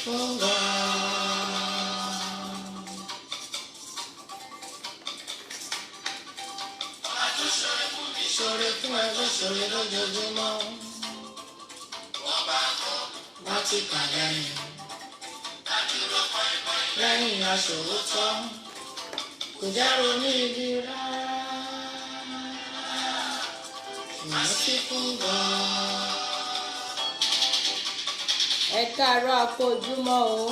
fún gan. Ṣoore fún ẹ ló ṣoore lójoojúmọ́. Wọ́n ti kà lẹ́yìn. Lẹ́yìn aṣòótọ́. Kò jẹ́ ronú ibi rárá. Ìrántí fún gan. Ẹ káàárọ̀ àpò ojúmọ́ o.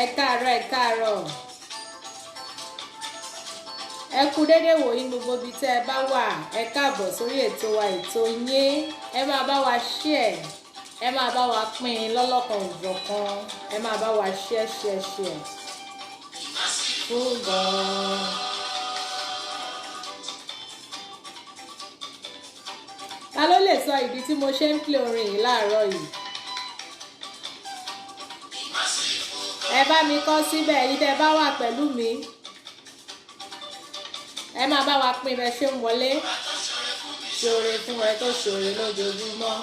Ẹ káàárọ̀. Ẹ kú dédé wòyí gbogbo ibi tẹ́ ẹ bá wà. Ẹ káàbọ̀ sórí ètò wa ètò yín. Ẹ máa bá wa share. Ẹ máa bá wa pín lọ́lọ́kan òjọ̀kan. Ẹ máa bá wa share. Fún gan. Ta ló lè sọ ìdí tí mo ṣe ń play orin yìí láàárọ̀ yìí? Ẹ bá mi kọ síbẹ̀ yìí tẹ́ bá wà pẹ̀lú mi. Ẹ máa bá wa pín bẹ́ ṣe ń wọlé. Ṣoore fún ẹ tó ṣoore lójoojúmọ́.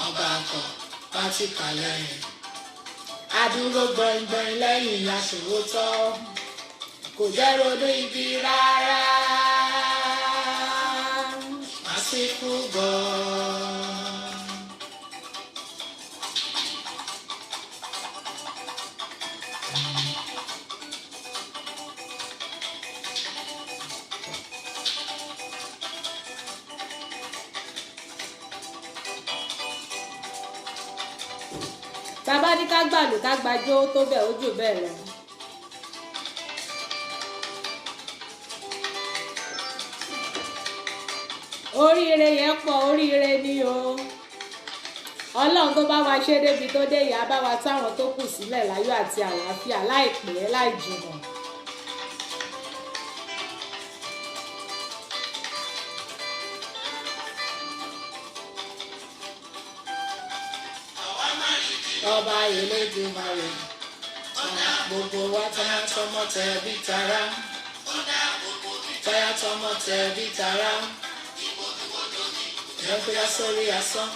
Ọba àkọ́ bá ti kà lẹ́yìn. Adúró gbọ̀ngbọ̀n lẹ́yìn aṣòótọ́. Kò jẹ́ ronú ibi rárá. Àsìkò gan. Bàbá ní ká gbàlù ká gbàjó tó bẹ̀ ó jù bẹ́ẹ̀ lọ. Oríire yẹn pọ̀, oríire ni o. Ọlọ́run tó bá wa ṣe débi tó dé ìyá bá wa táwọn tó kù sílẹ̀ láyọ̀ àti àlàáfíà láìpẹ́ láì jìnnà. Ọba Elédùmarè, gbogbo wa táyà tọmọ tẹbí tará, táyà tọmọ tẹbí tará, ìyàkójá sórí asán,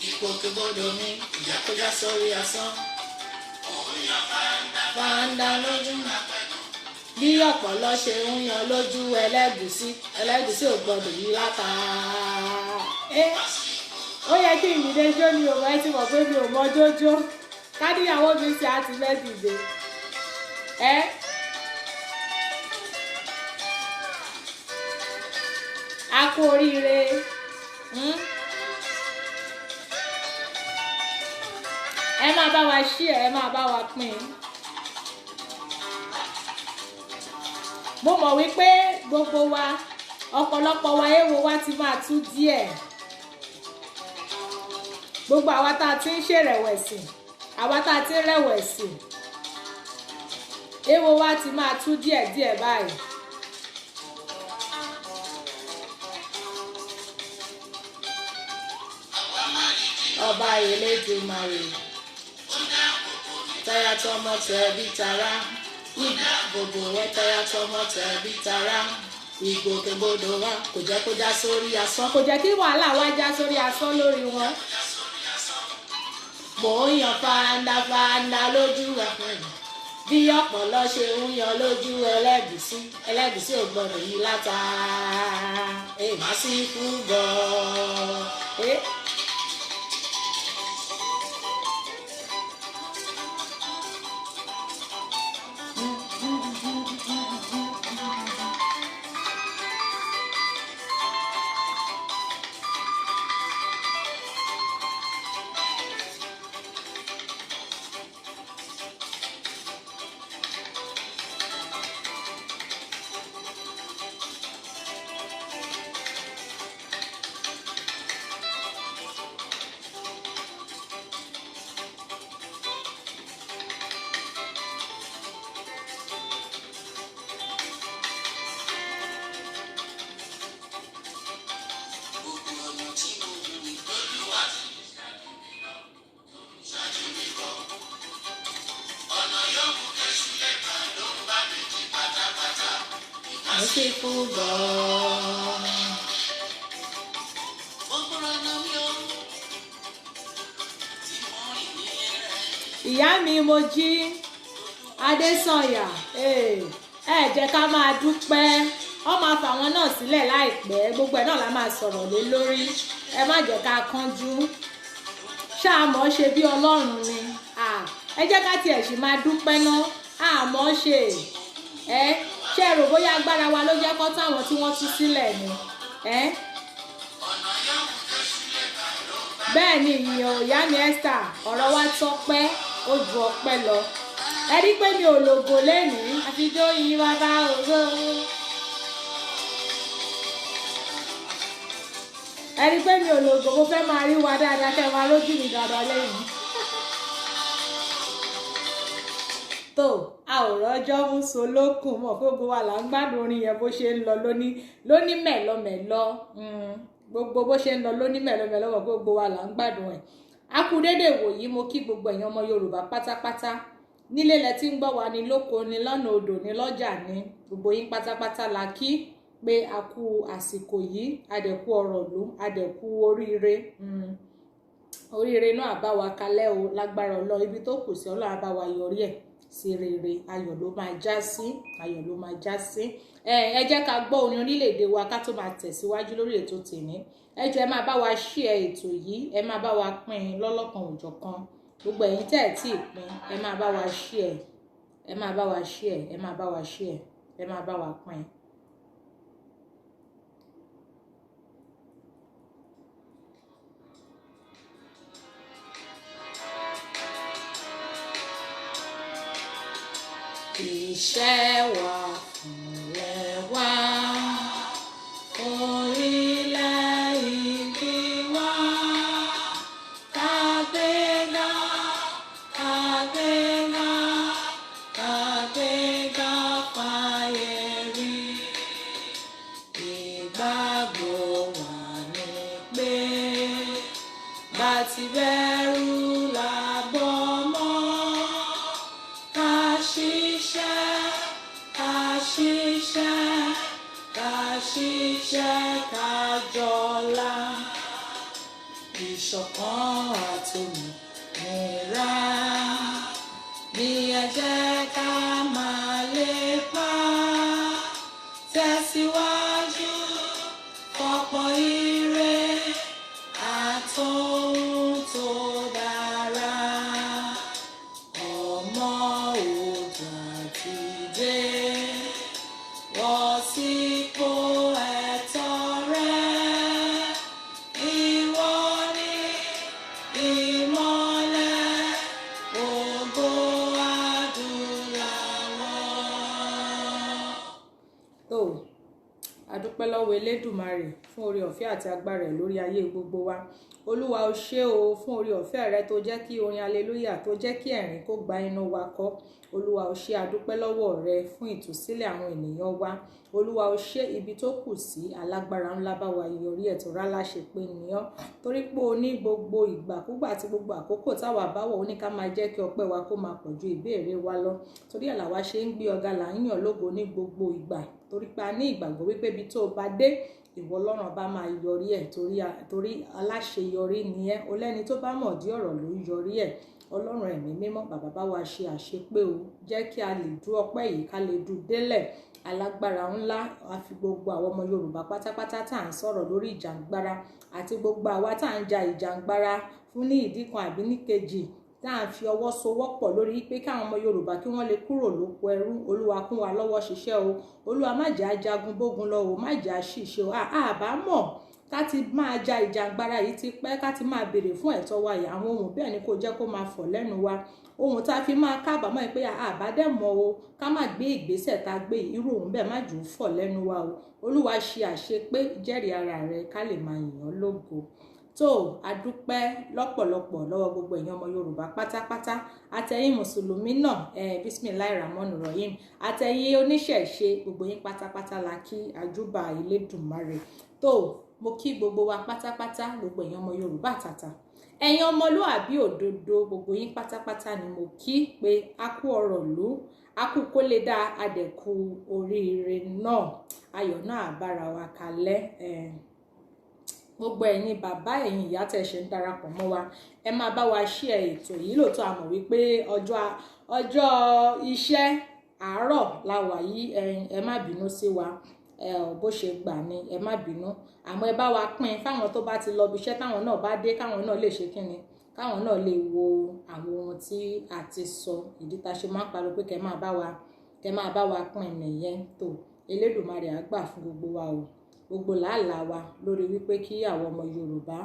ìgbòkègbodò mi, ìyàkójá sórí asán, fàǹdà lójú, bí ọ̀pọ̀lọ́ ṣe ń yan lójú ẹlẹ́gùsí ò gbọdọ̀ yí látà. Ó yẹ kí ìdílé jó ni òun ẹ ti mọ̀ pé mi ò mọ jójó kádìyàwó mi ṣe àti mẹ́dìdè a kú oríire ẹ máa bá wa share, ẹ máa bá wa pín. Mo mọ̀ wípé gbogbo wa ọ̀pọ̀lọpọ̀ wa èèwọ̀ wa ti máa tú díẹ̀. Gbogbo àwa tá a ti ń ṣèrẹ̀wẹ̀sì, àwa tá a ti ń rẹ̀wẹ̀sì, èèwọ̀ wa ti máa tú díẹ̀díẹ̀ báyìí. Ọba Elédùmarè, táyà tọmọ tẹbí tará, gbogbo wa táyà tọmọ tẹbí tará, ìgbòkègbodò wa kò jẹ́ kó já sórí asán, kò jẹ́ kí wàhálà wa já sórí asán lórí wọn. Mò ń yan fàǹdà lójú àpẹẹrẹ bí ọ̀pọ̀lọ́ ṣe ń yan lójú ẹlẹ́gùsí ò gbọdọ̀ yí látà. Èèmá sí fún gan. merciful God. Ìyá mi Mojí Adésànyà jẹ́ ká máa dúpẹ́ ọ máa fà wọn náà sílẹ̀ láìpẹ́ gbogbo ẹ̀ náà la máa sọ̀rọ̀ lé lórí ẹ má jẹ́ ká kánjú ṣáàmọ́ ṣe bí Ọlọ́run ni ẹ jẹ́ ká tiẹ̀ sì máa dúpẹ́ náà àmọ́ ṣe ṣe rò bóyá agbára wa ló jẹ́ kọ́ táwọn tí wọ́n tú sílẹ̀ ni bẹ́ẹ̀ ni ìyẹn ìyá mi Esther ọ̀rọ̀ wa tọ́pẹ́ ó ju ọpẹ́ lọ ẹ rí pé mi ò lògò lẹ́nìí àfijọ́ yìí bàbá ògo ẹ rí pé mi ò lògò mo fẹ́ máa rí wa dáadáa kẹ́ máa lójú mi dáadáa lẹ́yìn tó a ò rọ́jọ́ mú so lókùn mọ̀ pé gbogbo wa là ń gbádùn orin yẹn bó ṣe ń lọ lóní mẹ̀lọmẹ̀lọ gbogbo bó ṣe ń lọ lóní mẹ̀lọmẹ̀lọ mọ̀ pé gbogbo wa là ń gbádùn ẹ̀ a kú dédé wòyí mo kí gbogbo ẹ̀yin ọmọ Yorùbá pátápátá nílé lẹ tí ń gbọ́ wa ní lóko ní lọ́nà odò ní lọ́jà ní gbogbo yín pátápátá la kí pé a kú àsìkò yìí adẹ̀kú ọ̀rọ̀ lù adẹ̀kú oríire náà bá wa kalẹ̀ o lágbára Ọlọ́run ibi tó kù sí Ọlọ́run bá wa yọrí ẹ̀ sí rere ayọ̀ ló máa já sí ayọ̀ ló máa já sí ẹ jẹ́ ká gbọ́ orin orílẹ̀-èdè wa ká tó máa tẹ̀síwájú lórí ètò tèmi ẹ jọ̀ọ́ ẹ máa bá wa share ètò yìí ẹ máa bá wa pín in lọ́lọ́kan òjọ̀kan gbogbo ẹ̀yin tẹ́ ẹ̀ tí ì pín ẹ máa bá wa share ẹ máa bá wa share ẹ máa bá wa share ẹ máa bá wa pín in. Iṣẹ́ wa fúnlẹ̀ wá orílẹ̀ ìbí wa kàgbéga kàgbéga kàgbéga fàyè rí ìgbàgbọ́ wa ní pé bá ti bẹ̀rù làbọ̀ mọ́ ká ṣiṣẹ́ ká jọlá ìṣọ̀kan àtòmìnira ní ẹ jẹ́ ká máa lépa tẹ̀síwájú fọ́pọ̀ ire àtòhun tó dára ọmọ Oòduà ti dé wọ́n sípò ẹ̀tọ́ rẹ̀ ìwọ ni ìmọ́lẹ̀ ògo adúláwọ̀. tó a dúpẹ́ lọ́wọ́ Elédùmarè fún oore ọ̀fẹ́ àti agbára ẹ̀ lórí ayé gbogbo wa Olúwa o ṣé o fún oore ọ̀fẹ́ rẹ tó jẹ́ kí orin hallelujah tó jẹ́ kí ẹ̀rín kó gba inú wa kọ́ Olúwa o ṣé a dúpẹ́ lọ́wọ́ rẹ fún ìtúsílẹ̀ àwọn ènìyàn wa Olúwa o ṣé ibi tó kù sí alágbára ńlá bá wa yọrí ẹ̀ tó rálá ṣe pé nìyàn torí pé o ní gbogbo ìgbàkúgbà àti gbogbo àkókò táwa bá wọ̀ ó ní ká máa jẹ́ kí ọpẹ́ wa kó máa pọ̀ ju ìbéèrè wa lọ torí ẹ̀ làwa ṣe ń gbé ọ̀gá là ń yàn lógo ní gbogbo ìgbà torí pé a ní ìgbàgbọ́ wípé ibi tó bá dé ìwọ Ọlọ́run bá máa yọrí ẹ̀ torí aláṣeyọrí ni ẹ́ o lẹ́ni tó bá mọ̀ dí ọ̀rọ̀ ló yọrí ẹ̀ Ọlọ́run ẹ̀mí mímọ́ bàbá bá wa ṣe àṣepé o jẹ́ kí a lè dú ọpẹ́ yìí ká lè dú délẹ̀ alágbára ńlá a fi gbogbo àwọn ọmọ Yorùbá pátápátá tá à ń sọ̀rọ̀ lórí ìjàngbara àti gbogbo àwa tá à ń ja ìjàngbara fún ní ìdí kan àbí ní kejì tá à ń fi ọwọ́ sowọ́pọ̀ lórí pé káwọn ọmọ Yorùbá kí wọ́n lè kúrò lóko ẹrú Olúwa kún wa lọ́wọ́ ṣiṣẹ́ o Olúwa má jẹ́ ajagun bógun lọ o má jẹ́ àṣìṣe o àbámọ̀ ká ti máa ja ìjàngbara yìí ti pẹ́ ká ti máa béèrè fún ẹ̀tọ́ wa yìí àwọn ohun bẹ́ẹ̀ ni kò jẹ́ kó máa fọ̀ lẹ́nu wa ohun tá a fi máa kábàámọ̀ pé àbádẹ́mọ̀ o ká má gbé ìgbésẹ̀ tá a gbé irú ohun bẹ́ẹ̀ má jù ú fọ̀ lẹ́nu wa o Olúwa ṣe àṣepé jẹ́rìí ara rẹ ká lè máa yìn ọ́ lógo tó adúpẹ́ lọ́pọ̀lọpọ̀ lọ́wọ́ gbogbo èèyàn ọmọ Yorùbá pátápátá àtẹ̀yin mùsùlùmí náà bismillahirrahmanirrahim àtẹ̀yin oníṣẹ̀ṣe gbogbo yín pátápátá la kí àjúbà Elédùmarè tó mo kí gbogbo wa pátápátá gbogbo èèyàn ọmọ Yorùbá àtàtà ẹ̀yin ọmọlúàbí òdodo gbogbo yín pátápátá ni mo kí pé a kú ọrọ̀ lú a kú kó lè dá adẹ̀kú oríire náà ayọ̀ náà á bára wa kalẹ̀. Gbogbo ẹ̀yin bàbá ẹ̀yin ìyá tẹ́ ṣe ń darapọ̀ mọ́ wa, ẹ máa bá wa share ètò yìí. Lóòótọ́ a mọ̀ wípé ọjọ́ iṣẹ́ àárọ̀ la wà yìí, ẹ má bínú sí wa, bó ṣe gbà ni ẹ má bínú, àmọ́ ẹ bá wa pín fáwọn tó bá ti lọ bí iṣẹ́, táwọn náà bá dé káwọn náà lè ṣe kíni, káwọn náà lè wo àwọn ohun tí a ti sọ. Ìdí tá ṣe máa ń pariwo pé kẹ́ máa bá wa pín nìyẹn. Tó Elédùmarè á gbà fún gbogbo wa o, gbogbo làálàá wa lórí wípé kí àwọn ọmọ Yorùbá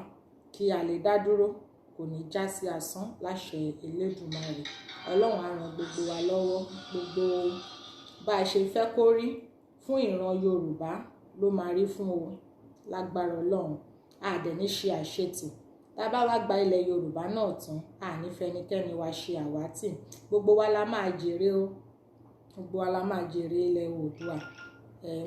kí a lè dá dúró kò ní já sí asán láṣẹ Elédùmarè. Ọlọ́run á ràn gbogbo wa lọ́wọ́. Gbogbo bá a ṣe fẹ́ kó rí fún ìran Yorùbá ló máa rí fún o, lágbára Ọlọ́run. A dẹ̀ ní ṣe àṣetì. Tá bá wá gba ilẹ̀ Yorùbá náà tán, a ní fẹ́nikẹ́ni wa ṣe àwátì. Gbogbo wa la máa jèrè o, gbogbo wa la máa jèrè ilẹ̀ Oòduà.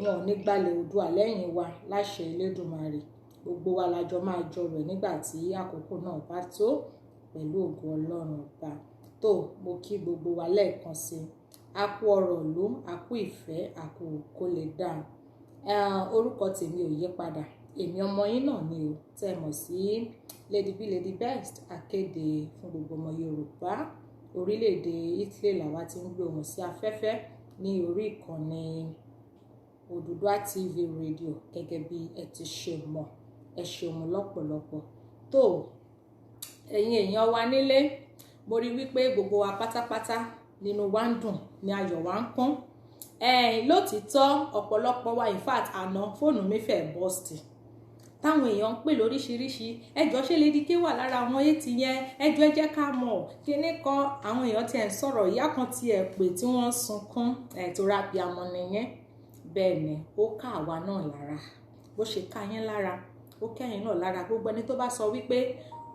Wọn ò ní gbalẹ̀ Oòduà lẹ́yìn wa láṣẹ Elédùmarè. Gbogbo wa la jọ máa jọrọ̀ nígbà tí àkókò náà bá tó, pẹ̀lú ògo Ọlọ́run ọba. Tó mo kí gbogbo wa lẹ́ẹ̀kan sí, a kú ọrọ̀ ló, a kú ìfẹ́, a kú kó lè dá. Orúkọ tèmi ò yí padà, èmi ọmọ yín náà ni o, tẹ́ mọ̀ sí Lady B Lady Best, akéde fún gbogbo ọmọ Yorùbá. Orílẹ̀-èdè Italy làwa ti ń gbé ohùn sí afẹ́fẹ́ ní orí ìkànnì Odùduwà TV radio, gẹ́gẹ́ bí ẹ ti ṣe mọ̀. Ẹ ṣeun lọ́pọ̀lọpọ̀. Tó ẹ̀yin èèyàn wa nílé, mo rí wípé gbogbo wa pátápátá nínú wa ń dùn, ní ayọ̀ wa ń kún. Lótìítọ́ ọ̀pọ̀lọpọ̀ wa, in fact àná fóònù mi fẹ́ bọ́ọ̀sì, táwọn èèyàn ń pè lóríṣiríṣi. Ẹjọ́ ṣé Lady K wà lára àwọn ètì yẹn, ẹjọ́ ẹ jẹ́ ká mọ̀ kíní kan. Àwọn èèyàn tí ẹ̀ ń sọ̀rọ̀, ìyá kan tí ẹ̀ pè tí wọ́n sunkún, tó ra bí amọ̀ nìyẹn. Bẹ́ẹ̀ ni ó ká àwa náà lára, bó ṣe ká yín lára ó kẹ́yìn náà lára. Gbogbo ẹni tó bá sọ wípé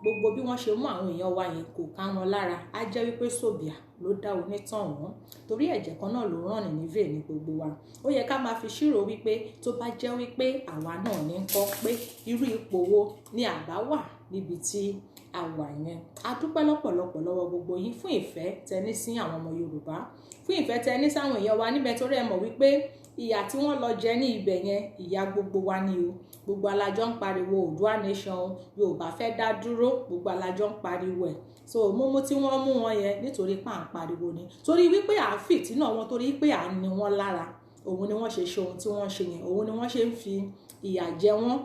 gbogbo bí wọ́n ṣe mú àwọn èèyàn wa yẹn kò ká wọn lára, á jẹ́ wípé sòbìà ló dá onítàn wọn, torí ẹ̀jẹ̀ kan náà ló ràn ní vein ní gbogbo wa. Ó yẹ ká máa fi ṣírò wípé tó bá jẹ́ wípé àwa náà ní ń kọ́ pé irú ipò wo ni àbá wà níbi tí a wà yẹn. A dúpẹ́ lọ́pọ̀lọpọ̀ lọ́wọ́ gbogbo yín fún ìfẹ́ tẹní sí àwọn ọmọ Yorùbá, fún ìfẹ́ tẹní sáwọn èèyàn wa níbẹ̀, torí ẹ mọ̀ wípé ìyà tí wọ́n lọ jẹ ní ibẹ̀ yẹn, ìyà gbogbo wa ni o. Gbogbo alájọ ń pariwo Oòduà nation, Yorùbá fẹ́ dá dúró, gbogbo alájọ ń pariwo ẹ̀. So múmú tí wọ́n mú wọn yẹn nítorí pé à ń pariwo ni, torí wípé à ń fìtínà wọn, torí pé à ń ní wọn lára. Òun ni wọ́n ṣe ṣe ohun tí wọ́n ṣe yẹn, òun ni wọ́n ṣe ń fi ìyà jẹ wọ́n.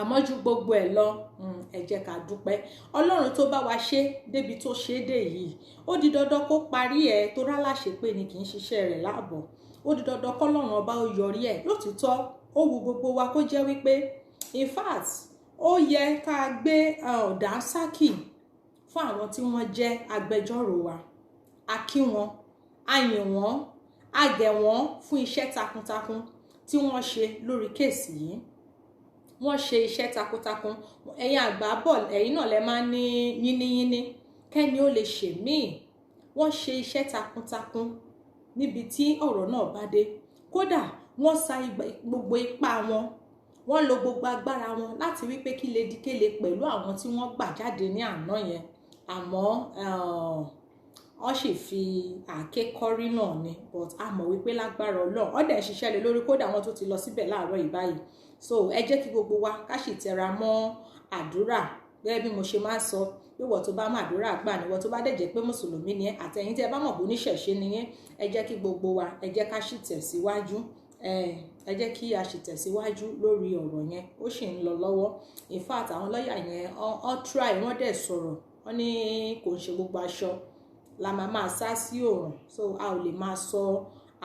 Àmọ́ ju gbogbo ẹ̀ lọ, ẹ jẹ́ ká dúpẹ́. Ọlọ́run tó bá wa ṣe débi tó ṣe dé yìí, ó di dandan kó parí ẹ̀, tó ráláṣẹ pé ni kì í ṣiṣẹ́ rẹ̀ láàbọ̀. Ó di dandan kọ́lọ́run ọba ó yọrí ẹ̀. Lótìítọ́ ó wu gbogbo wa kó jẹ́ wípé, in fact ó yẹ ká gbé dànsákì fún àwọn tí wọ́n jẹ́ agbẹjọ́rò wa. A kí wọn, a yìn wọ́n, a gẹ̀ wọ́n fún iṣẹ́ takuntakun tí wọ́n ṣe lórí kéèsì yìí. Wọ́n ṣe iṣẹ́ takuntakun. Ẹ̀yin àgbà bọ̀, ẹ̀yin náà lẹ máa ń ní yínníyínní kẹ́ni ó lè ṣe míì. Wọ́n ṣe iṣẹ́ takuntakun níbi tí ọ̀rọ̀ náà bá dé. Kódà wọ́n sa gbogbo ipá wọn, wọ́n lo gbogbo agbára wọn láti wípé kí Lady K lè pẹ̀lú àwọn tí wọ́n gbà jáde ní àná yẹn. Àmọ́ wọ́n sì fi àáké kọ́rí náà ni, but a mọ̀ wípé lágbára Ọlọ́run wọ́n dẹ̀ ṣiṣẹ́ lé lórí. Kódà wọ́n tó ti lọ síbẹ̀ láàárọ̀ yìí báyìí. So ẹ jẹ́ kí gbogbo wa ká sì tẹra mọ́ àdúrà. Gẹ́gẹ́ bí mo ṣe máa ń sọ pé wọ́n tó bá mọ àdúrà gbà ni, wọ́n tó bá dẹ̀ jẹ́ pé mùsùlùmí ni ẹ́, àtẹ̀yìn tí ẹ bá mọ̀ bó níṣẹ̀ṣe ni yẹn, ẹ jẹ́ kí gbogbo wa, ẹ jẹ́ ká sì tẹ̀síwájú. Ẹ jẹ́ kí a sì tẹ̀síwájú lórí ọ̀rọ̀ yẹn, ó sì ń lọ lọ́wọ́. In fact àwọn lọ́ọ̀yà yẹn wọ́n try, wọ́n dẹ̀ sọ̀rọ̀, wọ́n ní kò ń ṣe gbogbo aṣọ la máa sá sí òòrùn. So a ò lè máa sọ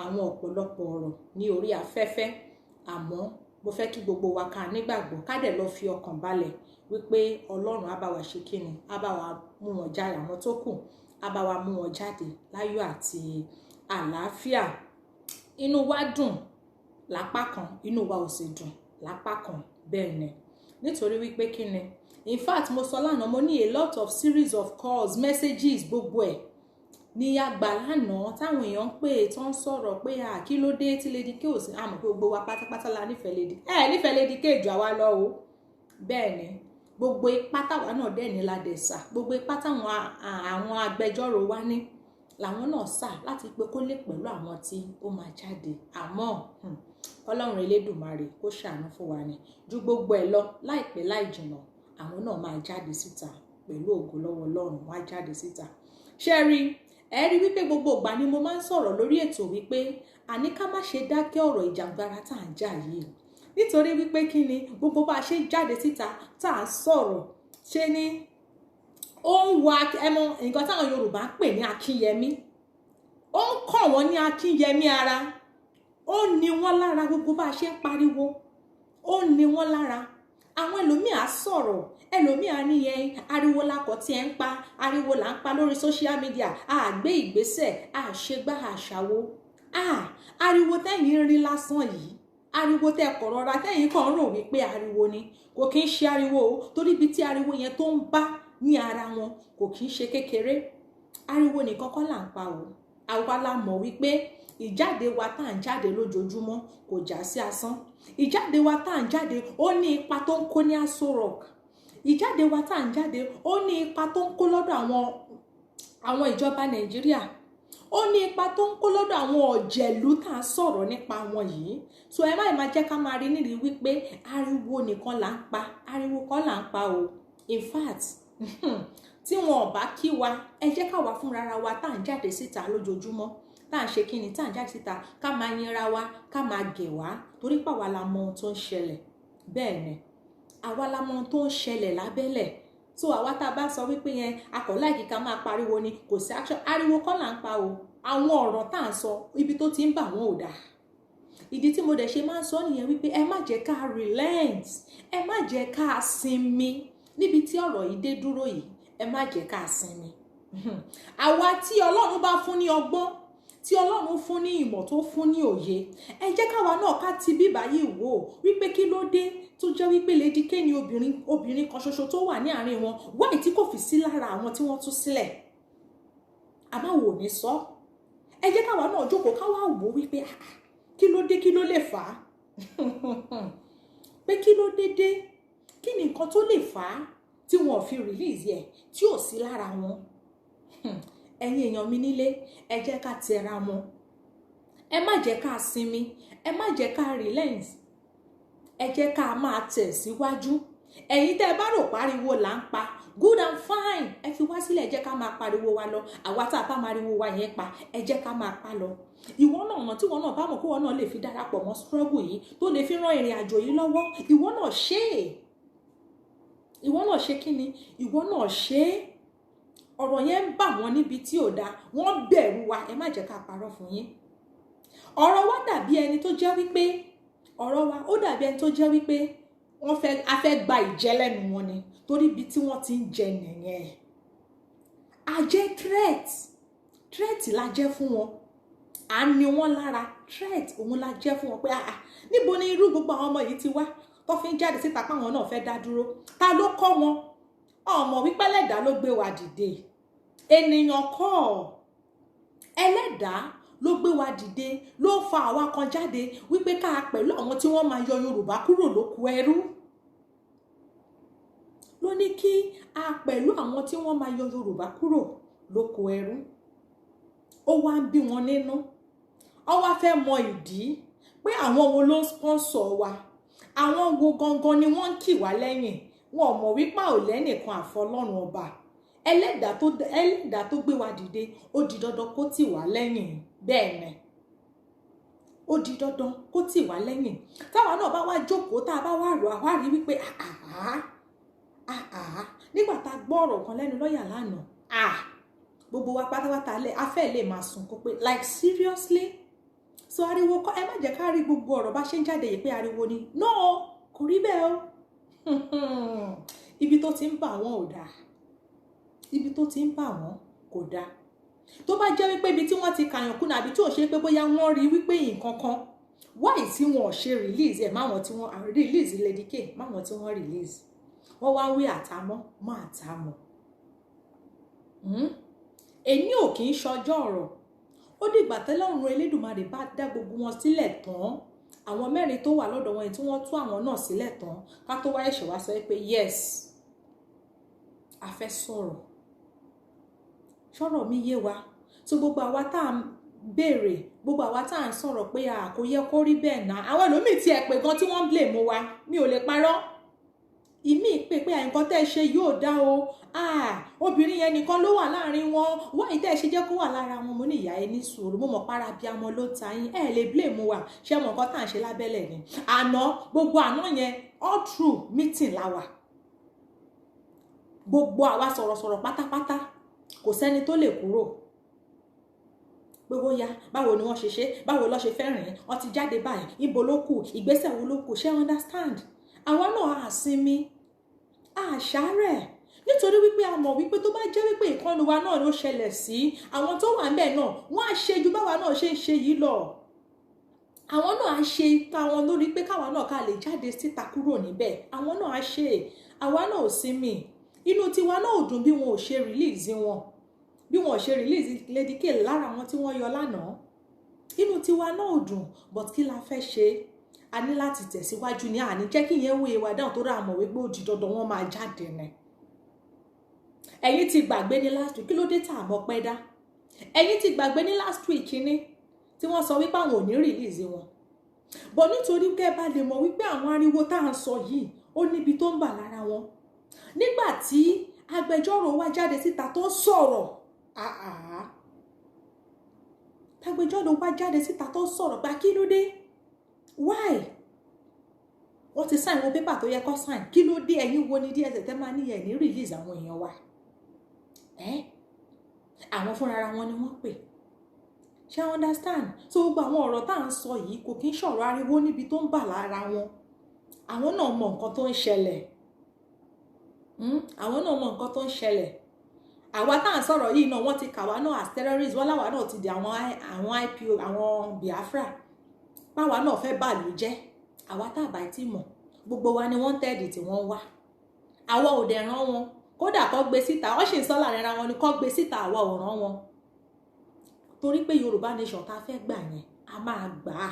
àwọn ọ̀pọ̀lọpọ̀ ọ̀rọ̀ ní orí afẹ́fẹ́. Àmọ́ mo fẹ́ kí gbogbo wa ká nígbàgbọ́, ká dẹ̀ lọ fi ọkàn balẹ̀ wípé Ọlọ́run á bá wa ṣe kíni, á bá wa mú wọn jáde, àwọn tó kù á bá wa mú wọn jáde láyọ̀ àti àlàáfíà. Inú wa dùn lápá kan, inú wa ò sì dùn lápá kan. Bẹ́ẹ̀ ni, nítorí wípé kíni, in fact mo sọ lánàá, mo ní a lot of series of calls, messages, gbogbo ẹ̀ ní àgbà lánàá táwọn èèyàn ń pè, tó ń sọ̀rọ̀ pé kí ló dé tí Lady K ò sí. Àmọ́ pé gbogbo wa pátápátá la nífẹ̀ẹ́ Lady K. Nífẹ̀ẹ́ Lady K jù àwa lọ o. Bẹ́ẹ̀ ni, gbogbo ipá táwa náà dẹ̀ ní la dẹ̀ sà, gbogbo ipá táwọn àwọn agbẹjọ́rò wa ní làwọn náà sà láti pé kó lè pẹ̀lú àwọn tí ó máa jáde. Àmọ́ Ọlọ́run Elédùmarè kó ṣàánú fún wa ni ju gbogbo ẹ̀ lọ. Láìpẹ́ láì jìnnà àwọn náà máa jáde síta pẹ̀lú ògo lọ́wọ́ Ọlọ́run, wá jáde síta. Ṣé rí ẹ rí wípé gbogbo ìgbà ni mo máa ń sọ̀rọ̀ lórí ètò wípé àní ká má ṣe dákẹ́ ọ̀rọ̀ ìjàngbara tá à ń jà yìí, nítorí wípé kí ni gbogbo bá a ṣe jáde síta tá à ń sọ̀rọ̀ ṣe ni ó ń wa ẹmọ nǹkan táwọn Yorùbá ń pè ní akínyẹmí, ó ń kàn wọ́n ní akínyẹmí ara, ó ní wọ́n lára gbogbo bá a ṣe ń pariwo, ó ní wọ́n lára. Àwọn ẹlòmíì á sọ̀rọ̀, ẹlòmíì á níyẹn ariwo lakọ̀ tí ẹ ń pa, ariwo là ń pa lórí social media, a gbé ìgbésẹ̀, a ṣe gbá àṣàwó, ariwo tẹ́yìn rí lásán yìí, ariwo tẹ́ kọ̀rọ̀ ra tẹ́yìn kan rò wípé ariwo ni, kò kí ń ṣe ariwo o, torí ibi tí ariwo yẹn tó ń bá ní ara wọn kò kí ń ṣe kékeré. Ariwo nìkan kọ́ là ń pa o, àwa la mọ̀ wípé ìjáde wa tá à ń jáde lójoojúmọ́ kò já sí asán. Ìjáde wa tá à ń jáde ó ní ipa tó ń kó ní Aso Rock. Ìjáde wa tá à ń jáde ó ní ipa tó ń kó lọ́dọ̀ àwọn ìjọba Nàìjíríà, ó ní ipa tó ń kó lọ́dọ̀ àwọn ọ̀jẹ̀lú tá à ń sọ̀rọ̀ nípa wọn yìí. So ẹ má jẹ́ ká máa rí nídìí wípé ariwo nìkan là ń pa, ariwo kọ́ là ń pa o. In fact tí wọn ò bá kí wa, ẹ jẹ́ ká wá fúnra wa tá à ń jáde síta lójoojúmọ́, tá à ń ṣe kíni, tá à ń jáde síta ká máa yinra wa, ká máa gẹ̀ wá, torí pé àwa la mọ ohun tó ń ṣẹlẹ̀. Bẹ́ẹ̀ ni àwa la mọ ohun tó ń ṣẹlẹ̀ lábẹ́lẹ̀. So àwa tá a bá sọ wípé yẹn akọ̀ láìkí ká máa pariwo ni, kò sí action, ariwo kọ́ là ń pa o. Àwọn ọ̀rọ̀ tá à ń sọ ibi tó ti ń bà wọ́n ò dáa. Ìdí tí mo dẹ̀ ṣe máa ń sọ nìyẹn wípé ẹ má jẹ́ ká relent, ẹ má jẹ́ ká sinmi níbi tí ọ̀rọ̀ yìí dé dúró yìí, ẹ má jẹ́ ká sinmi. Àwa tí Ọlọ́run bá fún ní ọgbọ́n, tí Ọlọ́run fún ní ìmọ̀, tó fún ní òye, ẹ jẹ́ káwa náà ká ti bíbá yìí wò wípé kí ló dé tó jẹ́ wípé Lady K ni obìnrin kan ṣoṣo tó wà ní àárín wọn, wáyé tí kò fi sí lára àwọn tí wọ́n tú sílẹ̀. Àmọ́ wò ní sọ. Ẹ jẹ́ káwa náà jókòó káwa wò wípé kí ló dé, kí ló lè fà á pé kí ló dédé, kí ni nǹkan tó lè fà á tí wọn ò fi release yẹ, tí ò sí lára wọn. Ẹ̀yin èèyàn mi nílé, ẹ jẹ́ ká tẹra mọ́, ẹ má jẹ́ ká sinmi, ẹ má jẹ́ ká relent, ẹ jẹ́ ká máa tẹ̀ síwájú. Ẹ̀yin tẹ́ ẹ bá rò pariwo là ń pa, good and fine, ẹ fi wá sílẹ̀, ẹ jẹ́ ká máa pariwo wa lọ. Àwa tá a bá máa riwo wa yẹn pa, ẹ jẹ́ ká máa pa lọ. Ìwọ náà mọ̀ tí ìwọ náà bá mọ̀ kó ìwọ náà lè fi darapọ̀ mọ́ struggle yìí, tó lè fi rán ìrìn àjò yìí lọ́wọ́, ìwọ náà ṣe é. Ìwọ náà ṣe kí ni? Ìwọ náà ṣe é. Ọ̀rọ̀ yẹn ń bà wọ́n níbi tí ò dáa, wọ́n bẹ̀rù wa, ẹ má jẹ́ ká parọ́ fún yín. Ọ̀rọ̀ wa dàbí ẹni tó jẹ́ wípé ọ̀rọ̀ wa ó dàbí ẹni tó jẹ́ wípé a fẹ́ gba ìjẹ lẹ́nu wọn ni, torí ibi tí wọ́n ti ń jẹ nìyẹn. A jẹ́ threat la jẹ́ fún wọn, à ń ní wọn lára, threat òun la jẹ́ fún wọn pé níbo ni irú gbogbo àwọn ọmọ yìí ti wá tó fi ń jáde síta pé àwọn náà fẹ́ dá dúró. Ta ló kọ́ wọn? Ọmọ wípé Ẹlẹ́dàá ló gbé wa dìde, ènìyàn kọ́, Ẹlẹ́dàá ló gbé wa dìde, ló fa àwa kan jáde wípé ká pẹ̀lú àwọn tí wọ́n máa yọ Yorùbá kúrò lóko ẹrú. Ló ní kí a pẹ̀lú àwọn tí wọ́n máa yọ Yorùbá kúrò lóko ẹrú. Ó wá ń bí wọn nínú, ó wá fẹ́ mọ ìdí pé àwọn wo ló ń sponsor wa, àwọn wo gangan ni wọ́n ń kì wá lẹ́yìn. Wọn ò mọ̀ wípé ò lẹ́nìkan àfọlọ́run ọba. Ẹlẹ́dàá tó gbé wa dìde, ó di dandan kó tì wá lẹ́yìn. Bẹ́ẹ̀ ni ó di dandan kó tì wá lẹ́yìn. Táwa náà bá wá jókòó, tá a bá wá rò, àwa rí wípé nígbà tá a gbọ́ ọ̀rọ̀ kan lẹ́nu lọ́ọ̀yà lánàá, gbogbo wa pátápátá a fẹ́ lè máa sunkún pé like seriously. So ariwo kọ́, ẹ má jẹ́ ká rí gbogbo ọ̀rọ̀ bá ṣe ń jáde yìí pé ariwo ni. No, kò rí bẹ́ẹ̀ o. Ibi tó ti ń bà wọ́n ò dáa, ibi tó ti ń bà wọ́n kò dáa. Tó bá jẹ́ wípé ibi tí wọ́n ti kàyàn kùnà àbí tí ò ṣe pé bóyá wọ́n rí wípé nǹkan kan, why tí wọn ò ṣe release ẹ̀ máwọn tí wọ́n release Lady K, máwọn tí wọ́n release, wọ́n wá wí àtàmọ́ mọ́ àtàmọ́. Èmi ò kì í ṣọjọ́ ọ̀rọ̀, ó dìgbà tẹ́lọ́run Elédùmarè bá dá gbogbo wọn sílẹ̀ tán, àwọn mẹ́rin tó wà lọ́dọ̀ wọn tí wọ́n tú àwọn náà sílẹ̀ tán, ká tó wá ẹ̀ṣẹ̀ wá sọ pé yes, a fẹ́ sọ̀rọ̀. Ṣọ́rọ̀ mi yé wa. So gbogbo àwa tá béèrè gbogbo àwa tá à ń sọ̀rọ̀ pé kò yẹ kó rí bẹ́ẹ̀ náà àwọn ẹlòmíì tí ẹ pè gan tí wọ́n ń blame wa mi ò lè parọ́ ìmí pé nǹkan tẹ́ ẹ ṣe yóò dá o obìnrin yẹn nìkan ló wà láàrin wọn wáyé tẹ́ ẹ ṣe jẹ́ kó wà lára wọn mo ní ìyá ẹ ní sùúrù mo mọ̀ para bí amọ ló ta yín ẹ lè blame wa ṣé mọ̀ nǹkan tá à ń ṣe lábẹ́lẹ̀ ni àná gbogbo àná yẹn all through meeting la wà gbogbo àwa sọ̀rọ̀sọ̀rọ̀ pátápátá kò sẹ́ni tó lè kúrò gbogbo ya báwo ni wọ́n ṣe ṣe báwo ló ṣe fẹ́ rìn wọ́n ti jáde báyìí ibo ló kù ìgbésẹ̀ wo ló kù ṣé understand àwa náà àsinmi àṣàrẹ̀ nítorí wípé a mọ̀ wípé tó bá jẹ́ wípé ìkànnì wa náà ló ṣẹlẹ̀ sí àwọn tó wà ńbẹ̀ náà wọ́n á ṣe ju báwa náà ṣe ń ṣe yìí lọ àwọn náà á ṣe ipa wọn lórí pé káwa náà ká lè jáde síta kúrò níbẹ̀ àwọn náà á ṣe àwa náà ò sinmi inú tiwa náà ò dùn bí wọn ò ṣe release wọn bí wọn ò ṣe release Lady K lára wọn tí wọ́n yọ lánàá inú tiwa náà ò dùn but kí la fẹ́ ṣe a ní láti tẹ̀síwájú ní àní jẹ́ kí ìyẹn wòye wa dáhùn tó rà mọ̀ wípé ó di dandan wọn máa jáde ni ẹ̀yin ti gbàgbé ní last week kí ló dé tá a mọ̀ pẹ́ dá ẹ̀yin ti gbàgbé ní last week ní tí wọ́n sọ wípé àwọn ò ní release wọn bọ̀ nítorí kẹ́ bá lè mọ̀ wípé àwọn ariwo tá à ń sọ yìí ó níbi tó ń bà lára wọn nígbà tí agbẹjọ́rò wa jáde síta tó sọ̀rọ̀ agbẹjọ́rò wa jáde síta tó sọ̀rọ̀ pé kí ló dé why wọ́n ti sign wọn pépà tó yẹ kó sign kí ló dé ẹ̀yin wo ni DSS tẹ́ máa ní ẹ̀ ní release àwọn èèyàn wa àwọn fúnra wọn ni wọ́n pè ṣé understand so gbogbo àwọn ọ̀rọ̀ tá à ń sọ yìí kò kí ń ṣọ̀rọ̀ ariwo níbi tó ń bà lára wọn àwọn náà mọ nǹkan tó ń ṣẹlẹ̀ àwọn náà mọ nǹkan tó ń ṣẹlẹ̀ àwa tá à ń sọ̀rọ̀ yìí náà wọ́n ti kà wá náà as terrorists wọ́n láwa náà ti di àwọn IPO àwọn Biafra páwa náà fẹ́ bàlú jẹ́ àwa tá àbá tí mọ̀ gbogbo wa ni wọ́n tẹ́ẹ̀dì tí wọ́n wá àwa ò dẹ̀ rán wọn kódà kó gbé síta wọ́n sì ń sọ láàrin ara wọn ni kó gbé síta àwa ò rán wọn torí pé Yorùbá nation tá a fẹ́ gbà yẹn a máa gbà á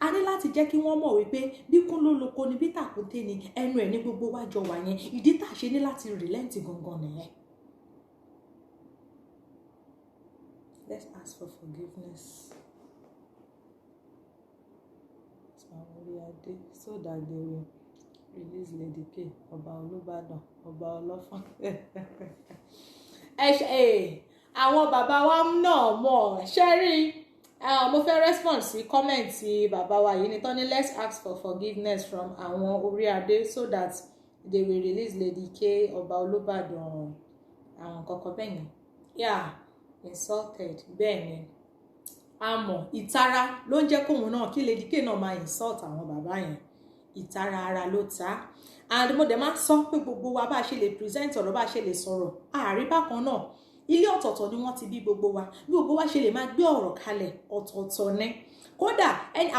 a ní láti jẹ́ kí wọ́n mọ̀ wípé bí kún ló lóko ni bí tàkúté ni ẹnu ẹ̀ ní gbogbo wa jọ wà yẹn ìdí tá a ṣe ní láti relent gangan nìyẹn. Let's ask for forgiveness. So that they will release Lady K ọba Olúbàdàn ọba Ọlọ́fọ̀n. Àwọn bàbá wa náà mọ̀ ṣẹ́rí mo fẹ́ respond sí kọ́mẹ̀ntì bàbá wa yìí nítorí let's ask for forgiveness from àwọn orí adé so that they will release Lady K ọba Olúbàdàn àwọn kọ̀ọ̀kan bẹ́ẹ̀ yẹn yeah insulted bẹ́ẹ̀ ni àmọ́ ìtara ló ń jẹ́ kóun náà kí Lady K náà máa insult àwọn bàbá yẹn ìtara ara ló ta and mo dẹ̀ máa sọ pé gbogbo wa bá a ṣe lè present ọ̀rọ̀ bá a ṣe lè sọ̀rọ̀ àárí bákan náà ilé ọ̀tọ̀ọ̀tọ̀ ni wọ́n ti bí gbogbo wa bí gbogbo wa ṣe lè máa gbé ọ̀rọ̀ kalẹ̀ ọ̀tọ̀ọ̀tọ̀ ni kódà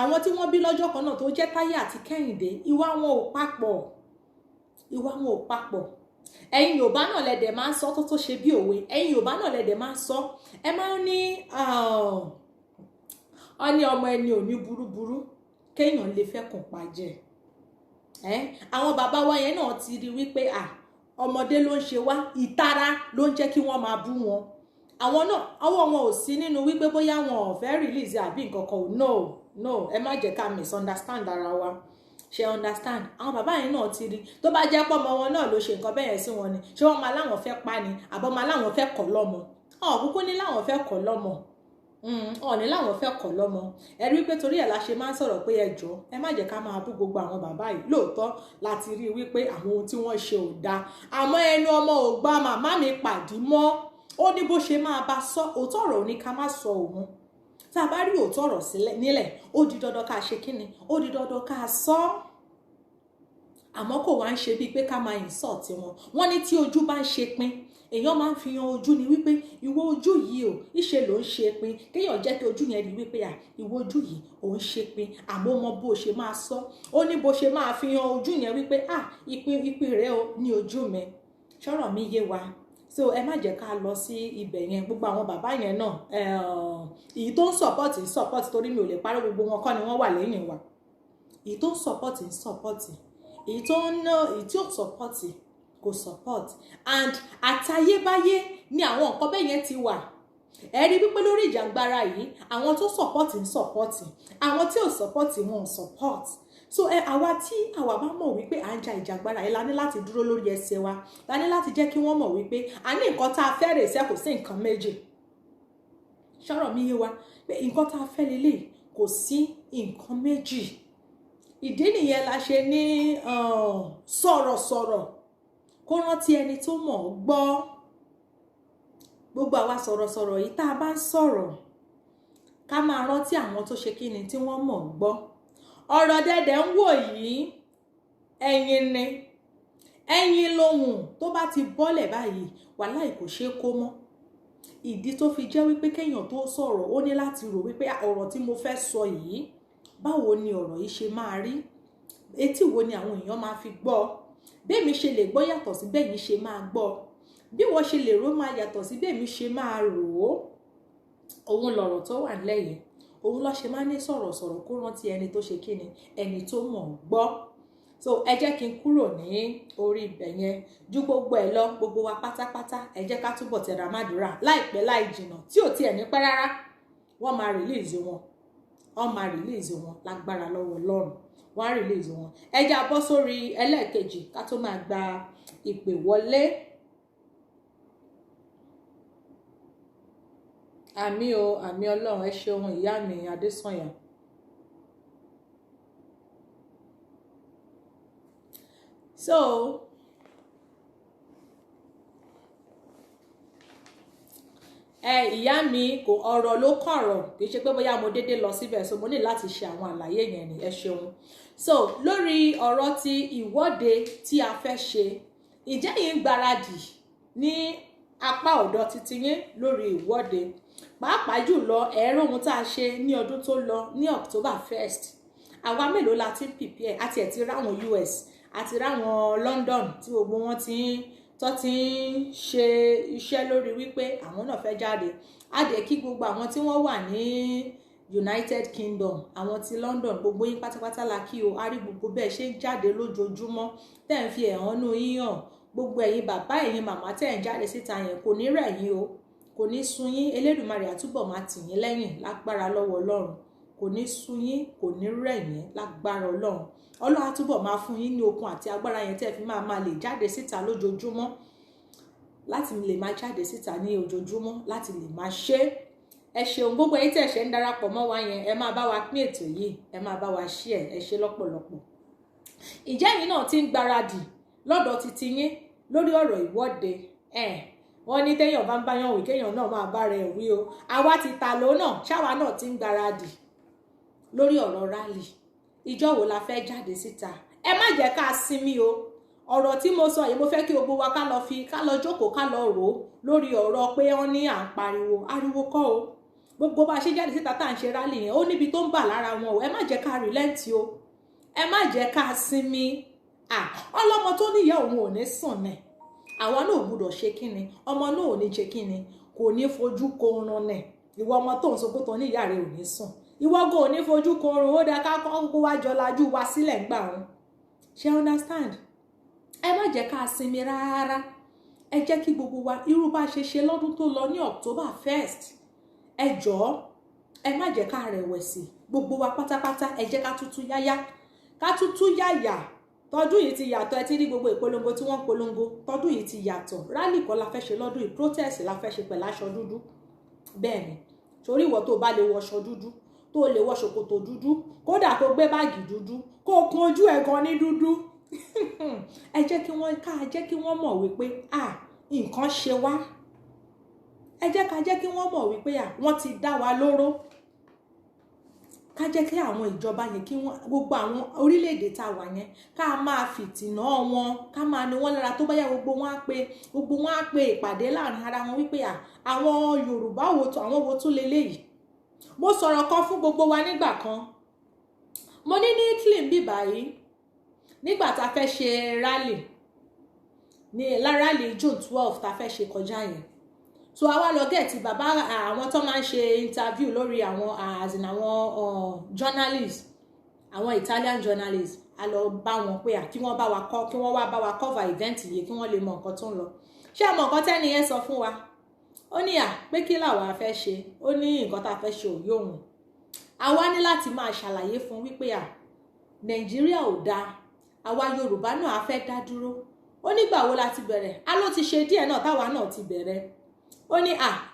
àwọn tí wọ́n bí lọ́jọ́ kan náà tó jẹ́ Táyé àti Kẹ́hìndé ìwà wọn ò papọ̀ ẹ̀yin Yorùbá náà lẹ́dẹ̀ máa ń sọ tó ṣe bí òwe ẹ̀yin Yorùbá náà lẹ́dẹ̀ máa ń sọ ẹ máa ń ní ọ ní ọmọ ẹni ò ní burúburú kéèyàn lè fẹ́ kàn pàjẹ́ àwọn bàbá wa yẹn náà ti rí wípé ọmọdé ló ń ṣe wá ìtara ló ń jẹ́ kí wọ́n máa bú wọn àwọn náà ọwọ́ wọn ò sí nínú wípé bóyá wọn ò fẹ́ release àbí nǹkan kan no ẹ má jẹ́ ká misunderstand ara wa ṣe understand àwọn bàbá yẹn náà ti rí tó bá jẹ́ pọ́mọ wọn náà ló ṣe nǹkan bẹ́ẹ̀ sí wọn ni ṣé wọ́n máa láwọn fẹ́ pa ni àbọ̀ máa láwọn fẹ́ kọ̀ lọ́mọ kúkú ní láwọn fẹ́ kọ̀ lọ́mọ ọ̀ní láwọn fẹ́ kọ̀ lọ́mọ ẹ rí wípé torí ẹ̀ la ṣe máa ń sọ̀rọ̀ pé ẹ jọ̀ọ́ ẹ má jẹ́ ká máa bú gbogbo àwọn bàbá yìí lóòótọ́ láti rí wípé àwọn ohun tí wọ́n ṣe ò dáa àmọ́ ẹnu ọmọ ò gbà màmá mi pàdí mọ́ ó ní bó ṣe máa bá sọ òótọ́ ọ̀rọ̀ ò ní ká má sọ òun tá a bá rí òótọ́ ọ̀rọ̀ sílẹ̀ nílẹ̀ ó di dandan ká ṣe kíni ó di dandan ká sọ àmọ́ kò wá ń ṣe bíi pé ká máa insult wọn wọ́n ní tí ojú bá ń ṣe pin èèyàn máa ń fi hàn ojú ni wípé ìwọ ojú yìí o ìṣe ló ń ṣe pin kéèyàn jẹ́ kí ojú yẹn rí wípé ìwọ ojú yìí ò ń ṣe pin àmọ́ mọ bó ṣe máa sọ ó ní bó ṣe máa fi hàn ojú yẹn wípé ìpín rẹ o ní ojú mi ṣọ́rọ̀ mi yé wa so ẹ má jẹ́ ká lọ sí ibẹ̀ yẹn gbogbo àwọn bàbá yẹn náà èyí tó ń support torí mi ò lè parọ́ gbogbo wọn kọ́ ni wọ́n wà lẹ́yìn wa èyí tó ń support èyí tó ń ná èyí tí ò support kò support and àtayébáyé ni àwọn nǹkan bẹ́ẹ̀ yẹn ti wà ẹ rí wípé lórí ìjàngbara yìí àwọn tó sọ̀pọ̀tì ń sọ̀pọ̀tì, àwọn tí ò sọ̀pọ̀tì wọn ò sọ̀pọ̀tì. So àwa tí àwa bá mọ̀ wípé à ń ja ìjàngbara yìí la ní láti dúró lórí ẹsẹ̀ wa, la ní láti jẹ́ kí wọ́n mọ̀ wípé a ní nǹkan tá a fẹ́ rè sẹ́ kò sí nǹkan méjì. Ṣọ́rọ̀ mi yé wa pé nǹkan tá a fẹ́ lélẹ̀ kò sí nǹkan méjì. Ìdí nìyẹn la ṣe ní sọ̀rọ̀sọ̀rọ̀ kó rántí ẹni tó mọ̀ ọ́ gbọ́. Gbogbo àwa sọ̀rọ̀sọ̀rọ̀ yìí tá a bá ń sọ̀rọ̀ ká máa rántí àwọn tó ṣe kíni tí wọ́n mọ̀ ọ́ gbọ́. Ọ̀rọ̀ dẹ̀dẹ̀ ń wò yìí ẹyin ni, ẹyin lohùn tó bá ti bọ́lẹ̀ báyìí wàláhì kò ṣeé kó mọ́. Ìdí tó fi jẹ́ wípé kéèyàn tó sọ̀rọ̀ ó ní láti rò wípé ọ̀rọ̀ tí mo fẹ́ sọ yìí báwo ni ọ̀rọ̀ yìí ṣe máa rí, etí wo ni àwọn èèyàn máa fi gbọ́, bẹ́ẹ̀ mi ṣe lè gbọ́ yàtọ̀ sí bẹ́ẹ̀ mi ṣe máa gbọ́, bí wọ́n ṣe lè rò máa yàtọ̀ sí bẹ́ẹ̀ mi ṣe máa rò ó. Òun lọ̀rọ̀ tó wà lẹ́yìn, òun ló ṣe máa ní sọ̀rọ̀sọ̀rọ̀ kó rántí ẹni tó ṣe kíni, ẹni tó mọ̀ ọ́ gbọ́. So ẹ jẹ́ kí n kúrò ní orí ibẹ̀ yẹn, ju gbogbo ẹ̀ lọ gbogbo wa pátápátá ẹ jẹ́ ká túbọ̀ tẹra mádùúrà láìpẹ́ láì jìnnà tí ò tiẹ̀ ní pẹ́ rárá wọ́n máa release wọn, wọ́n máa release wọn lágbára lọ́wọ́ Ọlọ́run, wọ́n á release wọn. Ẹ jẹ́ a bọ́ sórí ẹlẹ́ẹ̀kejì ká tó máa gba ìpè wọlé. Àmì o, àmì Ọlọ́run, ẹ ṣeun ìyá mi Adésànyà. So ìyá mi kò ọ̀rọ̀ ló kọ̀rọ̀, kì í ṣe pé bóyá mo dédé lọ síbẹ̀, so mo ní láti ṣe àwọn àlàyé yẹn ni, ẹ ṣeun. So lórí ọ̀rọ̀ ti ìwọ́de tí a fẹ́ ṣe, ìjẹ́ yìí ń gbáradì ní apá ọ̀dọ̀ titi yín lórí ìwọ́de, pàápàá jùlọ ẹ̀rọ ohun tá a ṣe ní ọdún tó lọ ní October 1st. Àwa mélòó la ti ń prepare, àti ẹ̀ ti ráwọn US àti ráwọn London tí gbogbo wọn ti ń ṣe iṣẹ́ lórí wípé àwọn náà fẹ́ jáde. A dẹ̀ kí gbogbo àwọn tí wọ́n wà ní United Kingdom, àwọn ti London, gbogbo yín pátápátá la kí o. A rí gbogbo bẹ́ẹ̀ ṣe ń jáde lójoojúmọ́ tẹ́ ń fi ẹ̀hónú yín hàn. Gbogbo ẹ̀yin bàbá ẹ̀yin màmá tẹ́ ń jáde síta yẹn kò ní rẹ̀ yín o, kò ní sú yín. Elédùmarè àtúbọ̀ máa tì yín lẹ́yìn lágbára lọ́wọ́ Ọlọ́run, kò ní sú yín, kò ní rẹ̀ yín lágbára Ọlọ́run. Ọlọ́run á túbọ̀ máa fún yín ní okun àti agbára yẹn tẹ́ fi máa lè jáde síta lójoojúmọ́, láti lè máa jáde síta ní ojoojúmọ́, láti lè máa ṣe. Ẹ ṣeun gbogbo ẹ̀yin tẹ́ ṣe ń darapọ̀ mọ́ wa yẹn, ẹ máa bá wa pín ètò yìí, ẹ máa bá wa share, ẹ ṣe lọ́pọ̀lọpọ̀. Ìjẹ́ yìí náà ti ń gbáradì lọ́dọ̀ titi yín lórí ọ̀rọ̀ ìwọ́de. Wọ́n ní téèyàn bá ń báyàn wí kéèyàn náà máa bá rẹ̀ wí o. Àwa ti ta ló náà, ṣáwa náà ti ń gbáradì lórí ọ̀rọ̀ rally. Ìjọ́ wo la fẹ́ jáde síta? Ẹ má jẹ́ ká sinmi o. Ọ̀rọ̀ tí mo sọ yìí mo fẹ́ kí gbogbo wa ká lọ jókòó ká lọ rò lórí ọ̀rọ̀ pé wọ́n ní à ń pariwo. Ariwo kọ́ o. Gbogbo bá ṣe jáde síta tá à ń ṣe rally yẹn ó níbi tó ń bà lára wọn o. Ẹ má jẹ́ ká relent o. Ẹ má jẹ́ ká sinmi. Ọlọ́mọ tó níyà òun ò ní sùn nẹ̀. Àwa náà ò gbúdọ̀ ṣe kíni, ọmọ náà ò ní ṣe kíni, kò ní fojú korun nẹ̀. Ìwọ ọmọ tó ń sọ pé tó ní ìyá rẹ̀ ò ní sùn, ìwọ gan ò ní fojú korun, ó dá ká kó wá jọ lajú wa sílẹ̀ gbà wọn. Ṣé understand? Ẹ má jẹ́ ká sinmi rárá. Ẹ jẹ́ kí gbogbo wa irú bá ṣe ṣe lọ́dún tó lọ ní October 1st. Ẹ jọ̀ọ́ ẹ má jẹ́ ká rẹ̀wẹ̀sì, gbogbo wa pátápátá ẹ jẹ́ ká tútú yáyá, ká tútú yáyà. Tọdún yìí ti yàtọ̀, ẹ ti rí gbogbo ìpolongo tí wọ́n polongo, tọdún yìí ti yàtọ̀. Rally kọ́ la fẹ́ ṣe lọ́dún yìí, protest la fẹ́ ṣe pẹ̀lú aṣọ dúdú. Bẹ́ẹ̀ ni, torí ìwọ tó bá lè wọṣọ dúdú, tó lè wọ ṣòkòtò dúdú, kódà kó gbé báàgì dúdú, kó kun ojú ẹ̀ gan ní dúdú. Ẹ jẹ́ kí wọ́n mọ̀ wípé nǹkan ṣe wá. Ẹ jẹ́ kí wọ́n mọ̀ wípé wọ́n ti dá wa lóró. Ká jẹ́ kí àwọn ìjọba yẹn kí wọ́n gbogbo àwọn orílẹ̀-èdè tá wà yẹn ká máa fìtìná wọn, ká máa ní wọ́n lára tó bá yá gbogbo wọn á pe ìpàdé láàrin ara wọn wípé àwọn Yorùbá àwọn wo tún leléyìí. Mo sọ̀rọ̀ kan fún gbogbo wa nígbà kan. Mo ní Italy ń bì báyìí nígbà tá fẹ́ ṣe rally rally June 12 tá fẹ́ ṣe kọjá yẹn. So àwa lọ gẹ̀ẹ́tì bàbá àwọn tó máa ń ṣe interview lórí àwọn journalists, àwọn Italian journalists. A lọ bá wọn pé kí wọ́n wá bá wa cover event yìí kí wọ́n lè mọ nǹkan tó ń lọ. Ṣé àmọ́ nǹkan tẹ́ni yẹn sọ fún wa? ó ní pé kí làwa fẹ́ ṣe, ó ní nǹkan tá a fẹ́ ṣe ò yóò hùn. Àwa ní láti máa ṣàlàyé fún wípé Nàìjíríà ò dáa, àwa Yorùbá náà a fẹ́ dá dúró. Ó nígbà wo la ti bẹ̀rẹ̀, ló ti ṣe díẹ̀ náà táwa náà ti bẹ̀rẹ̀. Ó ní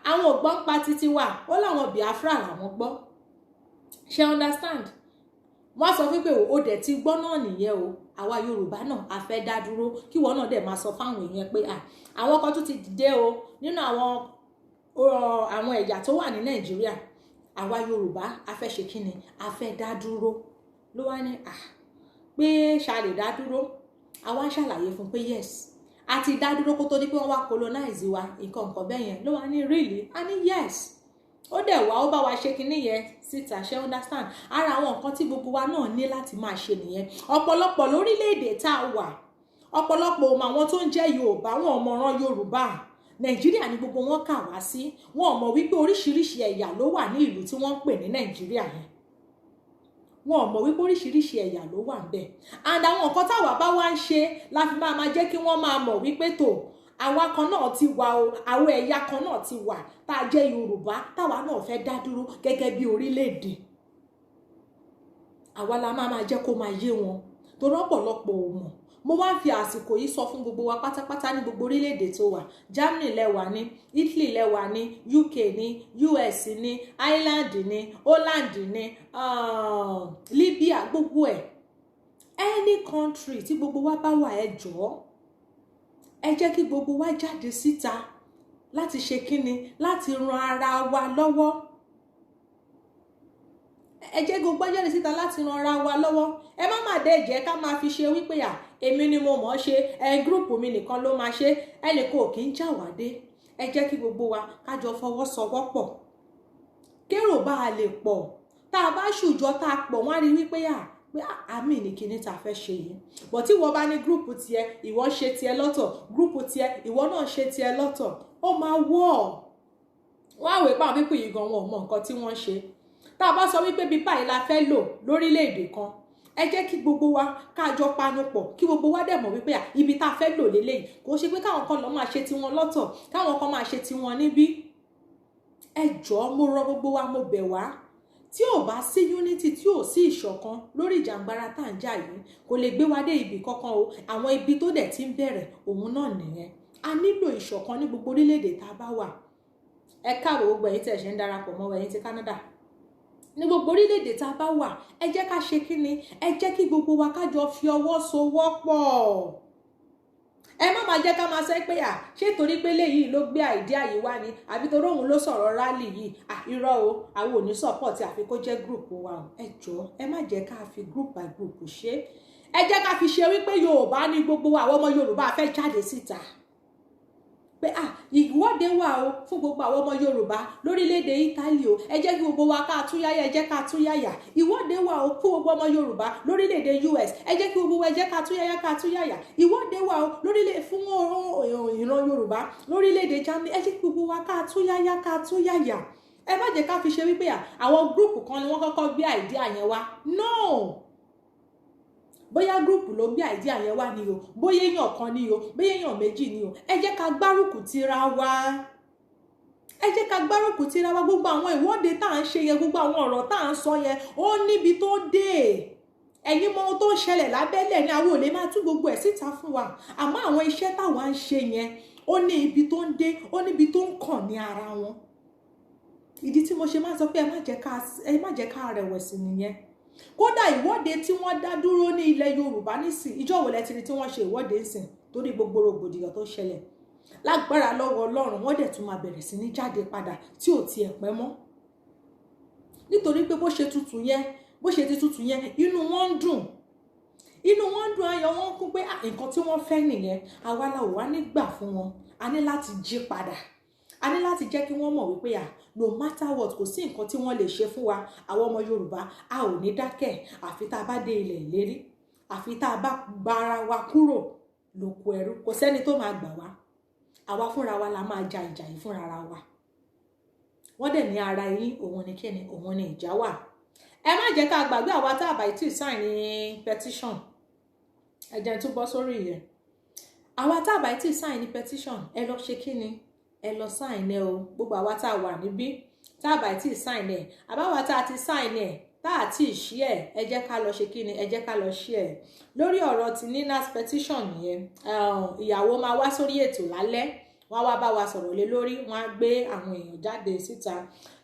àwọn ò gbọ́ ń pa títí wà, ó láwọn Biafra làwọn gbọ́. Ṣé understand? Wọ́n sọ wípé ó dẹ̀ ti gbọ́ náà nìyẹn o, àwa Yorùbá náà a fẹ́ dá dúró, kí wọ́n náà dẹ̀ máa sọ fáwọn èèyàn pé àwọn kan tún ti dìde o nínú àwọn ẹ̀yà tó wà ní Nàìjíríà, àwa Yorùbá a fẹ́ ṣe kíni, a fẹ́ dá dúró. Ló wá ní pé ṣá lè dá dúró. Àwa ń ṣàlàyé fún pé yes, a ti dá dúró kó tó di pé wọ́n wá colonize wa nǹkan bẹ́ẹ̀ yẹn. Ló wá ní really? A ní yes. Ó dẹ̀ wá, ó bá wa ṣe kinní yẹn síta, ṣe understand? Ara àwọn nǹkan tí gbogbo wa náà ní láti máa ṣe nìyẹn. Ọ̀pọ̀lọpọ̀ lórílẹ̀-èdè tá a wà, ọ̀pọ̀lọpọ̀ ò mọ àwọn tó ń jẹ́ Yorùbá, wọn ò mọ̀ràn Yorùbá. Nàìjíríà ni gbogbo wọn kà wá sí. Wọn ò mọ̀ wípé oríṣiríṣi ẹ̀yà ló wà ní ìlú tí wọ́n ń pè ní Nàìjíríà yẹn. Wọn ò mọ̀ wípé oríṣiríṣi ẹ̀yà ló wà ńbẹ̀. And àwọn nǹkan táwa bá wá ń ṣe la fi máa jẹ́ kí wọ́n máa mọ̀ wípé àwa kan náà ti wà o, àwọn ẹ̀yà kan náà ti wà tá a jẹ́ Yorùbá, táwa náà fẹ́ dá dúró gẹ́gẹ́ bí orílẹ̀-èdè. Àwa la máa jẹ́ kó máa yé wọn, torí ọ̀pọ̀lọpọ̀ ò mọ̀. Mo wá ń fi àsìkò yìí sọ fún gbogbo wa pátápátá ní gbogbo orílẹ̀-èdè tó wà. Germany lẹ́wà ní, Italy lẹ́wà ní, UK ní, US ní, Ireland ní, Holland ní, Libya, gbogbo ẹ̀. Any country tí gbogbo wa bá wà, ẹ jọ̀ọ́, ẹ jẹ́ kí gbogbo wa jáde síta láti ṣe kíni, láti ran ara wa lọ́wọ́. Ẹ jẹ́ gbogbo jáde síta láti ran ara wa lọ́wọ́. Ẹ má dé jẹ́ ká máa fi ṣe wípé èmi ni mo mọ̀ ṣe, gúrùpù mi nìkan ló máa ṣe, ẹnì kò kí ń jà wá dé. Ẹ jẹ́ kí gbogbo wa kájọ fọwọ́sowọ́pọ̀, kérò bá a lè pọ̀. Tá a bá ṣùjọ tá a pọ̀, wọ́n á rí wípé pé àmì ní kíní tá a fẹ́ ṣe yìí. Bọ̀ tí wọ́n bá ní gúrùpù tiẹ̀, ìwọ ṣe tiẹ̀ lọ́tọ̀, gúrùpù tiẹ̀, ìwọ náà ṣe tiẹ̀ lọ́tọ̀, ó máa wọ̀. Wọ́n á wé pa àwọn pípù yìí gan, wọn ò mọ nǹkan tí wọ́n ṣe. Tá a bá sọ wípé bí báyìí la fẹ́ lò lórílẹ̀-èdè kan, ẹ jẹ́ kí gbogbo wa kájọ panupọ̀, kí gbogbo wa dẹ̀ mọ̀ wípé ibi tá a fẹ́ lò lélẹ́yìí. Kò ṣe pé káwọn kan lọ máa ṣe tiwọn lọ́tọ̀, káwọn kan máa ṣe tiwọn níbí. Ẹ jọ̀ọ́, mo rọ gbogbo wa, mo bẹ̀ wá. Tí ò bá sí unity, tí ò sí ìṣọ̀kan lórí ìjàngbara tá à ń jà yìí, kò lè gbé wa dé ibì kankan o. Àwọn ibi tó dẹ̀ ti ń bẹ̀rẹ̀, òun náà nìyẹn. A nílò ìṣọ̀kan ní gbogbo orílẹ̀-èdè tá a bá wà. Ẹ káàbọ̀ gbogbo ẹ̀yin tí ẹ ṣe ń darapọ̀ mọ́ ẹ̀yin ti Canada. Ní gbogbo orílẹ̀-èdè tá a bá wà, ẹ jẹ́ ká ṣe kíni, ẹ jẹ́ kí gbogbo wa kájọ fi ọwọ́ sowọ́pọ̀. Ẹ má jẹ́ ká máa sọ pé ṣé torí pé léyìí ló gbé idea yìí wá ni, àbí torí òun ló sọ̀rọ̀ rally yìí. Irọ́ o, àwọn ò ní support àfi kó jẹ́ group wa o. Ẹ jọ̀ọ́, ẹ má jẹ́ ká fi group by group ṣe. Ẹ jẹ́ ká fi ṣe wípé Yorùbá ní gbogbo wa, àwọn ọmọ Yorùbá fẹ́ jáde síta. Pé ìwọ́de wà o fún gbogbo àwọn ọmọ Yorùbá lórílẹ̀-èdè Italy o. Ẹ jẹ́ kí gbogbo wa ká túyáyá, ẹ jẹ́ ká túyáyá. Ìwọ́de wà o fún gbogbo ọmọ Yorùbá lórílẹ̀-èdè US. Ẹ jẹ́ kí gbogbo wa, ẹ jẹ́ ká túyáyá, ká túyáyá. Ìwọ́de wà o fún ìran Yorùbá lórílẹ̀-èdè Germany. Ẹ jẹ́ kí gbogbo wa ká túyáyá, ká túyáyá. Ẹ má jẹ́ ká fi ṣe wípé àwọn gúrùpù kan ni wọ́n kọ́kọ́ gbé idea yẹn wá. No. Bóyá gúrùpù ló gbé idea yẹn wá ni o, bóyá èèyàn kan ni o, bóyá èèyàn méjì ni o. Ẹ jẹ́ ká gbárùkù tira wa. Ẹ jẹ́ ká gbárùkù tira wa. Gbogbo àwọn ìwọ́de tá à ń ṣe yẹn, gbogbo àwọn ọ̀rọ̀ tá à ń sọ yẹn, ó níbi tó dé. Ẹ̀yin mọ ohun tó ń ṣẹlẹ̀ lábẹ́lẹ̀ ni, àwọn ò lè máa tú gbogbo ẹ̀ síta fún wa. Àmọ́ àwọn iṣẹ́ táwa ń ṣe yẹn, ó ní ibi tó ń dé, ó níbi tó ń kàn ní ara wọn. Ìdí tí mo ṣe máa ń sọ pé ẹ má jẹ́ ká rẹ̀wẹ̀sì nìyẹn. Kódà ìwọ́de tí wọ́n dá dúró ní ilẹ̀ Yorùbá nísìn, ìjọ́ wo lẹ ti rí tí wọ́n ṣe ìwọ́de ńsìn torí gbogbo rògbòdìyàn tó ṣẹlẹ̀. Lágbára lọ́wọ́ Ọlọ́run, wọ́n dẹ̀ tún máa bẹ̀rẹ̀ sí ní jáde padà tí ò tiẹ̀ pẹ́ mọ́. Nítorí pé bó ṣe ti tutù yẹn, inú wọn ń dùn. Ayọ̀ wọn kún pé nǹkan tí wọ́n fẹ́ nìyẹn. Àwa la ò wá nígbà fún wọn. A ní láti jí padà. A ní láti jẹ́ kí wọ́n mọ̀ wípé no matter what, kò sí nǹkan tí wọ́n lè ṣe fún wa. Àwọn ọmọ Yorùbá, a ò ní dákẹ́ àfi tá a bá dé ilẹ̀ ìlérí, àfi tá a bá gba ara wa kúrò lóko ẹrú. Kò sẹ́ni tó máa gbà wá. Àwa fúnra wa la máa ja ìjà yìí fúnra wa. Wọ́n dẹ̀ ní ara yín, òun ni kíni, òun ni ìjà wà. Ẹ má jẹ́ ká gbàgbé àwa tá a bá tí sign ní petition. Ẹ jẹ́ n tún bọ́ sórí yẹn. Àwa tá a bá tí sign ní petition, ẹ lọ ṣe kíni, ẹ lọ sign ẹ o, gbogbo àwa tá a wà níbí tá a bá tí ì sign ẹ, àbáwá tá a ti sign ẹ tá a tí ì ṣí ẹ jẹ́ ká lọ ṣe kí ni, ẹ jẹ́ ká lọ ṣí ẹ. Lórí ọ̀rọ̀ ti Nina's petition yẹn, ìyàwó máa wá sórí ètò lálẹ́, wọ́n wá bá wa sọ̀rọ̀ lé lórí, wọ́n á gbé àwọn èèyàn jáde síta.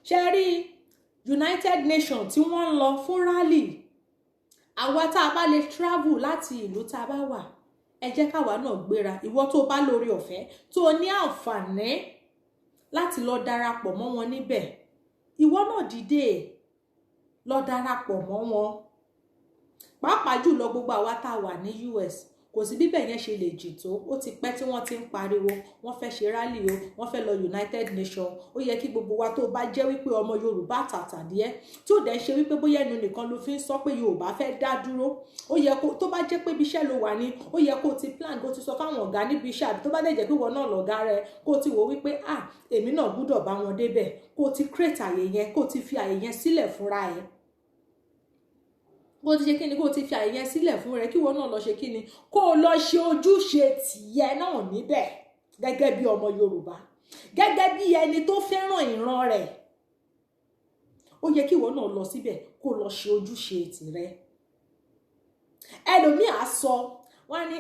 Ṣé rí United Nations tí wọ́n ń lọ fún rally, àwa tá a bá lè travel láti ìlú tá a bá wà, ẹ jẹ́ káwa náà gbéra. Ìwọ tó bá lórí ọ̀fẹ́ tó ní àǹfààní láti lọ darapọ̀ mọ́ wọn níbẹ̀, ìwọ náà dìde lọ darapọ̀ mọ́ wọn. Pàápàá jùlọ gbogbo àwa tá a wà ní US, kò sí bíbẹ̀ yẹn ṣe lè jì tó, ó ti pẹ́ tí wọ́n ti ń pariwo wọ́n fẹ́ ṣe rally o, wọ́n fẹ́ lọ United Nations. Ó yẹ kí gbogbo wa tó bá jẹ́ wípé ọmọ Yorùbá tàtà díẹ̀ tí ò dẹ̀ ṣe wípé bóyá ẹnu nìkan ló fi ń sọ pé Yorùbá fẹ́ dá dúró, ó yẹ kó, tó bá jẹ́ pé ibi iṣẹ́ ló wà ní, ó yẹ kó ti plan, kó ti sọ fáwọn ọ̀gá níbi iṣẹ́, àbí tó bá dẹ̀ jẹ́ pé ìwọ náà lọ̀gá rẹ, kó ti wò wípé èmi náà gbúdọ̀ bá wọn débẹ̀, kó ti create àyè yẹn, kó ti fi àyè yẹn sílẹ̀ fúnra ẹ̀. Kó ti ṣe kíni, kó ti fi àyè yẹn sílẹ̀ fún rẹ, kí wọ́n náà lọ ṣe kíni, kó lọ ṣe ojúṣe tìyẹ náà níbẹ̀ gẹ́gẹ́ bí ọmọ Yorùbá, gẹ́gẹ́ bí ẹni tó fẹ́ràn ìran rẹ̀. Ó yẹ kí wọ́n náà lọ síbẹ̀ kó lọ ṣe ojúṣe tìrẹ. Ẹlòmíì á sọ, wọ́n ní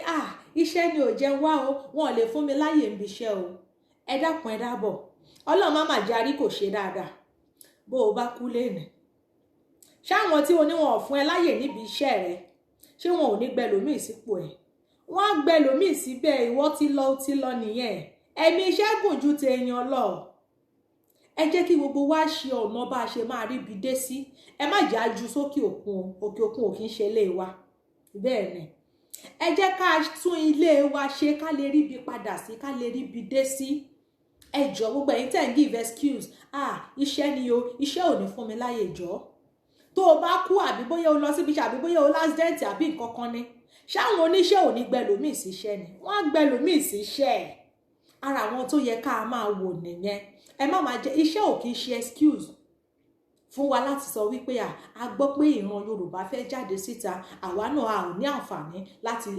iṣẹ́ ni ò jẹ́ wá o, wọn ò lè fún mi láyè níbi iṣẹ́ o. Ẹ dákun ẹ dábọ̀, Ọlọ́run má mà jarí kò ṣe dáadáa. Bó o bá kú léèní, ṣáwọn tí oníwọ̀n fún ẹ láyè níbi iṣẹ́ rẹ, ṣé wọn ò ní gbẹlòmíì sípò ẹ̀? Wọ́n á gbẹlòmíì síbẹ̀, ìwọ ti lọ nìyẹn. Ẹ̀mí iṣẹ́ gùn ju tèèyàn lọ. Ẹ jẹ́ kí gbogbo wa ṣe ọ̀nà bá a ṣe máa rí ibi dé sí. Ẹ má jà ju sókè òkun, òkè òkun ò kí ń ṣe ilé wa. Bẹ́ẹ̀ ni, ẹ jẹ́ ká tún ilé wa ṣe ká lè rí ibi padà sí, ká lè rí ibi dé sí. Ẹ jọ gbogbo ẹ̀yin tẹ́ ń give excuse, iṣẹ́ ni o, iṣẹ́ ò ní fún mi láyè jọ. Tó o bá kú àbí bóyá o lọ síbi iṣẹ́ àbí bóyá o l'accident àbí nǹkan kan ni, ṣáwọn oníṣẹ́ ò ní gbẹlòmíì síṣẹ́ ni? Wọ́n á gbẹlòmíì síṣẹ́ ẹ̀. Ara àwọn tó yẹ ká máa wò nìyẹn. Ẹ má máa jẹ, iṣẹ́ ò kì í ṣe excuse fún wa láti sọ wípé a gbọ́ pé ìran Yorùbá fẹ́ jáde síta, àwa náà a ò ní àǹfààní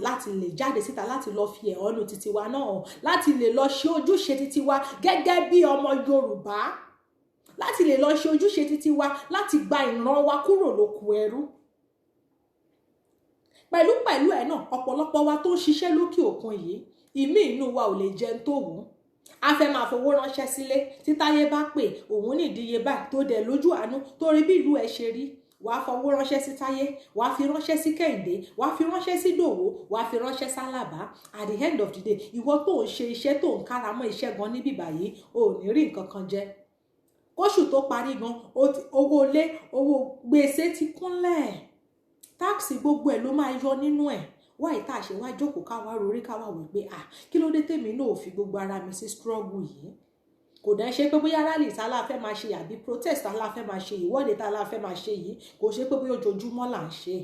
láti lè jáde síta, láti lọ fi ẹ̀hónú titi wa náà hàn, láti lè lọ ṣe ojúṣe titi wa gẹ́gẹ́ bí ọmọ Yorùbá, láti lè lọ ṣe ojúṣe títí wa, láti gba ìran wa kúrò lóko ẹrú. Pẹ̀lú ẹ̀ náà, ọ̀pọ̀lọpọ̀ wa tó ń ṣiṣẹ́ lókè òkun yìí, ìmí inú wa ò lè jẹun tó wù. A fẹ́ máa fowó ránṣẹ́ sílé, tí Táyé bá pè òun nídìíye báyìí tó dẹ̀ lójú àánú, torí bí ìlú ẹ ṣe rí, wàá fowó ránṣẹ́ sí Táyé, wàá fi ránṣẹ́ sí Kẹ́hìndé, wàá fi ránṣẹ́ sí Dòwó, wàá fi ránṣẹ́ sálàbá. At the end of the day, ìwọ tó ń ṣe iṣẹ́ tó ń kára mọ́ iṣẹ́ gan níbí báyìí, ò ní rí nǹkan kan jẹ. Kóṣù tó parí gan, owó ilé, owó gbèsè ti kúnlẹ̀, táàkì gbogbo ẹ̀ ló máa yọ nínú ẹ̀. Wá ìta ṣe wá jókòó káwá rorí káwá wí pé kí ló dé tèmi náà ò fi gbogbo ara mi sí struggle yìí. Kò dẹ̀ ṣe pé bóyá rally tá la fẹ́ máa ṣe àbí protest tá la fẹ́ máa ṣe, ìwọ́de tá la fẹ́ máa ṣe yìí, kò ṣe pé bóyá ojoojúmọ́ là ń ṣe.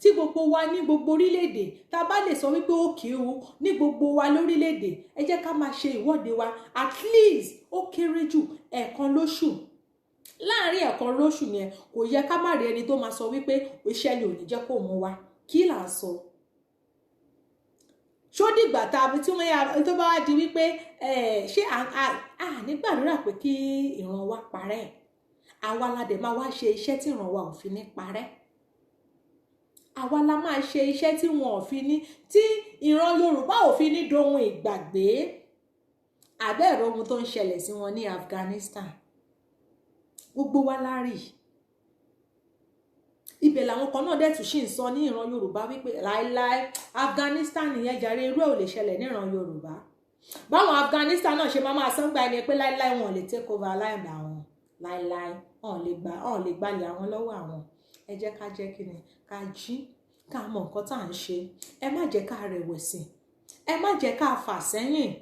Tí gbogbo wa ní gbogbo orílẹ̀-èdè tá bá lè sọ wípé òkè o ní gbogbo wa lórílẹ̀-èdè, ẹ jẹ́ ká máa ṣe ìwọ́de wa at least ó kéré jù ẹ̀ẹ̀kan lóṣù. Láàárín ẹ̀ẹ̀kan lóṣù yẹn, kò yẹ ká má rí ẹni tó máa sọ wípé iṣẹ́ ni ò ní jẹ́ kó mú wa. Kí là ń sọ? Ṣó dìgbà tàbí tí wọ́n yà tó bá wá di wípé ṣé nígbàdúrà pé kí ìran wa parẹ́, àwa la dẹ̀ máa wá ṣe iṣẹ́ tí ìran wa ò fi ní parẹ́. Àwa la máa ṣe iṣẹ́ tí wọn ò fi ní, tí ìran Yorùbá ò fi ní dohun ìgbàgbé. Àbẹ́ẹ̀rẹ̀ ohun tó ń ṣẹlẹ̀ sí wọn ní Afghanistan, gbogbo wa la rí. Ibẹ̀ làwọn kan náà dẹ̀ tún ṣì ń sọ ní ìran Yorùbá wípé láíláí Afghanistan nìyẹn jàre, irú ẹ̀ ò lè ṣẹlẹ̀ ní ìran Yorùbá. Báwọn Afghanistan náà ṣe máa sán gba ẹni pé láíláí wọn ò lè take over land àwọn, láíláí wọn ò lè gbalẹ̀ àwọn lọ́wọ́ àwọn. Ẹ jẹ́ ká jẹ́ kí ni, ká jí, ká mọ nǹkan tá à ń ṣe. Ẹ má jẹ́ ká rẹ̀wẹ̀sì, ẹ má jẹ́ ká fà sẹ́yìn.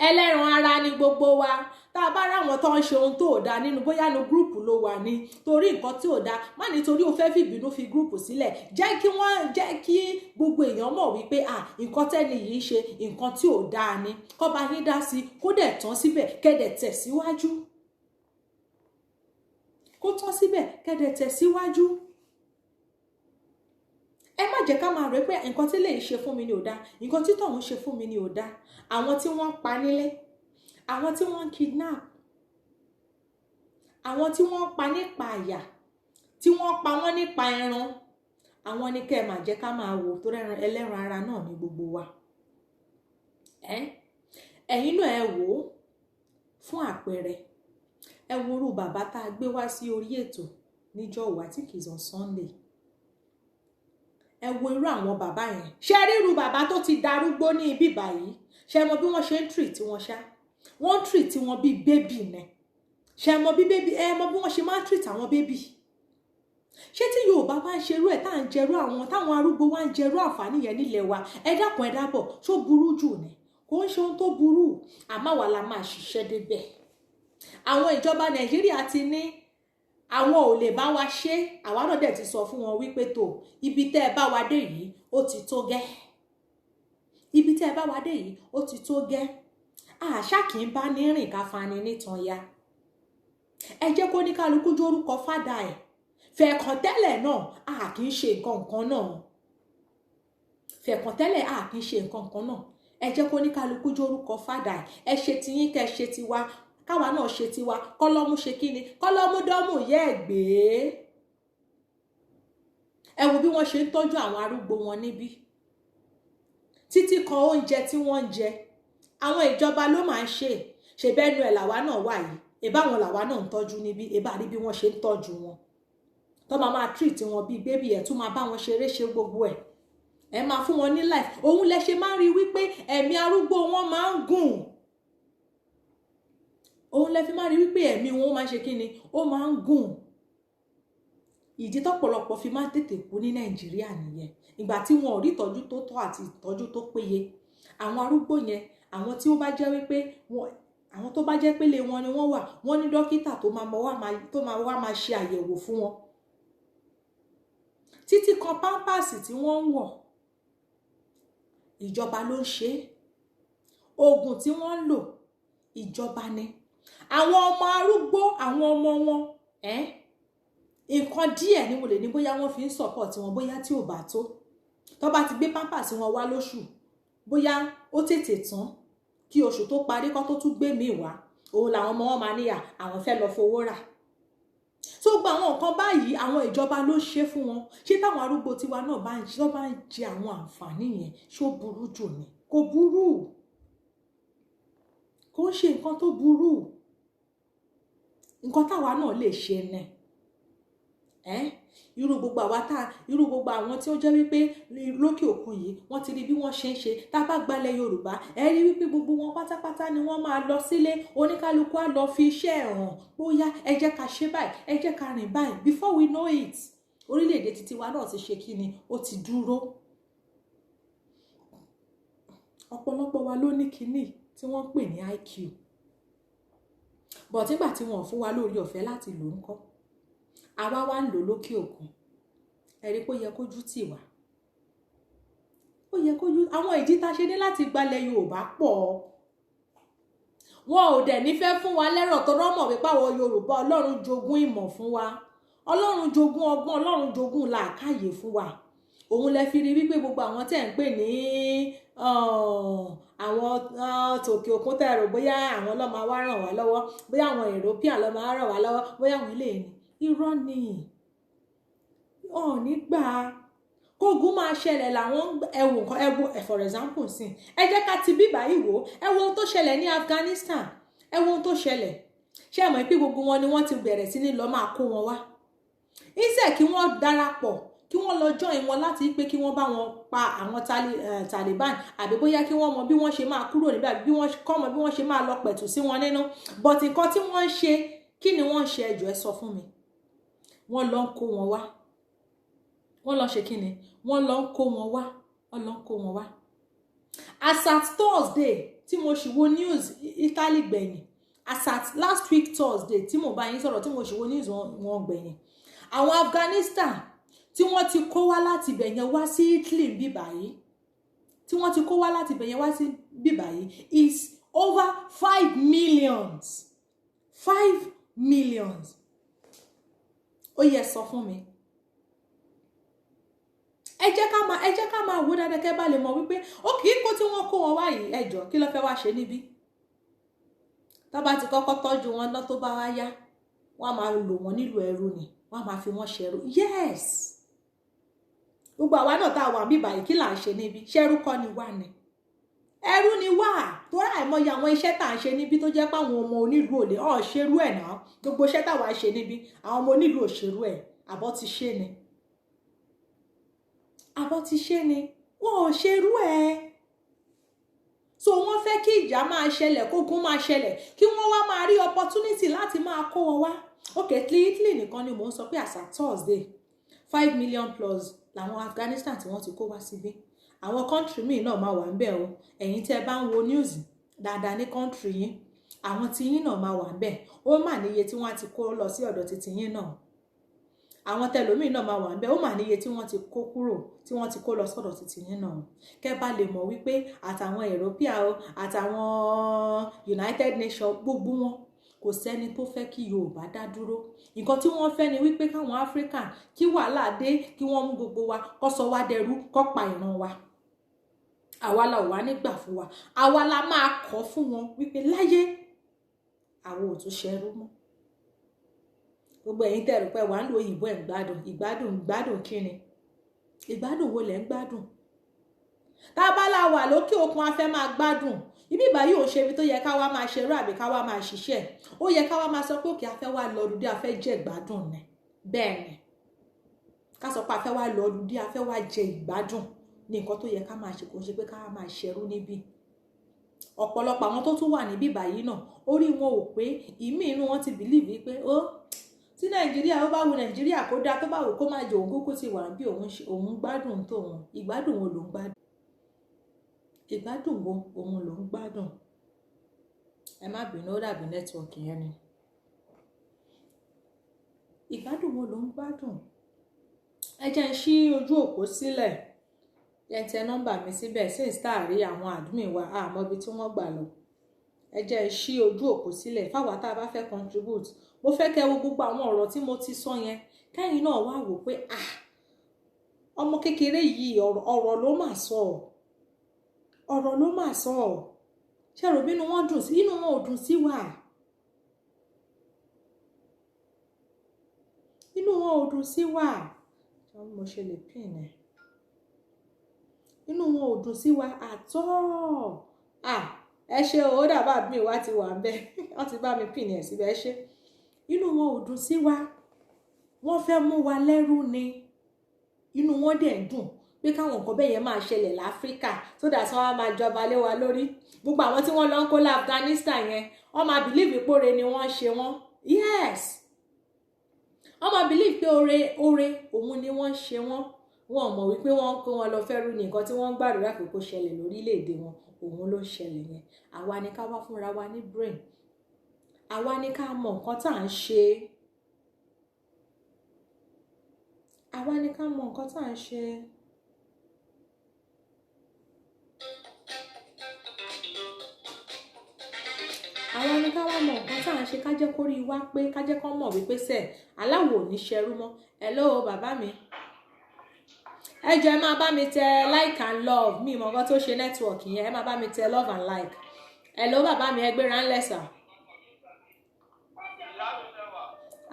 Ẹlẹ́ran ara ni gbogbo wa. Tá a bá ráwọn tó ń ṣe ohun tó dáa nínú bóyá nu gúrùpù ló wà ní, torí nǹkan tí ò dáa, má nítorí o fẹ́ fi ìbínú fi gúrùpù sílẹ̀. Jẹ́ kí gbogbo èèyàn mọ̀ wípé nǹkan tẹ́ni yìí ṣe nǹkan tí ò dáa ni. Kó bá yín dá sí, kó dẹ̀ tán síbẹ̀, kẹ́dẹ̀ tẹ̀síwájú. Kó tán síbẹ̀, kẹ́dẹ̀ tẹ̀síwájú. Ẹ má jẹ́ ká máa rò pé nǹkan tí lèyí ṣe fún mi ni ò dáa, nǹkan tí tọ̀hún ṣe fún mi ni ò dáa. Àwọn tí wọ́n pa nílé, àwọn tí wọ́n ń kidnap, àwọn tí wọ́n pa nípa àyà, tí wọ́n pa wọ́n nípa ẹran, àwọn ni kẹ́ ẹ máa jẹ́ ká máa wò tó ẹlẹ́ran ara náà ní gbogbo wa. Ẹ̀yin náà ẹ wò ó fún àpẹẹrẹ, ẹ wo irú bàbá tá a gbé wá sí orí ètò níjọ́ òwò, I think it's on Sunday. Ẹ wo irú àwọn bàbá yẹn. Ṣé rí irú bàbá tó ti darúgbó ní ibi báyìí? Ṣé mọ bí wọ́n ṣe ń treat wọn ṣá? Wọ́n ń treat wọn bí bébì ni. Ṣé mọ bí bébì, ẹ mọ bí wọ́n ṣe máa ń treat àwọn bébì? Ṣé tí Yorùbá bá ń ṣerú ẹ̀ tá à ń jẹrú àwọn táwọn arúgbó wá ń jẹrú àǹfààní yẹn nílẹ̀ wa, ẹ dákun ẹ dábọ̀, ṣó burú jù ni? Kò ń ṣe ohun tó burú, àmọ́ àwa la máa ṣiṣẹ́ débẹ̀. Àwọn ìjọba Nàìjíríà ti ní àwọn ò lè bá wa ṣe, àwa náà dẹ̀ ti sọ fún wọn wípé tó ibi tẹ́ ẹ bá wa dé yìí ó ti tó gẹ́. Ibi tẹ́ ẹ bá wa dé yìí ó ti tó gẹ́. Àṣà kì í bá ní rìn ká fani nítan ya. Ẹ jẹ́ kó ní kálukú jórúkọ fádà ẹ̀. Fẹ̀kàn tẹ́lẹ̀ náà a kì í ṣe nǹkan náà. Fẹ̀kàn tẹ́lẹ̀ a kì í ṣe nǹkan náà. Ẹ jẹ́ kó ní kálukú jórúkọ fádà ẹ̀. Ẹ ṣe tiyín kẹ́ ṣe tiwa, káwa náà ṣe tiwa, kọ́lọ́mú ṣe kíni, kọ́lọ́mú dọ́mù yẹ́ ẹ̀ gbé. Ẹ wo bí wọ́n ṣe ń tọ́jú àwọn arúgbó wọn níbí. Títí kan oúnjẹ tí wọ́n ń jẹ, àwọn ìjọba ló máa ń ṣe bẹ́nu ẹ̀ làwa náà wà yìí. Ìbáwọn làwa náà ń tọ́jú níbí, ìbá rí bí wọ́n ṣe ń tọ́jú wọn. Tó máa treat wọn bí bébì, ẹ̀ tún máa bá wọn ṣeré ṣe gbogbo ẹ̀. Ẹ máa fún wọn ní life. Òun lẹ ṣe máa ń rí wípé ẹ̀mí arúgbó wọn máa ń gùn. Òun lẹ fi máa rí wípé ẹ̀mí wọn máa ń ṣe kíni, ó máa ń gùn. Ìdí tọ́pọ̀lọpọ̀ fi máa ń tètè kú ní Nàìjíríà nìyẹn. Ìgbà tí wọn ò rí ìtọ́jú tó tọ́ àti ìtọ́jú tó péye. Àwọn arúgbó yẹn, àwọn tí ó bá jẹ́ wípé àwọn tó bá jẹ́ pé ilé wọn ni wọ́n wà, wọ́n ní dókítà tó máa wá máa ṣe àyẹ̀wò fún wọn. Títí kan pampasì tí wọ́n ń wọ̀, ìjọba ló ń ṣe. Oògùn tí wọ́n ń lò, ìjọba ni. Àwọn ọmọ arúgbó, àwọn ọmọ wọn, nǹkan díẹ̀ ni mo lè ní bóyá wọ́n fi ń support wọn, bóyá tí ò bá tó. Tó bá ti gbé pampasì wọn wá lóṣù, bóyá ó tètè tán kí oṣù tó parí kó tó tún gbé míì wá. Òun làwọn ọmọ wọn máa níyà, àwọn fẹ́ lọ fowó rà. Tó gba àwọn nǹkan báyìí, àwọn ìjọba ló ṣe fún wọn. Ṣé táwọn arúgbó tiwa náà bá ń jẹ àwọn àǹfààní yẹn, ṣó burú jù ni? Kò burú. Kò ń ṣe nǹkan tó burú. Nǹkan táwa náà lè ṣe ni. Irú gbogbo àwọn tí ó jẹ́ wípé lókè òkun yìí, wọ́n ti rí bí wọ́n ṣe ń ṣe. Tá bá gbalẹ̀ Yorùbá, ẹ rí wípé gbogbo wọn pátápátá ni wọ́n máa lọ sílé, oníkálukú á lọ fi iṣẹ́ hàn. Bóyá ẹ jẹ́ ká ṣe báyìí, ẹ jẹ́ ká rìn báyìí. Before we know it, orílẹ̀-èdè títí wa náà ti ṣe kíni, ó ti dúró. Ọ̀pọ̀lọpọ̀ wa ló ní kíní tí wọ́n ń pè ní IQ. But nígbà tí wọ́n fún wa lórí ọ̀fẹ́ láti lò ń kọ́, àwa wá ń lò lókè òkun. Ẹ rí pé ó yẹ kójú tì wá. Ó yẹ kójú. Àwọn ìdí tá ṣe ní láti gbalẹ̀ Yorùbá pọ̀. Wọn ò dẹ̀ nífẹ̀ẹ́ fún wa lẹ́rọ̀ tó rọ́mọ̀ wípé àwọn Yorùbá, Ọlọ́run jogún ìmọ̀ fún wa. Ọlọ́run jogún ọgbọ́n, Ọlọ́run jogún làákàyè fún wa. Òun lẹ fi rí wípé gbogbo àwọn tẹ́ ń pè ní àwọn tòkè òkun tẹ́ rò bóyá àwọn ló máa wá ràn wá lọ́wọ́, bóyá àwọn European ló máa ràn wá lọ́wọ́, bóyá àwọn ilé ni. Irọ́ ni. Nígbà kógun máa ṣẹlẹ̀ làwọn ẹwù nǹkan for example sí. Ẹ jẹ́ ká ti bíbá yìí wò. Ẹ wo ohun tó ṣẹlẹ̀ ní Afghanistan. Ẹ wo ohun tó ṣẹlẹ̀. Ṣé ẹ mọ̀ pé gbogbo wọn ni wọ́n ti bẹ̀rẹ̀ sí ní lọ máa kó wọn wá. Instead kí wọ́n darapọ̀, kí wọ́n lọ join wọn láti pé kí wọ́n bá wọn pa àwọn Taliban, àbí bóyá kí wọ́n mọ bí wọ́n ṣe máa kúrò níbẹ̀, àbí bí wọ́n kọ́ mọ bí wọ́n ṣe máa lọ pẹ̀tù sí wọn nínú. But nǹkan tí wọ́n ń ṣe, kí ni wọ́n ń ṣe, ẹjọ́ ẹ sọ fún mi. Wọ́n lọ ń kó wọn wá. Wọ́n lọ ṣe kí ni? Wọ́n lọ ń kó wọn wá. Wọ́n lọ ń kó wọn wá. As at Thursday tí mo ṣì wo news Italy gbẹ̀yìn, as at last week Thursday tí mo bá yín sọ̀rọ̀, tí mo ṣì wo news wọn gbẹ̀yìn, àwọn Afghanistan tí wọ́n ti kó wá láti bẹ̀yẹn wá sí Italy bíbáyìí, tí wọ́n ti kó wá láti bẹ̀yẹn wá sí bíbáyìí is over 5 millions. 5 millions. Ó yẹ sọ fún mi. Ẹ jẹ́ ká máa wò dáadáa kẹ́ bá lè mọ̀ wípé ó kì í kó tí wọ́n kó wọn wá yìí, ẹjọ́ kí ló fẹ́ wá ṣe níbí. tó bá ti kọ́kọ́ tọ́jú wọn náà tó bá wá yá wọ́n á máa lò wọ́n nílùú ẹrú ni wọ́n á máa fi wọ́n ṣẹrú. Yes, gbogbo àwa náà tá a wà bíbà yìí kí là ń ṣe níbi, ṣẹrú kọ́ ni wà ní, ẹrú ni wà. tó àìmọye àwọn iṣẹ́ tá à ń ṣe níbi tó jẹ́ pé àwọn ọmọ onílùú ò lè ṣerú ẹ̀ náà. gbogbo iṣẹ́ táwa ṣe níbi àwọn ọmọ onílùú ò ṣerú ẹ̀. àbọ̀ ti ṣe ni, àbọ̀ ti ṣe ni, wọn ò ṣerú ẹ̀. so wọ́n fẹ́ kí ìjà máa ṣẹlẹ̀, kógun máa ṣẹlẹ̀, kí wọ́n wá máa rí opportunity láti máa kó wọn wá. okay, Italy nìkan ni mò ń sọ pé as at Thursday 5 million plus làwọn Afghanistan tí wọ́n ti kó wá síbí. àwọn country míì náà máa wà ń bẹ̀ o. ẹ̀yin tẹ́ bá ń wo news dáadáa ní country yín, àwọn tí yín náà máa wà ń bẹ̀. ó mà níye tí wọ́n ti kó lọ sí ọ̀dọ̀ títí yín náà. àwọn tẹlòmíì náà máa wà ń bẹ̀. ó mà níye tí wọ́n ti kó kúrò, tí wọ́n ti kó lọ sọ́dọ̀ títí yín náà. kẹ́ bá lè mọ̀ wípé àtàwọn European o àtàwọn United Nations gbogbo wọn kò sẹ́ni tó fẹ́ kí Yorùbá dá dúró. nǹkan tí wọ́n fẹ́ ni wípé káwọn African kí wàhálà dé, kí wọ́n mú gbogbo wa, kó sọ wá dẹrú, kó pa ìran wa. àwa la ò wá nígbà fún wa, àwa la máa kọ́ fún wọn wípé láyé àwọn ò tún ṣẹrú mọ́. gbogbo ẹ̀yin tẹ́ rò pé wà ń lo òyìnbó ẹ̀ ń gbádùn kí ni? ìgbádùn wo lẹ̀ ń gbádùn? tá a bá la wà lókè òkun a fẹ́ máa gbádùn. ibi ìbáyìí ò ṣe ibi tó yẹ ká wá máa ṣerú àbí ká wá máa ṣiṣẹ́. ó yẹ ká wá máa sọ pé òkè a fẹ́ wá lọ lùdí, a fẹ́ jẹ ìgbádùn ni. bẹ́ẹ̀ ni ká sọ pé a fẹ́ wá lọ lùdí, a fẹ́ wá jẹ ìgbádùn ní nǹkan tó yẹ ká máa ṣe, kò ṣe pé ká wá máa ṣerú níbí. ọ̀pọ̀lọpọ̀ àwọn tó tún wà níbí ìbáyìí náà orí wọn ò pé, ìmí inú wọn ti bìlíìfì pé ó tí Nàìjíríà ó bá wo Nàìjíríà kó dáa, tó bá wò kó má jẹ òun kúkú ti wà bí òun gbádùn tóun. ìgbádùn wo ló ń gbádùn? ìgbádùn wo òun ló ń gbádùn? ẹ má bínú, ó dàbí nẹ́tíwọ̀kì yẹn ni. ìgbádùn wo ló ń gbádùn? ẹ jẹ́ ń ṣí ojú òpó sílẹ̀, ẹ tẹ nọ́mbà mi síbẹ̀ sí ìstáàrí àwọn admin wa àmọ́ ibi tí wọ́n gbà lọ. ẹ jẹ́ ń ṣí ojú òpó sílẹ̀ fáwa tá a bá fẹ́ contribute. mo fẹ́ kẹ́ wo gbogbo àwọn ọ̀rọ̀ tí mo ti sọ yẹn, kẹ́yìn náà wá wò pé ọmọ kékeré yìí ọ̀rọ̀ ló mà sọ, ọ̀rọ̀ ló mà sọ. ṣé rò bí inú wọn dùn sí? inú wọn ò dùn sí wa, inú wọn ò dùn sí wa. mo ṣe lè pin ẹ, inú wọn ò dùn sí wa àtọ́. ẹ ṣe ó dàbà mi wá ti wà ń bẹ wọ́n ti bá mi pin ẹ síbẹ̀. ẹ ṣe. inú wọn ò dùn sí wa, wọ́n fẹ́ mú wa lẹ́rú ni. inú wọn dẹ̀ ń dùn pé káwọn nǹkan bẹ́ẹ̀ yẹn máa ṣẹlẹ̀ láfíríkà tó dà tí wọ́n máa jọba lé wa lórí. gbogbo àwọn tí wọ́n lọ ń kó lá Afghanistan yẹn wọ́n máa bìlíìfì pé oore ni wọ́n ṣe wọ́n. yes, wọ́n máa bìlíìfì pé oore òun ni wọ́n ṣe wọ́n. wọn ò mọ̀ wípé wọ́n ń kó wọn lọ fẹ́rú ní nǹkan tí wọ́n ń gbàdúrà pé kó ṣẹlẹ̀ lórílẹ̀‐èdè wọn òun ló ṣẹlẹ̀ yẹn. àwa ni ká wá fúnra wa ní brain, àwa ni ká mọ nǹkan tá à ń ṣe, àwa ni ká mọ nǹkan tá à ń ṣe. àwa ni ká wá mọ nǹkan tá à ń ṣe, ká jẹ́ kó rí wá pé, ká jẹ́ kó mọ̀ wípé sẹ́ aláwọ̀ ò ní ṣẹrú mọ́. hello bàbá mi, ẹ jọ̀ọ́ ẹ máa bá mi tẹ like and love. mi mọ̀ nǹkan tó ṣe network yẹn, ẹ máa bá mi tẹ love and like. hello bàbá mi, ẹ gbéra ńlẹ̀ sà.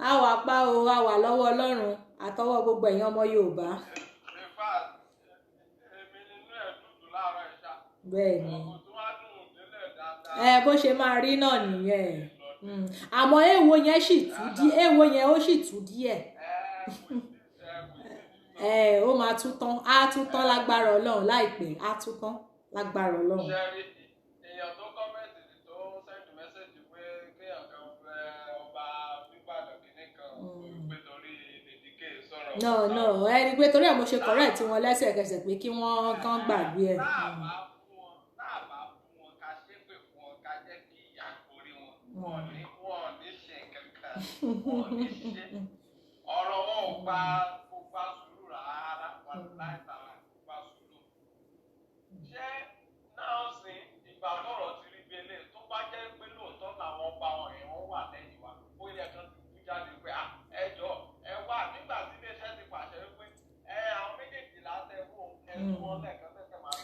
a wà pa o, a wà lọ́wọ́ Ọlọ́run àtọwọ́ gbogbo ẹ̀yin ọmọ Yorùbá. bẹ́ẹ̀ ni bó ṣe máa rí náà nìyẹn. àmọ́ èèwọ̀ yẹn sì tú díẹ̀, èèwọ̀ yẹn ó sì tú díẹ̀. ó máa tún tán, á tún tán lágbára Ọlọ́run láìpẹ́, á tún tán lágbára Ọlọ́run. èèyàn tó kọ́mẹ́ǹtì tó sẹ́ndì mẹ́sẹ̀jì pé kéèyàn kan fẹ́ ọba bíbàdàn kìíní kan pé torí Lédìké sọ̀rọ̀. no ẹni pé torí ẹ̀ mo ṣe correct tí wọ́n lẹ́sẹ̀kẹsẹ̀ pé kí wọ́n kàn gbàgbé ẹ̀. táàbà fún wọn ká ṣépè fún wọn ká jẹ́ kí ìyà gorí wọn wọn ní ṣe kankan, wọn ní ṣe ọ̀rọ̀ wọn ò gba sùúrù rárá wọn láì tààrà gba sùúrù. ṣé náà sì ìgbà tọ̀rọ̀ ti rí gbélé tó bá jẹ́ pé lóòótọ́ làwọn ọba wọn yẹn wọ́n wà lẹ́yìn wa, ó yẹ kán ti kú jáde pé ẹ jọ ẹ wà nígbà tí iléeṣẹ́ ti pàṣẹ wípé àwọn méjèèjì láti ẹ̀wọ̀ ẹ̀sùn wọn lẹ́ẹ̀kan tẹ̀sẹ̀ máa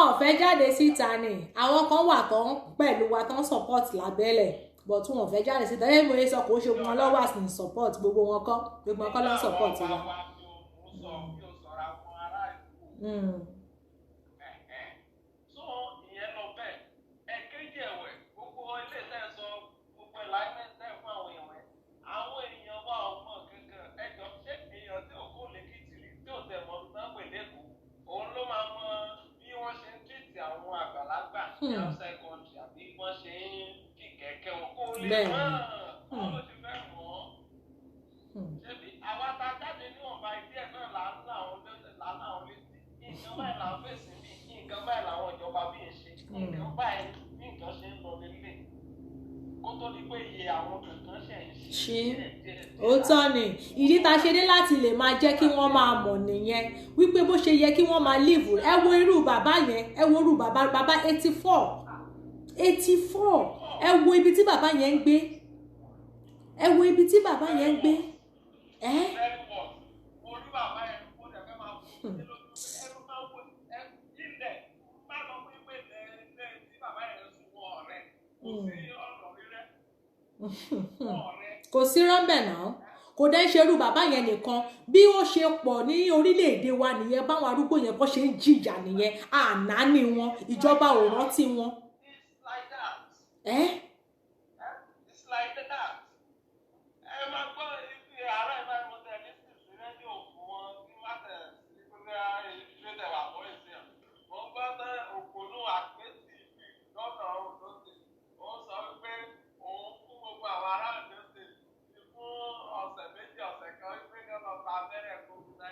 ń. fẹ́ jáde síta ni àwọn kan wà tán pẹ̀lú wa tán support lábẹ́lẹ̀, but wọn ò fẹ́ jáde síta ẹ̀ mo yẹ sọ kò ṣe wọn lọ́wọ́ as in support gbogbo wọn kọ́ ló ń support wa. So ìyẹn lọ bẹ́ẹ̀ ẹ̀kejì ẹ̀wẹ̀ gbogbo ilé iṣẹ́ sọ gbogbo alignment ẹ̀ fún àwọn èèyàn àwọn èèyàn wà ọmọ kankan ẹjọ́ ṣé èèyàn tí ò kó lèkìtì rí tí ò tẹ̀ mọ́ ọdún náà pè lẹ́kọ̀ọ́ òun ló máa mọ bí wọ́n ṣe ń tìtì àwọn àgbàlagbà ní outside country àbí wọ́n ṣe ń kí kẹ̀kẹ́ wọn kó lè mọ́ ọ́n ló ti fẹ́ mọ́ ṣebí àwa ta jáde níwọ̀nba ìdí ẹ̀ náà là ń láwọn létí nǹkan báyìí là ń fèsì bí nǹkan báyìí làwọn ìjọba bí ń ṣe nǹkan báyìí bí nǹkan ṣe ń lọ lélẹ̀ kó tó di pé iye àwọn kankan ṣe ń ṣe. òótọ́ ni ìdí tá a ṣe dé láti lè máa jẹ́ kí wọ́n máa mọ̀ nìyẹn wípé bó ṣe yẹ kí wọ́n máa live ẹ wo irú bàbá yẹn ẹ wo irú bàbá 84 ẹ wo ibi tí bàbá yẹn ń gbé ẹ wo ibi tí bàbá yẹn ń gbé kò sí rọ́ńbẹ̀ náà kò dẹ́ ṣerú bàbá yẹn nìkan bí ó ṣe pọ̀ ní orílẹ̀-èdè wa nìyẹn báwọn arúgbó yẹn bọ́ ṣe ń jìyà nìyẹn àná ni wọn ìjọba ò rántí wọn. It's like that. Ẹ máa gbọ́ ibi ààrẹ ìbára mo tẹ̀ ní sísè rédíò fún wọn ní wáṣẹ̀ ìpínlẹ̀ ìṣẹ̀lẹ̀ wà fún ìsìn. Mo ń gbọ́ pé òpònú àpèsè ìbí lọ́nà Ondo State. Ó sọ wípé òun fún gbogbo àwọn ará Ondo State fún ọ̀sẹ̀ méjì ọ̀sẹ̀ kan wípé kí wọ́n lọ gba abẹ́rẹ́ COVID-19.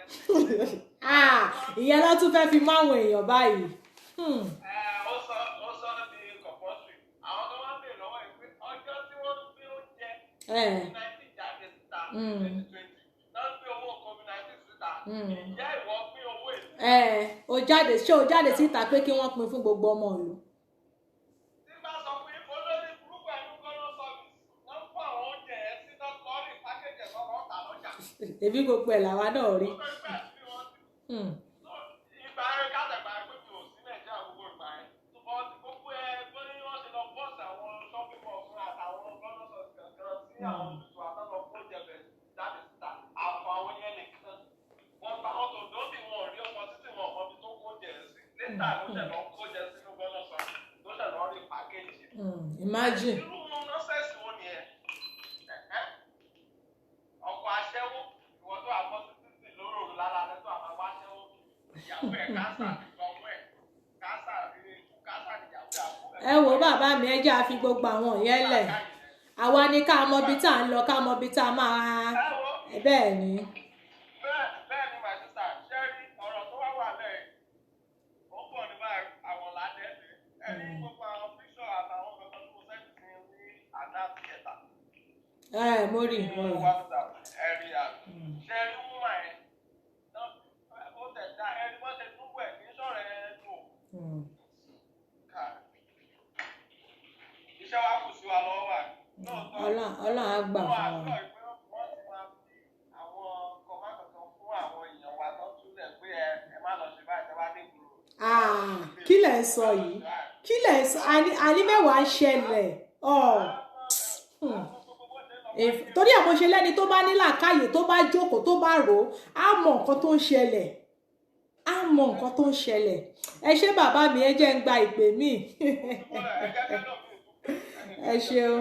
Ìyẹn ló tún fẹ́ fi máwọn èèyàn báyìí. Ó sọ di compulsory. Àwọn tó wá ń bèèrè lọ́wọ́ yìí pé ọjọ́ tí wọ́n gbé oúnjẹ COVID-19 jáde síta 2020 náà gbé owó COVID-19 síta. Ìyá ìwọ pín owó èlò. Ó jáde síta pé kí wọ́n pín fún gbogbo ọmọ ìlú. Tí bá sọ pé olórí burúkú ẹnu kọ́nà sọ́ọ̀bì wọ́n fún àwọn oúnjẹ ẹ̀ sí lọ́ọ̀rì pákéjì ẹ̀fọ́ wọn tà lọ́jà. Èbí gbogbo ẹ̀ làwa náà rí. Ìgbà ẹ̀ kátàgbà pé mi ò sí Nàìjíríà gbogbo ìgbà ẹ̀. Gbogbo ẹ̀ bó ní wọ́n ṣe lọ bọ́ọ̀sì àwọn shopping mall fún àtàwọn gbọ́dọ̀ sọ̀tì kankan sí àwọn olùsọ àtọ́lọ́ fóúnjẹ̀bẹ̀ jáde síta. Àfọ àwọn yẹn nìkan. Wọ́n bá wọn tó dóbì wọn rí ọmọ títí wọn ọmọ bí tó kóúnjẹ sí. Níta ló ṣẹ̀ lọ kóúnjẹ sínú gbọ́dọ̀ sọ ló ṣẹ̀ lọ rí pàkéjì. Imagine. Irú nọ́sẹ̀sì wo ni ẹ̀? Ọkọ̀ aṣẹ́wó ìwọ tó àbọ̀ sí títì lóró lára lẹ́tọ̀ àbáwá aṣẹ́wó ìyàwó ẹ̀ káṣà ìgbọ̀nwó ẹ̀ káṣà ìyàwó àbúrò. Ẹ wo bàbá mi ẹ jẹ́ àfi gbogbo àwọn yẹn lẹ̀ àwa ni ká mọ ibi tá à ń lọ ká mọ ibi tá a máa bẹ́ẹ̀ ni. Bẹ́ẹ̀ ni my sister ṣé rí ọ̀rọ̀ tó wá wà lẹ́yìn ó pọ̀ ní báyìí àwọn làdẹ́ẹ̀dẹ́ ẹni gbogbo àwọn píṣọ̀ àtàwọn ọ̀gá tó mo sẹ́yìn sí ní àdá àtìkẹta. Mo rí ẹ̀rí àgbẹ̀ ṣé rí wúmà ẹ̀ ó tẹ̀síà ẹni wọ́n ṣe túbọ̀ ẹ̀ kì í sọ̀rọ̀ ẹ̀ lò. Iṣẹ́ wa kù sí wa lọ́wọ́ wa. Ọlọ́run á gbà fún wa. Wọ́n ti máa fi àwọn kọ̀ọ̀má kankan fún àwọn èèyàn wa tó túlẹ̀ pé ẹ má lọ ṣe báyìí tẹ́ bá dé gbòòrò. Kí lẹ̀ ń sọ yìí? Kí lẹ̀ ń sọ? Àní mẹ́wàá ń ṣẹlẹ̀. Torí àwọn ṣe lẹ́ni tó bá ní làákàyè tó bá jókòó tó bá rò ó á mọ nǹkan tó ń ṣẹlẹ̀. Ẹ ṣé bàbá mi ẹ jẹ́ ń gba ìpè mi. Ẹ ṣeun.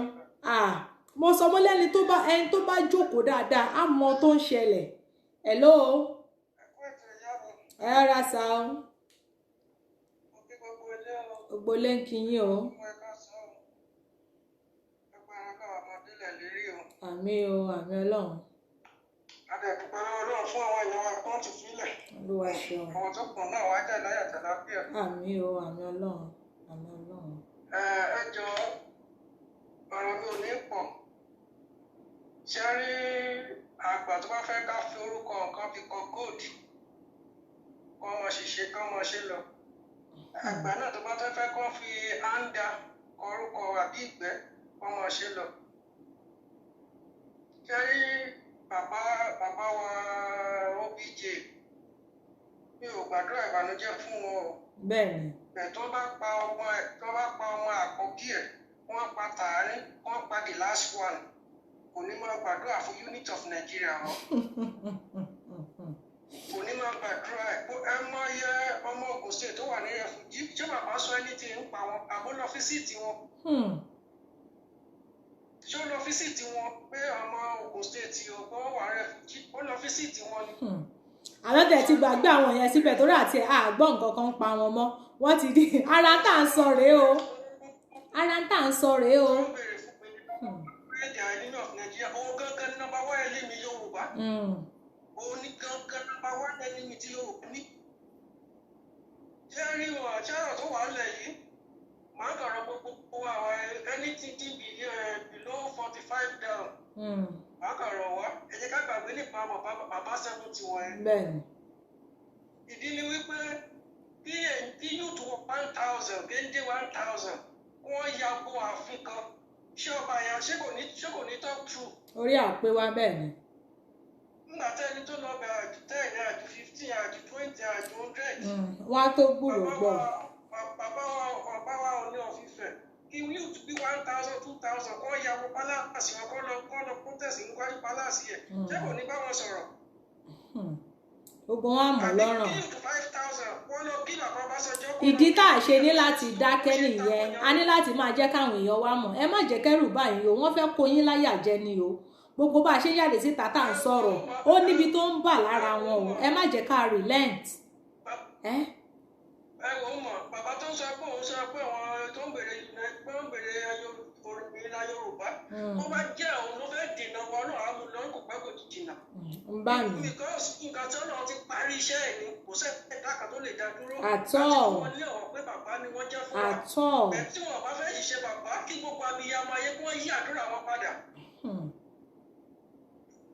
Mo sọ mọ́ lẹ́ni tó bá jókòó dáadáa á mọ tó ń ṣẹlẹ̀. Hello. Ẹ rà sá o. Gbogbo lé ń kí yín o. Àmín o, àmín Ọlọ́run. Adẹ̀dùpẹ́ Ọlọ́run fún àwọn èèyàn wa kan ti fílẹ̀. Olúwa ṣeun. Àwọn tó kàn náà wá jẹ́ láyà tàlàfíà. Àmín o, àmín Ọlọ́run. Àmín Ọlọ́run. Ẹ jọ ọ̀rọ̀ mi ò ní pọ̀. Ṣé rí àgbà tó bá fẹ́ ká fi orúkọ nǹkan fi kọ kóòdù? Kọ́ ọmọ ṣiṣẹ́ kọ́ ọmọ ṣe lọ. Àgbà náà tó bá fẹ́ kọ́ fi áńdà kọ orúkọ àbí ìgbẹ́ kọ́ ọmọ ṣe lọ. Ṣé rí bàbá wa OBJ mi ò gbàdúrà ìbànújẹ́ fún wọn o. Bẹ́ẹ̀ni. Tó bá pa ọmọ àkọ́bí ẹ̀ wọ́n pa tààrin wọ́n pa last one kò ní máa gbàdúrà fún unity of Nigeria wọn kò ní máa gbàdúrà ẹ mọ iye ọmọ Ògùn state tó wà ní refugee ṣé bàbá sọ ẹni tí ń pa wọn àbó lọ fíṣítì wọn ṣé ó lọ fíṣítì wọn pé ọmọ Ògùn state ọgbọ́n wà refugee ó lọ fíṣítì wọn ni. àlọ́tẹ̀ ti gbàgbé àwọn yẹn síbẹ̀ torí àti àgbọ̀ nǹkan kan ń pa wọn mọ́ wọ́n ti di ara tá à ń sọ rèé o ara tá à ń sọ rèé o. Orílẹ̀-èdè àìní of Nigeria òun gangan nọ́mbà wá ẹlẹ́ mi Yorùbá òun ní gangan nọ́mbà wá ẹlẹ́ mi ti Yorùbá ní. ṣé rí wọn àṣàrò tó wà lẹ̀ yìí màá kàrọ̀ gbogbo àwọn anything below 45 down. Màá kàrọ̀ wá ẹ jẹ́ ká gbàgbé nípa bàbá 70 wọn ẹ. bẹ́ẹ̀ni. ìdí ni wípé bí youth 1000 géńdé 1000 wọ́n ya bo ààfin kan ṣé ọba yẹn ṣé kò ní talk true. orí àpé wá bẹ́ẹ̀ ni. nígbà tí ẹni tó lọ bẹ àjù 10 àjù 15 àjù 20 àjù 100. wọ́n á tó gbúrò gbọ́. bàbá wa ò ní ọ̀fífẹ́ kí youth bí 1000 2000 kọ́ ya bo palace wọn kọ́ lọ protest níwájú palace yẹn ṣé kò ní bá wọn sọ̀rọ̀. gbogbo wọn á mọ̀ lọ́rùn. àbí youth 5000 wọ́n lọ kí bàbá Ọbásanjọ́. ìdí tá a ṣe ní láti dákẹ́ nìyẹn a ní láti máa jẹ́ káwọn èèyàn wá mọ̀ ẹ má jẹ́ kẹ́rù báyìí o wọ́n fẹ́ kó yín láyà jẹ ni o gbogbo bá a ṣe jáde síta tá à ń sọ̀rọ̀ ó níbi tó ń bà lára wọn o ẹ má jẹ́ ká relent. ẹ wò ó mọ̀ bàbá tó ń sọ pé òun sọ pé àwọn tó ń bèrè ìlà Yorùbá ó bá jẹ́ òun ló fẹ́ dènà wọn náà á mú lọ́rùn kò pẹ́ kò jìnnà. ń bá mi. because nǹkan tí Ọlọ́run ti parí iṣẹ́ ẹ̀ ni kò sẹ́ni ẹ̀dá kan tó lè dá dúró. àtọ́ àti wọn lé ọ̀rọ̀ pé bàbá ni wọ́n jẹ́ fún wa. àtọ́. ẹ̀ tí wọn bá fẹ́ ṣiṣẹ́ bàbá kí gbogbo abiyamọ ayé kí wọ́n yí àdúrà wọn padà.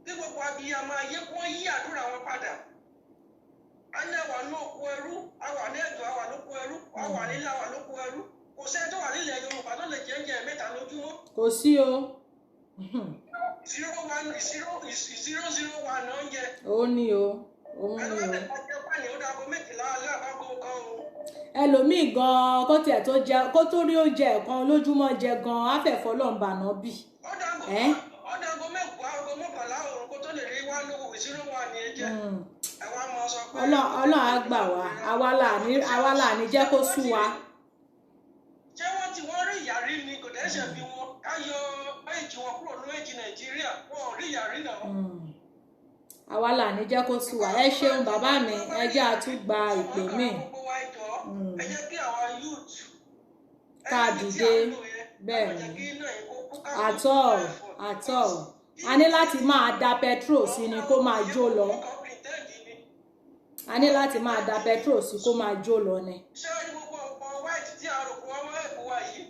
kí gbogbo abiyamọ ayé kí wọ́n yí àdúrà wọn padà. a ní àwa ní oko ẹrú àwa ní ẹ̀dùn àwa lóko ẹrú àwa nílé àwa lóko ẹrú kò sẹ́ni tó wà nílẹ̀ Yorùbá tó lè jẹ́ oúnjẹ mẹ́ta lójúmọ́. kò sí o. 001 oúnjẹ. ó ní o òun ní o. ẹlọ́dẹ̀ pàjẹ́ pàní ó dáko méjìlá aláàbágo kan o. ẹlòmíì gan-an kó tiẹ̀ tó jẹ kó tó rí oúnjẹ kan lójúmọ́ jẹ gan-an afẹ́fọ́ lọ́nba náà bì. ọ̀dàgọ́ mẹ́wàá aago mọ́kànlá òun kó tó lè rí wá lówó 01 ní ẹjẹ́. ẹ̀wá máa sọ pé. Ọlọ́run á gbà wá àwa là ní jẹ́ kó sú wa. ṣé wọ́n rí ìyàrí ni kò dẹ́sẹ̀ bí wọn ká yọ èjì wọn kúrò ní èjì Nàìjíríà wọn ò rí ìyàrí náà. àwa là ní jẹ́ kó sú wa ẹ ṣeun bàbá mi ẹ jẹ́ àtúgba ìpè mi. ẹ jẹ́ kí àwọn youth ká dìde bẹ́ẹ̀ ni àtọ̀ a ní láti máa da petrol sí ni kó máa jó lọ a ní láti máa da petrol sí kó máa jó lọ ni. ṣé gbogbo ọ̀pọ̀ white tí a rò pé wọ́n máa ń kó wa yìí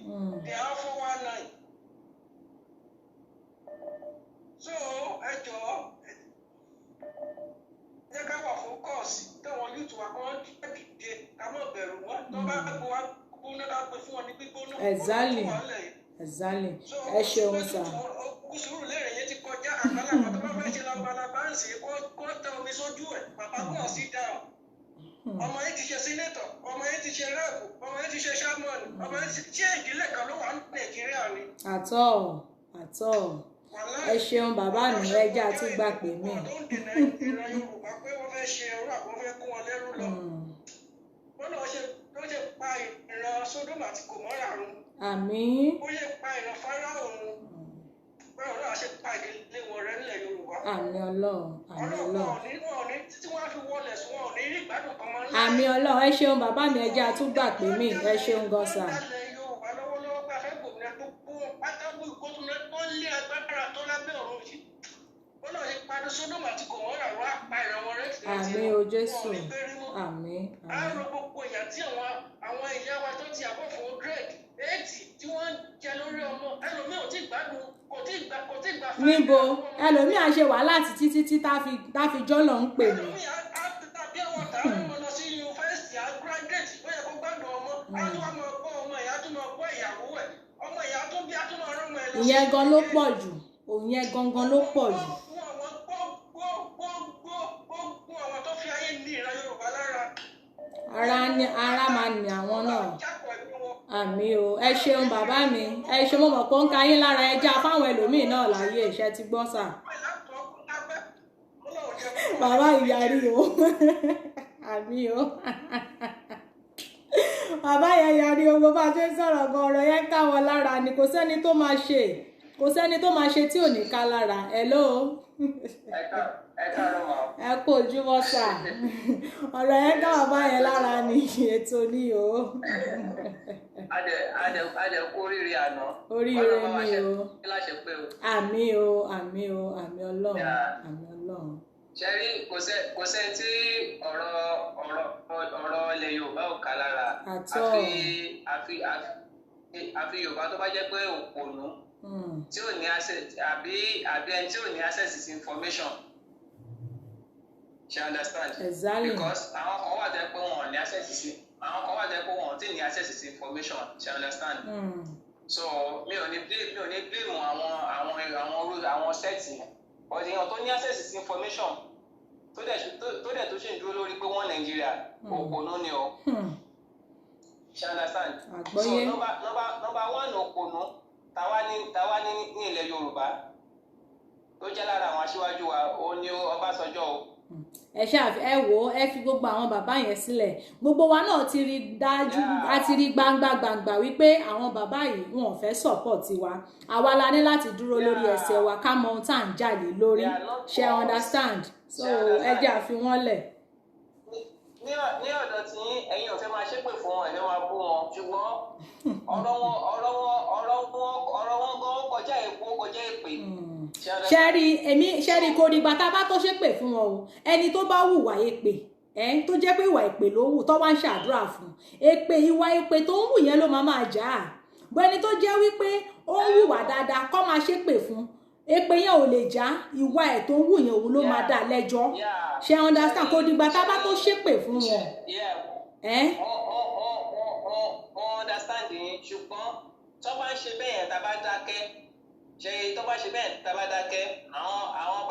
they are 419. so ẹ jọ̀ọ́ jẹ́ ká wà fún kọ́ọ̀sì táwọn youth wa kọ́ dìde ká má bẹ̀rù wọn tó bá gbogbo wa gbóná ká pè fún wọn ní gbígbóná. exactly ẹ ṣeun sà. Sùúrù lérè yẹn ti kọjá àgbàlagbà tó bá fẹ́ ṣe lágbàlagbà ń sè kó tẹ omi sójú ẹ̀ bàbá kò sí dáhùn. ọmọ yẹn ti ṣe sínétọ̀ ọmọ yẹn ti ṣe rẹ́ẹ̀bù ọmọ yẹn ti ṣe ṣámọ́ọ̀nù ọmọ yẹn ti ṣe ìdílé kan ló wà ní Nàìjíríà ni. àtọ̀ ẹ ṣeun bàbá mi ẹ jẹ́ àtúgbà pè mí. ìran Yorùbá pé wọ́n fẹ́ ṣe ẹrú àbọ̀ fẹ́ kó wọn lẹ́rú lọ. wọ́n lọ ṣe pa ìran Sódómù àti Gòmórà run. àmín. ó yẹ pa ìran Fáráò run. bẹ́ẹ̀ ọlọ́run ṣe pa ìdílé wọn rẹ́ nílẹ̀ Yorùbá. àmín Ọlọ́run àmín Ọlọ́run. wọn ní títí wọn á fi wọlé sùn wọn ò ní rí ìgbádùn kan mọ́ nílẹ̀. àmín Ọlọ́run ẹ ṣeun bàbá mi ẹ jẹ́ àtúgbà pè mí ẹ ṣeun gan sà. Yorùbá lọ́wọ́lọ́wọ́ gbà fẹ́ gbòmìnira tó kó pátákó ìkótó tó lé agbára tó lábẹ́ ọ̀run yìí. ọlọ́run ṣe padà Sódómù àti Gòmórà wá pa ìran wọn rẹ́ àmín o Jésù àmín. àárò gbogbo ìyà tí àwọn ìyá wa tó ti àbọ̀ fún grade 80 tí wọ́n ń jẹ lórí ọmọ ẹlòmíì ò tí gbádùn kò tí gbà níbo ẹlòmíì á ṣe wàhálà títí tá fi jọ́lọ̀ ń pè mí. ẹlòmíì á tàbí àwọn tàbí ọmọ lọ sí yunifásitì á graduate ó yẹ kó gbádùn ọmọ á tún wá máa gbọ́ ọmọ ìyá tún máa gbọ́ ìyàwó ẹ̀ ọmọ ìyá tó bí á tún máa rán ọmọ ẹ̀ lọ sí. ìyẹn gan ló pọ̀ jù òun yẹn gangan ló pọ̀ jù. gbogbo àwọn tó fi ayé ní ìran Yorùbá lára. ara máa ní àwọn náà. àmì o ẹ ṣeun bàbá mi ẹ ṣe mo mọ̀ pé ó ń ka yín lára ẹja fáwọn ẹlòmíì náà láyé iṣẹ́ ti gbọ́ sà. bàbá ìyarí o àmì o bàbá yẹn yarí o bó bá ṣe ń sọ̀rọ̀ gan ọ̀rọ̀ yẹn ká wọn lára ni kò sẹ́ni tó máa ṣe tí ò ní ká lára hello. ẹ kú ojúmọ́ sà ọ̀rọ̀ yẹn ká bàbá yẹn lára ni ètò ni o. adẹ kú oríire àná. oríire ni o. àmí o àmì Ọlọ́run àmì Ọlọ́run. ṣẹ́rí kò sẹ́ni tí ọ̀rọ̀ ilẹ̀ Yorùbá ò ká lára àfi Yorùbá tó bá jẹ́ pé òpònú tí ò ní access àbí ẹni tí ò ní access sí information. She understand? Exactly. Because àwọn kan wà tẹ́ pé wọn ò ní access sí àwọn kan wà tẹ́ pé wọn ò tí ní access sí information. She understand? So mi ò ní blame àwọn sẹ́ẹ̀tì ọ̀dìyàn tó ní access sí information tó dẹ̀ tó ṣe ń dúró lórí pé wọ́n Nàìjíríà òpònú ni o. She understand? So number one òpònú tàwa ní ilẹ̀ Yorùbá tó jẹ́ lára àwọn aṣíwájú wa òun ni Ọbásanjọ́ o. ẹ wò ẹ fi gbogbo àwọn bàbá yẹn sílẹ̀ gbogbo wa náà ti rí dájú a ti rí gbangba wípé àwọn bàbá yìí wọn ò fẹ́ support wa àwa la ní láti dúró lórí ẹsẹ̀ wa ká mọ ohun tá à ń jalè lórí ṣe understand so ẹ jẹ́ àfi wọ́n lẹ̀. ní ọ̀dọ̀ tí ẹ̀yin ò fẹ́ máa ṣépè fún wọn ẹ̀ máa bú wọn ṣùgbọ́n ọ̀rọ̀ wọn gan kọjá èpo kọjá èpè. ṣẹ́rí kò dìgbà tá a bá tó ṣépè fún wọn o ẹni tó bá hùwà èpè tó jẹ́ pé ìwà èpè ló hù tó wá ń ṣàdúrà fún ìwà èpè tó ń hù yẹn ló máa jà á bọ́ ẹni tó jẹ́ wípé ó ń hùwà dáadáa kó máa ṣépè fún èpè yẹn ò lè já ìwà ẹ̀ tó ń hù yẹn òun ló máa dá lẹ́jọ́ ṣe understand kò dìgbà tá a bá tó ṣépè fún wọn. wọ́n understand yín ṣùgbọ́n tó bá ń ṣe bẹ́ẹ̀ yẹn tá a bá dákẹ́ ṣe tó bá ṣe bẹ́ẹ̀ tá a bá dákẹ́ àwọn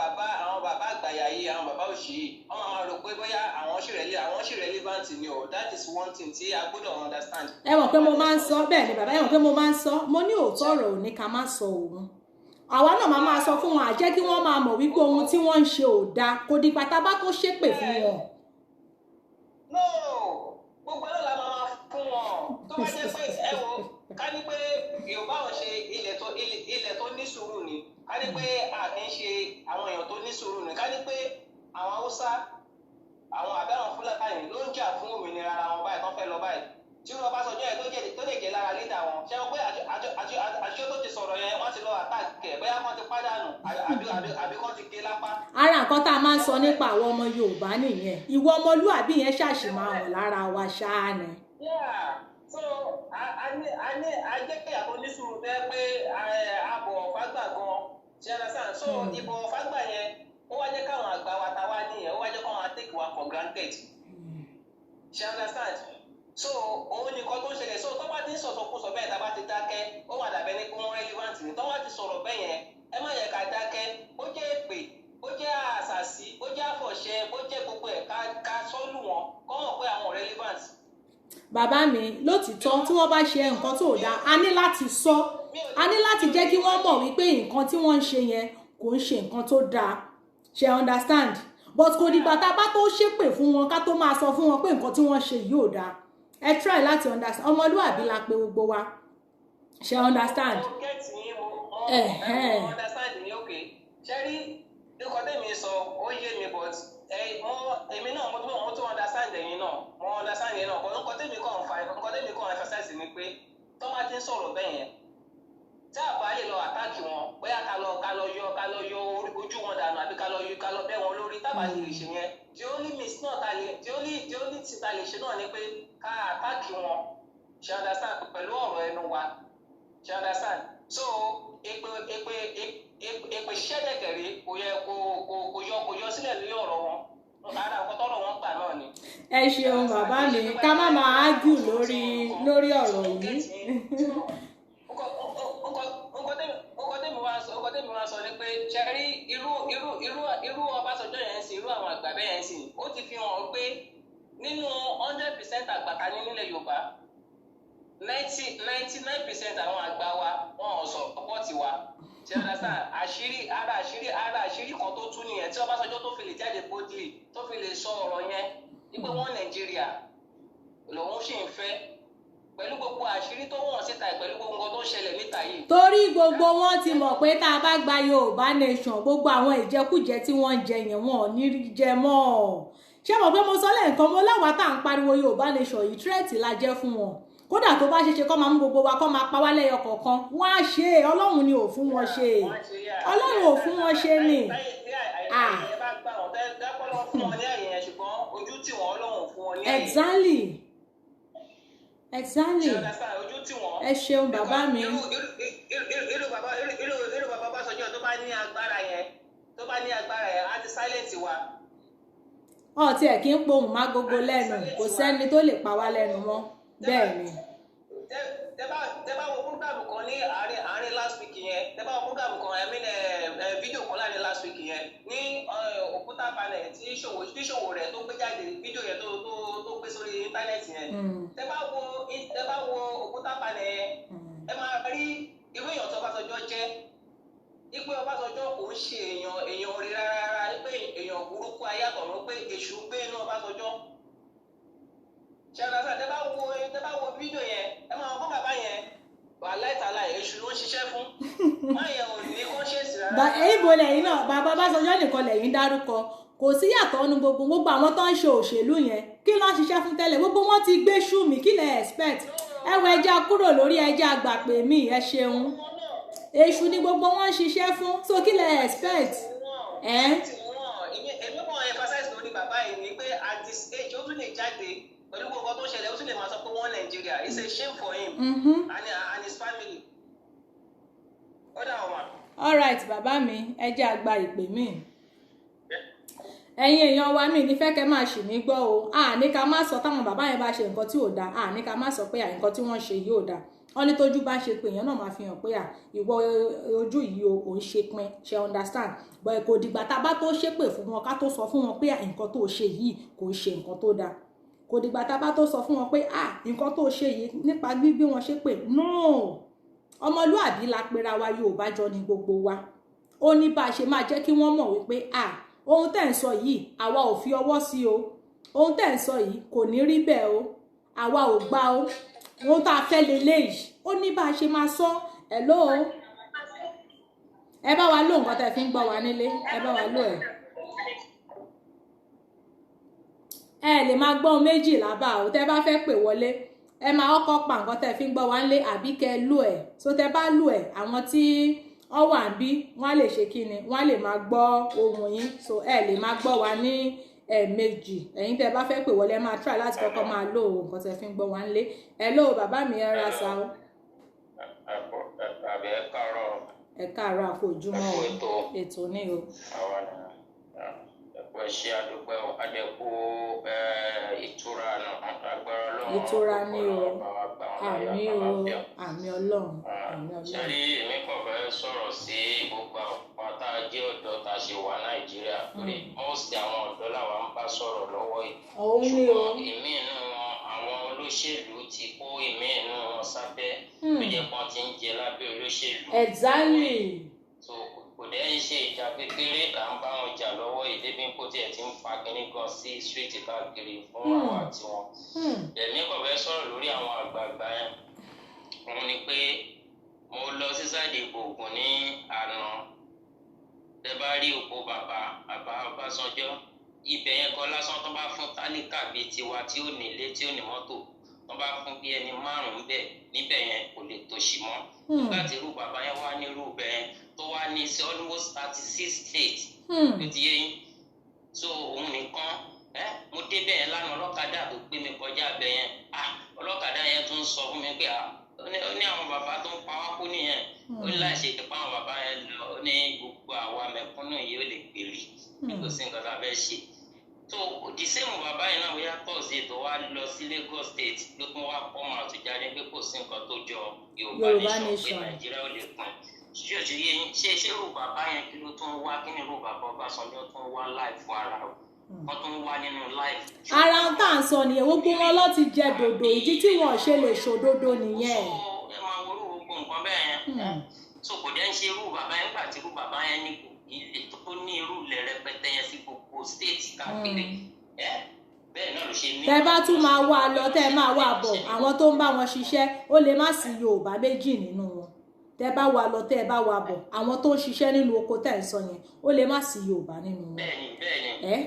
bàbá àgbàyà yìí àwọn bàbá òṣì yìí wọ́n máa rò pé bóyá àwọn ṣì relevant ni o that is one thing tí a gbọ́dọ̀ understand. ẹ mọ̀ pé mo máa ń sọ bẹ́ẹ̀ ni bàbá ẹ mọ̀ pé mo máa ń sọ mo ní òótọ́ ọ̀rọ̀ ò ní ká má sọ òun àwa náà máa sọ fún wọn àjẹ́ kí wọ́n máa mọ̀ wípé ohun tí wọ́n ń ṣe ò dáa kò dìgbà tá a bá tó ṣépè fún wọn. no gbogbo ẹ̀ la máa fún wọn tó bá jẹ́ pé ẹ wo ká ní pé Yorùbá ò ṣe ilẹ̀ tó ní sùúrù ni ká ní pé a kì í ṣe àwọn èèyàn tó ní sùúrù ni ká ní pé àwọn Haúsá àwọn àbẹ̀wọ̀n Fúlàní ló ń jà fún òmìnira ara wọn báyìí tó fẹ́ lọ báyìí tí wọn bá sọjọ́ ẹ̀ tó lè jẹ́ lára lídà wọn ṣé wọn pé àjọ tó ti sọ̀rọ̀ yẹn wọ́n ti lọ àtàkẹ́ bóyá wọ́n ti pàdánù àbí wọ́n ti gé lápá. ara nǹkan tá a máa ń sọ nípa àwọn ọmọ Yorùbá nìyẹn ìwọ ọmọlúàbí yẹn ṣàṣì máa hàn lára wa ṣáá ni. so a jẹ́ pé àtọ́ ní sùúrù bẹ́ẹ̀ pé àbọ̀ fágbà gan ṣe é lásán so ìbọ̀ fágbà yẹn ó wá jẹ́ káwọn àgbà wa ta wá nìyẹn ó wá jẹ́ káwọn take wa for granted ṣe é lásán so òun nìkan tó ń ṣẹlẹ̀ so tó bá ti ń sọ̀sọ̀kúsọ bẹ́ẹ̀ tá a bá ti dákẹ́ ó wà dàbẹ́ ní pé wọ́n relevant ni tó bá ti sọ̀rọ̀ bẹ́ẹ̀ yẹn ẹ má yẹ ká dákẹ́ ó jẹ́ èpè ó jẹ́ àṣàsí ó jẹ́ àfọ̀ṣẹ ó jẹ́ gbogbo ẹ̀ ká sọ́lù wọn kọ́ mọ̀ pé àwọn relevant. bàbá mi lótìtọ́ tí wọ́n bá ṣe nǹkan tó dáa a ní láti sọ a ní láti jẹ́ kí wọ́n mọ̀ wípé nǹkan tí wọ́n ń ṣe yẹn kò ń ṣe nǹkan tó dáa ṣe understand but kò dìgbà tá a bá tó ṣépè fún wọn ká tó máa sọ fún wọn pé nǹkan tí wọ́n ṣe yìí ò dáa ẹ try láti understand ọmọlúwàbí la pé gbogbo wa ṣe understand. understand ni ok ṣe rí nǹkan tẹ̀mí sọ ó yé mi but èmi náà mo tún understand ẹ̀yin náà mo understand ẹ̀yin náà but nǹkan tẹ̀mí kàn emphasize ni pé tó máa ti ń sọ̀rọ̀ bẹ́ẹ̀ yẹn tí a bá lè lọ àtàkì wọn bóyá ká lọ yọ ojú wọn dànù àbí ká lọ bẹ́ wọn lórí tábà lè ṣe yẹn the only miss náà the only thing ta lè ṣe náà ni pé ká àtàkì wọn ṣe understand pẹ̀lú ọ̀rọ̀ ẹnu wa ṣe understand so èpè ṣiṣẹ́ dẹ̀kẹ̀rẹ́ kò yọ sílẹ̀ lórí ọ̀rọ̀ wọn ara nǹkan tọ́rọ̀ wọn gbà náà ni. ẹ ṣeun bàbá mi ká má máa argue lórí ọ̀rọ̀ yìí. nǹkan tẹ́mi wá sọ ni pé ṣe rí irú Ọbásanjọ́ yẹn sí irú àwọn àgbà bẹ́ẹ̀ yẹn sí ó ti fi hàn pé nínú 100% àgbàta ní nílẹ̀ Yorùbá 99% àwọn àgbà wa wọn ò sọ ọ̀pọ̀ tiwa ṣe understand àṣírí kan tó tún nìyẹn tí Ọbásanjọ́ tó fi lè jáde boldly tó fi lè sọ ọ̀rọ̀ yẹn wípé wọ́n Nàìjíríà lòun ṣì ń fẹ́ pẹ̀lú gbogbo àṣírí tó wọ̀n síta pẹ̀lú gbogbo nǹkan tó ń ṣẹlẹ̀ níta yìí. torí gbogbo wọn ti mọ̀ pé tá a bá gba Yorùbá nation gbogbo àwọn ìjẹkújẹ tí wọ́n ń jẹ yẹn wọn ò ní jẹ mọ́ ṣé mo pé mo sọ lẹ́ẹ̀kan mo láwa tá à ń pariwo Yorùbá nation yìí tírẹ̀tì la jẹ́ fún wọn kódà tó bá ṣeṣe kọ́ máa mú gbogbo wa kọ́ máa pa wá lẹ́yọ kọ̀ọ̀kan wọ́n á ṣe Ọlọ́run ni ò fún wọn ṣe Ọlọ́run ò fún wọn ṣe ni. Exactly. Ẹ ṣeun bàbá mi. Irú bàbá Ọbásanjọ́ tó bá ní agbára yẹn á ti silent wa. Ọ̀tí ẹ̀ kí ń pohùn má gbogbo lẹ́nu kò sẹ́ni tó lè pa wá lẹ́nu mọ́ bẹ́ẹ̀ ni. Tẹ́ bá wo program kan ní àárín last week yẹn tẹ́ bá wo program kan fídíò kan láàrin last week yẹn ní òkúta panel tí ṣòwò rẹ̀ tó gbé jáde fídíò yẹn tó gbé sórí íńtánẹ́ẹ̀tì yẹn tẹ́ bá wo òkúta panel yẹn ẹ máa rí irú èèyàn tó Ọbásanjọ́ jẹ́ ipe Ọbásanjọ́ kò ń ṣe èèyàn orí rárá pé èèyàn burúkú ayátọ̀rọ̀ pé èṣù gbé inú Ọbásanjọ́ ṣàlàsà tẹ́ bá wo fídíò yẹn ẹ máa kọ́ bàbá yẹn wàláìtàlá èṣù ló ń ṣiṣẹ́ fún máa yẹn ò ní conscience rárá. Ibo lẹ́yìn náà bàbá Ọbásanjọ́ nìkan lẹ́yìn dárúkọ kò sí yàtọ̀ nu gbogbo àwọn tó ń ṣe òṣèlú yẹn kí ló ń ṣiṣẹ́ fún tẹ́lẹ̀ gbogbo wọn ti gbé ṣú mi kí lẹ expect ẹ wọ ẹja kúrò lórí ẹja àgbàpè mi ẹ ṣeun èṣù ni gbogbo wọn ń ṣiṣẹ́ fún so kí lẹ expect. èmi kàn emphasize lórí bàbá yìí ni pé at this age ó tún lè jáde pẹ̀lú gbogbo tó ṣẹlẹ̀ ó tún lè máa sọ pé wọ́n Nàìjíríà it's a shame for him and his family. ó dà wọ́n. all right bàbá mi ẹ jẹ́ àgbà ìpè mí ẹ̀yin èèyàn wa mi ní fẹ́ kẹ́ máa ṣì mí gbọ́ o ní ká má sọ táwọn bàbá yẹn bá ṣe nǹkan tí ò dáa ní ká má sọ pé nǹkan tí wọ́n ṣe yìí ò dáa wọ́n ní tójú bá ṣe pé èèyàn náà máa fi hàn pé ìwọ ojú yìí ò ń ṣe pin ṣe understand but kò dìgbà tá a bá tó ṣépè fún wọn ká tó sọ fún wọn pé nǹkan tó ṣe yìí kò ṣe nǹkan tó dáa kò dìgbà tá a bá tó sọ fún wọn pé nǹkan tó ṣe yìí nípa gbígbé wọn ṣépè no ọmọlúàbí la pera wa Yorùbá jọ ni gbogbo wa ó ní bá a ṣe máa jẹ́ kí wọ́n mọ̀ wípé ohun tẹ́ ń sọ yìí àwa ò fi ọwọ́ sí o ohun tẹ́ ń sọ yìí kò ní rí bẹ́ẹ̀ o àwa ò gbà o ohun tá a fẹ́ leléyìí ó ní bá a ṣe máa sọ hello ẹ bá wa lò nǹkan tẹ́ fi ń gbọ́ wa nílé ẹ bá wa lò ẹ lè máa gbọ́ méjì lábà o tẹ́ bá fẹ́ pè wọlé ẹ máa kọ́kọ́ pa nǹkan tẹ́ fi ń gbọ́ wa nílé àbí kẹ́ lò ẹ̀ so tẹ́ bá lò ẹ̀ àwọn tí wọ́n wà bí wọ́n lè ṣe kíni wọ́n lè máa gbọ́ ohùn yín so ẹ lè máa gbọ́ wa ní ẹ̀ẹ̀mejì ẹ̀yin tẹ́ bá fẹ́ pè wọlé máa try láti kọ́kọ́ máa lò nǹkan tẹ́ fi ń gbọ́ wa nílé hello bàbá mi ẹ ra sa o. ẹ káàárọ̀ àfojúmọ́ o ètò ní o. ẹ̀pọ̀ ṣe àdúgbò adẹ́kù ìtura náà agbára ọlọ́run. ìtura ní o àmì o àmì ọlọ́run. ṣẹ́rí èmi kàn fẹ́ sọ̀rọ̀ sí gbogbo àwọn tá a jẹ́ ọ̀dọ́ tá a ṣe wà Nàìjíríà pé most àwọn ọ̀dọ́ làwọn ń bá sọ̀rọ̀ lọ́wọ́ yìí. ṣùgbọ́n ìmí inú wọn àwọn olóṣèlú ti kó ìmí inú wọn sábẹ́ tó jẹ́ pọ́n ti ń jẹ lábẹ́ olóṣèlú. exactly. so kò dẹ́ ń ṣe ìjà kékeré là ń bá wọn jà lọ́wọ́ yìí débi kó tiẹ̀ ti ń fa kínní gan sí street káàkiri fún àwọn àti wọn. èmi kàn fẹ́ sọ̀rọ̀ lórí àwọn àgbààgbà yẹn òun ni pé mo lọ sí sáìdì Ògùn ní àná tẹ bá rí òpó bàbá Ọbásanjọ́ ibẹ̀ yẹn kan lásán tó bá fún tálíkà bíi tiwa tí ó nílé tí ó ní mọ́tò tó bá fún bí ẹni márùn-ún bẹ́ẹ̀ níbẹ̀ yẹn kò lè tòṣì mọ́ nígbà tí irú bàbá yẹn wá ní irú bẹ́ẹ̀ tó wá ní sí almost 36 states ló ti yé yín so òun nìkan mo débẹ̀ yẹn lánàá ọlọ́kadà tó gbé mi kọjá bẹ̀ yẹn ọlọ́kadà yẹn tún sọ fún mi pé ó ní àwọn bàbá tó ń pa wá kú nìyẹn ó ní láì ṣe ìpá àwọn bàbá yẹn lọ ó ní gbogbo àwa mẹ̀kúnnù yìí ó lè gbèrè kò sí nǹkan tá a fẹ́ ṣe so the same bàbá yẹn náà wíyá tọ́sí tó wá lọ sí Lagos State ló tún wá pọ́ mọ́ àtújáde pé kò sí nǹkan tó jọ Yorùbá nation pé Nàìjíríà ó lè pín ṣé irú bàbá yẹn kí ló tún wá kí ni irú bàbá Ọbásanjọ́ tún wá láì fún ara wọ́n tún wá nínú live. ara ń tà ń sọ nìyẹn gbogbo wọn lọ ti jẹ dòdò ìdí tí wọn ṣe lè ṣòdodo nìyẹn. ẹ máa wo irú gbogbo nǹkan bẹ́ẹ̀ yẹn so kò dẹ́ ń ṣe irú bàbá yẹn gbà tí irú bàbá yẹn ní ilé tó ní irú ilẹ̀ rẹpẹtẹ yẹn sí gbogbo stéètì káàkiri bẹ́ẹ̀ náà ló ṣe ní. tẹ bá tún máa wá lọ tẹ máa wá bọ̀ àwọn tó ń bá wọn ṣiṣẹ́ ó lè má sí Yorùbá méjì nínú wọn tẹ bá wá lọ tẹ bá wá bọ̀ àwọn tó ń ṣiṣẹ́ nínú oko tẹ ń sọ yẹn ó lè má sí Yorùbá nínú wọn. bẹ́ẹ̀ni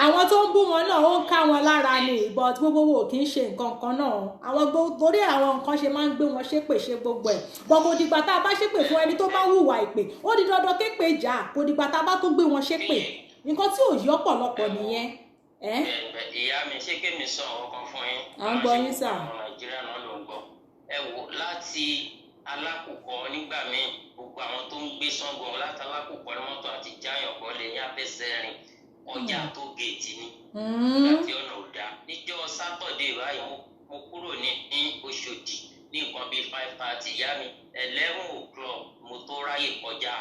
àwọn tó ń bú wọn náà ó ń ká wọn lára ni but gbogbo wo kì í ṣe nǹkan kan náà àwọn torí àwọn nǹkan ṣe máa ń gbé wọn ṣépè ṣe gbogbo ẹ̀ bọ́ kò dìgbà tá a bá ṣépè fún ẹni tó bá hùwà ìpè ó di dandan képe jà kò dìgbà tá a bá tó gbé wọn ṣépè nǹkan tí ò yí ọ̀pọ̀lọpọ̀ nìyẹn. ìyá mi ṣé kémi sọ ọkàn fún yín. à ń gbọ́ yín sà. ọmọ Nàìjíríà náà ló ń gbọ́ ẹ wò láti alákòókò nígbà míì gbogbo àwọn tó ń gbé Ṣàngó láti alákòókò ní mọ́tò àti jáyàn bọ́ lè ní abẹ́sẹ̀ rìn ọjà tó géètì ni láti ọ̀nà òdà níjọ́ sátọ̀dé báyìí mo kúrò ní Òṣòdì ní nǹkan bíi 5:30 ìyá mi 11 o'clock mo tó ráyè kọjá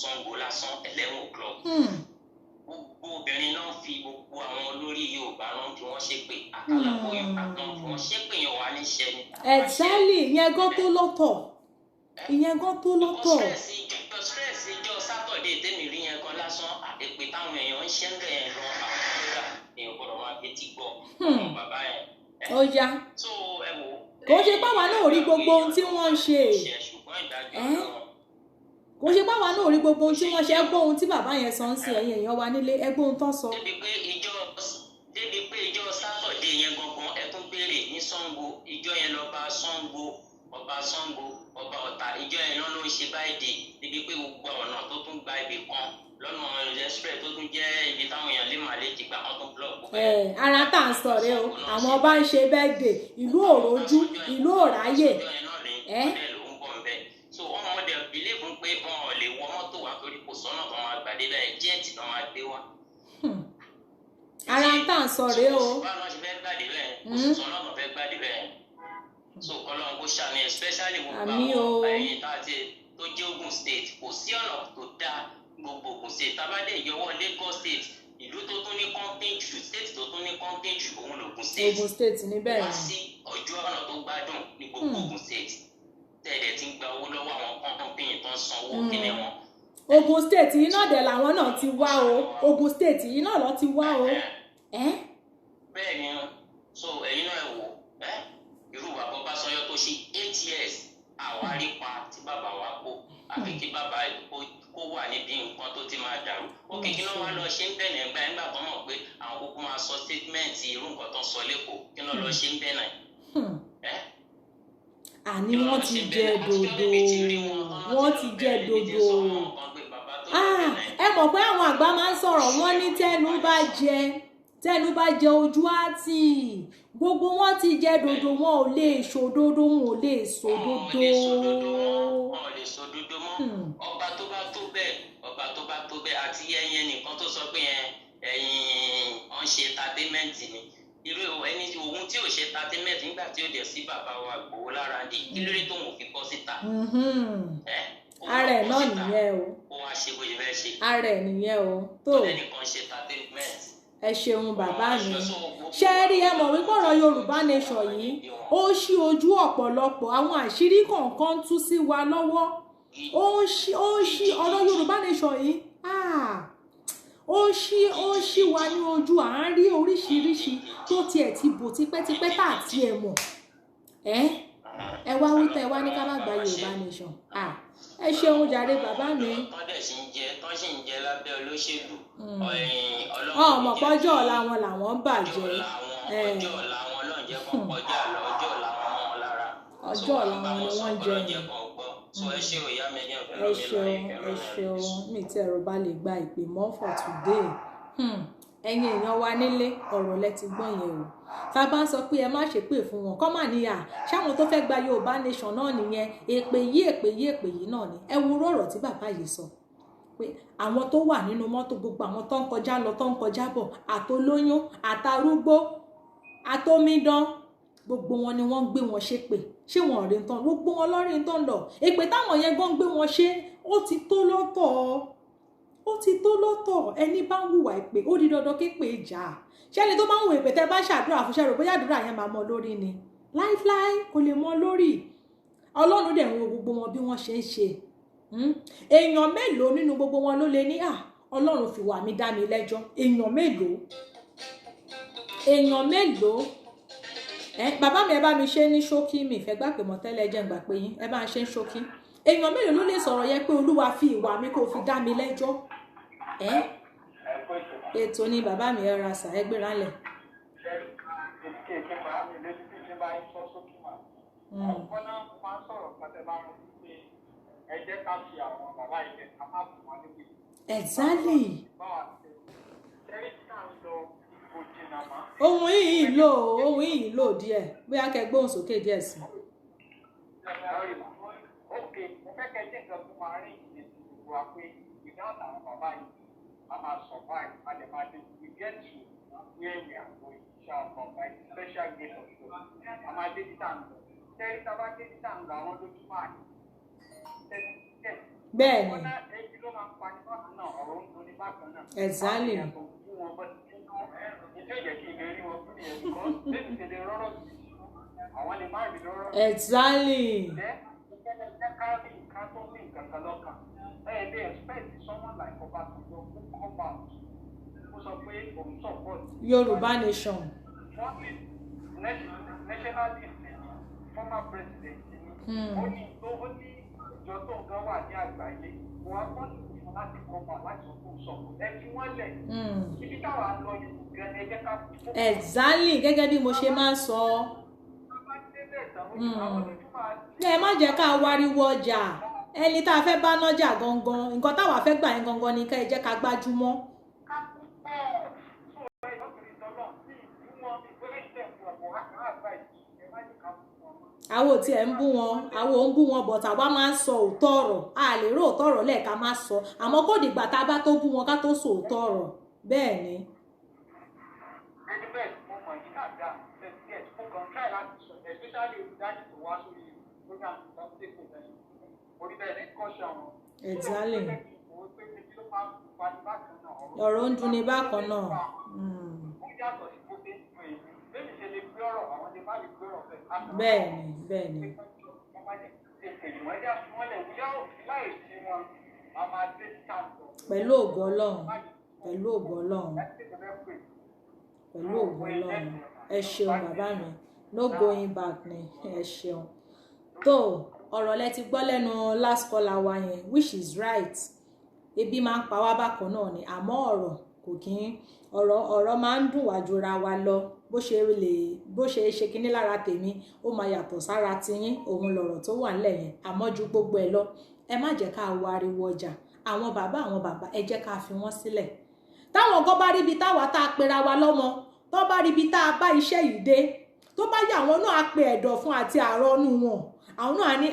Ṣàngó lásán 11 o'clock. Gbogbo obìnrin náà fi gbogbo àwọn olórí Yorùbá náà tí wọ́n ṣépè àkàlàkò Yorùbá náà tí wọ́n ṣépè yàn wá níṣẹ́ ni. exactly ìyẹn gan tó lọ́tọ̀ ìyẹn gan tó lọ́tọ̀. stress ìjọ sátọ̀dé tèmi rí yẹn gan lásán àtẹ̀pé táwọn èèyàn ń ṣẹ́ ń bẹ̀ yẹn gan àwọn ọ̀gá èèyàn gbọ́dọ̀ máa fi ti gbọ́ ọmọ bàbá yẹn. ó yá kò ṣe báwa náà rí gbogbo ohun tí wọ́n ń ṣe kò ṣe báwa náà rí gbogbo ohun tí wọ́n ṣe ẹgbọ́n ohun tí bàbá yẹn sọ ń sin ẹ̀yìn èèyàn wa nílé ẹgbọ́n ohun tó sọ. débi pé ìjọ sátọ̀dé yẹn gangan ẹ tún béèrè ní Ṣàngó ìjọ yẹn lọ́ba Ṣàngó ọba Ṣàngó ọba Ọ̀tà ìjọ yẹn náà ló ń ṣe báyìí débi pé gbogbo ọ̀nà tó tún gba ibì kan lọ́nà express tó tún jẹ́ ibi táwọn èèyàn lè máa lè ti gbà wọ́n tún blọọ̀kù. ara tá à ń sọ rẹ o àwọn ọba ń ṣe birthday ìlú òrojú ìlú òráyè. so ọmọ dẹ bílíìfù pé wọn ò lè wọ mọ́tò wá torí kò sọ́nà tó máa gbàdé bẹ́ẹ̀ jẹ́ẹ̀tì náà máa gbé wá. ara tá à ń sọ rẹ o. báwọn ṣe fẹ́ gbàdé bẹ́ẹ̀ kò sọ́nà tó fẹ́ gbàdé bẹ́ẹ̀ so Ọlọ́run kò ṣàní especially gbogbo àwọn ẹ̀yìn tá a ti tó jẹ́ Ògùn state kò sí ọ̀nà tó dáa gbogbo Ògùn state tábàdé ìyọwọ́ Lagos state ìlú tó tún ní company jù state tó tún ní company jù òun l'Ògùn state. Ògùn state ní bẹ́ẹ̀ ni. wá sí ọjọ́ ọ̀nà tó gbádùn ní gbogbo Ògùn state tẹ̀lé ti ń gba owó lọ́wọ́ àwọn company tó ń san owó kíní wọn. Ògùn state yìí náà dẹ̀ làwọn náà ti wá o Ògùn state yìí náà lọ ti wá o. bẹ́ẹ̀ ni so ẹ̀yin náà wò irú bàbá Ọbásanjọ́ tó ṣe 8 years àwárí pa tí bàbá wa kó àfi kí bàbá kó wà níbi nǹkan tó ti máa dàrú ó kí ló wá lọ ṣe ń bẹ̀rẹ̀ ẹgbẹ́ nígbà tó mọ̀ pé àwọn kúkú máa sọ statement irú nǹkan tó ń sọ lẹ́kọ̀ọ́ kí ló lọ ṣe ń bẹ̀rẹ̀ àní wọ́n ti jẹ dòdò wọ́n ti jẹ dòdò ẹ mọ̀ pé àwọn àgbà máa ń sọ̀rọ̀ wọ́n ní tẹnu bá jẹ ojú àti gbogbo wọn ti jẹ dòdò wọn ò lè ṣòdodo wọn ò lè sòdodo. ọba tó bá tó bẹ́ẹ̀ àti ẹyin nìkan tó sọ pé ẹyin ọ̀n ṣe entertainment ni irú ẹni ohun tí ò ṣe entertainment nígbà tí ó dẹ̀ sí bàbá wa Ìgbòho lára dé kí lórí tóun ò fi kọ́ síta. ara ẹ̀ náà nìyẹn o. ó wá ṣe bóyá fẹ́ ṣe. ara ẹ̀ nìyẹn o. tó ẹnìkan ṣe entertainment. ẹ ṣeun bàbá mi ṣe rí ẹ mọ̀ wípé ọ̀rọ̀ Yorùbá nation yìí ó ṣí ojú ọ̀pọ̀lọpọ̀ àwọn àṣírí kọ̀ọ̀kan tú sí wa lọ́wọ́ ó ṣí ọ̀rọ̀ Yorùbá nation yìí ó ṣí wa ní ojú à ń rí oríṣiríṣi tó tiẹ̀ ti bò tipẹ́tipẹ́ tá àti ẹ̀ mọ̀ ẹ wá wípé ẹ wá ní ká má gba Yorùbá nation ẹ ṣeun jàre bàbá mi. tọ́dẹ̀ sì ń jẹ lábẹ́ olóṣèlú ọmọ pọ́jọ́ ọ̀la wọn làwọn bàjẹ́ ọjọ́ ọ̀la wọn náà jẹ́ kó kọjá lọ ọjọ́ ọ̀la wọn mọ́ wọn lára ọjọ́ ọ̀la wọn ni wọ́n jẹ ẹ ṣeun mi tí ẹ̀rọ bá lè gba ìpè mọ́ for today ẹ̀yin èèyàn wa nílé ọ̀rọ̀ lẹ ti gbọ́n yẹn o tá a bá ń sọ pé ẹ má ṣépè fún wọn kọ́ mà níyà ṣáwọn tó fẹ́ gba Yorùbá nation náà nìyẹn èpè yìí náà ni ẹ wo ọ̀rọ̀ tí bàbá yìí sọ pé àwọn tó wà nínú mọ́tò gbogbo àwọn tó ń kọjá lọ tó ń kọjá bọ̀ àtolóyún àtarúgbó àtomídán gbogbo wọn ni wọ́n gbé wọn ṣépè ṣé wọn rí tán gbogbo wọn lọ́rí tán lọ èpè táwọn yẹn gan gbé wọn ṣe ó ti tó lọ́tọ̀ ó ti tó lọ́tọ̀. Ẹni bá ń hùwà èpè ó di dandan kí pè jà. Ṣé ẹni tó máa ń hùwà èpè tẹ́ bá ṣàdúrà fún ṣẹ́rò bóyá àdúrà yẹn máa mọ lórí ni? Láíláí kò lè mọ lórí. Ọlọ́run dẹ̀ ń wo gbogbo wọn bí wọ́n ṣe ń ṣe. Èèyàn mélòó nínú gbogbo wọn ló lè ní Ọlọ́run fi wà mí dá mi lẹ́jọ́? Èèyàn mélòó? Èèyàn mélòó? Bàbá mi ẹ bá mi ṣe ní ṣókí, mi ìfẹ́ gbà pé mọ̀ tẹ́lẹ̀ jẹ́ ń gbà pé yín, ẹ bá ń ṣe ń ṣókí. Èèyàn mélòó ló lè sọ̀rọ̀ yẹn pé Olúwa fi ìwà mi kó fi dá mi lẹ́jọ́? Ètò ni bàbá mi ẹ ra sà ẹ gbéra lẹ̀. Exactly. Ohun yìí lò díẹ̀ bóyá kẹ́ gbóhùn sókè díẹ̀ sí. Bẹ́ẹ̀ni. Exactly. Exactly. Yorùbá nation. Former president. Ìjọ tó ń gan wà ní àgbáyé, wọ́n á pọ́n ìfún láti kọ́pà láti ọkùn sọ̀rọ̀ ẹbí wọ́n lẹ̀. Ibi táwa lọ yìí gan ẹjẹ́ ká. Exactly, gẹ́gẹ́ bí mo ṣe máa ń sọ. Ẹ má jẹ́ ká wariwo ọjà. Ẹni tá a fẹ́ bá nájà gangan, nǹkan táwa fẹ́ gbà yín gangan ni ká ẹ jẹ́ ká gbájúmọ́. Àwo tí ẹ ń bú wọn, àwo ń bú wọn but àwa máa ń sọ òótọ́ ọ̀rọ̀. A lè rí òótọ́ ọ̀rọ̀ lẹ́ẹ̀ka máa sọ. Àmọ́ kò dìgbà tá a bá tó bú wọn ká tó sọ òótọ́ ọ̀rọ̀. Bẹ́ẹ̀ ni. Ẹni bẹ́ẹ̀ mo mọ̀ ní àgbà ṣe mo kàn try láti sọ especially dájú tó wá sórí program tó ń tẹ̀kọ̀ bẹ́ẹ̀. Orí bẹ́ẹ̀ ní kọ́ṣọ́ wọn. Exactly. Ọ̀rọ̀ ń dùn ní bákan náà. Bẹ́ẹ̀ni. Pẹ̀lú ògo Ọlọ́run. Ẹ ṣeun bàbá mi. No going back ni ẹ ṣeun. Tó ọ̀rọ̀ lẹ ti gbọ́ lẹ́nu last caller wa yẹn which is right. Ebi máa ń pa wá bákan náà ni àmọ́ ọ̀rọ̀ kò kí ń ọ̀rọ̀ máa ń dùn wá jura wa lọ bó ṣe ṣe kinní lára tèmi ó máa yàtọ̀ sára tiyín òun lọ̀rọ̀ tó wà nílẹ̀ yẹn àmọ́ ju gbogbo ẹ̀ lọ ẹ má jẹ́ ká wo ariwo ọjà àwọn bàbá ẹ jẹ́ ká fi wọ́n sílẹ̀ táwọn gan bá ríbi táwa tá a pera wa lọ́mọ tó bá ríbi tá a bá iṣẹ́ yìí dé tó bá yà àwọn náà á pe ẹ̀dọ̀ fún àti àrọ́nú wọn àwọn náà á ní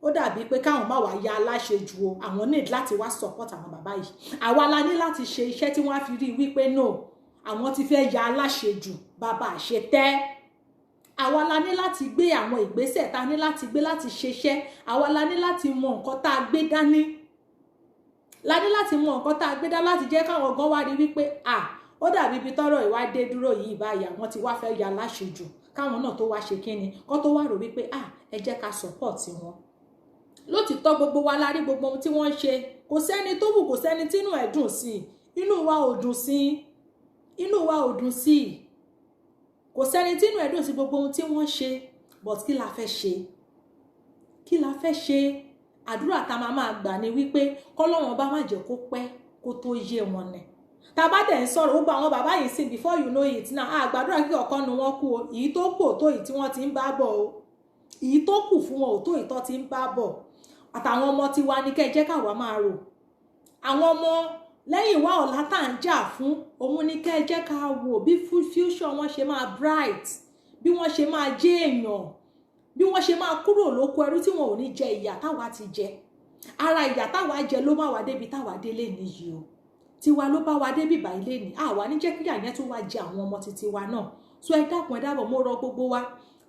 ó dàbí pé káwọn má wá ya aláṣejù o àwọn need láti wá support àwọn bàbá yìí àwa la ní láti ṣe iṣẹ́ tí wọ́n á fi rí wípé no àwọn ti fẹ́ ya aláṣejù bàbá àṣetẹ́ àwa la ní láti gbé àwọn ìgbésẹ̀ tá a ní láti gbé láti ṣeṣẹ́ àwa la ní láti mọ nǹkan tá a gbé dání la ní láti mọ nǹkan tá a gbé dání láti jẹ́ káwọn gan wá rí wípé ó dàbí ibi tọ́rọ̀ ìwádé dúró yìí báyìí àwọn ti wá fẹ́ ya aláṣejù káwọn náà tó wá ṣe kíni kó tó wá rò wípé ẹ jẹ́ ká support wọn lótìtọ́ gbogbo wa la rí gbogbo ohun tí wọ́n ṣe kò sẹ́ni tó wù kò sẹ́ni tínú ẹ̀ dùn sí inú wa ò dùn sí kò sẹ́ni tínú ẹ̀ dùn sí gbogbo ohun tí wọ́n ṣe but kí la fẹ́ ṣe àdúrà tá máa gbà ní wípé kọ́lọ́run bá má jẹ́ kó pẹ́ kó tó yé wọn ni tá bá dẹ̀ ń sọ̀rọ̀ ó gba àwọn bàbá yìí sí before you know it now àgbàdúrà kí ọ̀kan nu wọn kú o èyí tó kù tó èyí tí wọ́n ti ń bá bọ̀ o èyí tó kù fún wọn ò tó ìtọ́ ti ń bá bọ̀ àtàwọn ọmọ tiwa ní kẹ́ jẹ́ káwa máa rò àwọn ọmọ lẹ́yìn wá ọ̀la tá à ń jà fún òun ní kẹ́ jẹ́ ká wò bí future wọn ṣe máa bright bí wọ́n ṣe máa jẹ́ èèyàn bí wọ́n ṣe máa kúrò lóko ẹrú tí wọn ò ní jẹ ìyà táwa ti jẹ ara ìyà táwa jẹ ló má wá débi táwa délé nìyí o tiwa ló bá wa débi báyìí lé ní àwa ní jẹ́ kí ìyà yẹn tún wá jẹ àwọn ọmọ titi wa náà so ẹ dákun ẹ dábọ̀ mo rọ gbogbo wa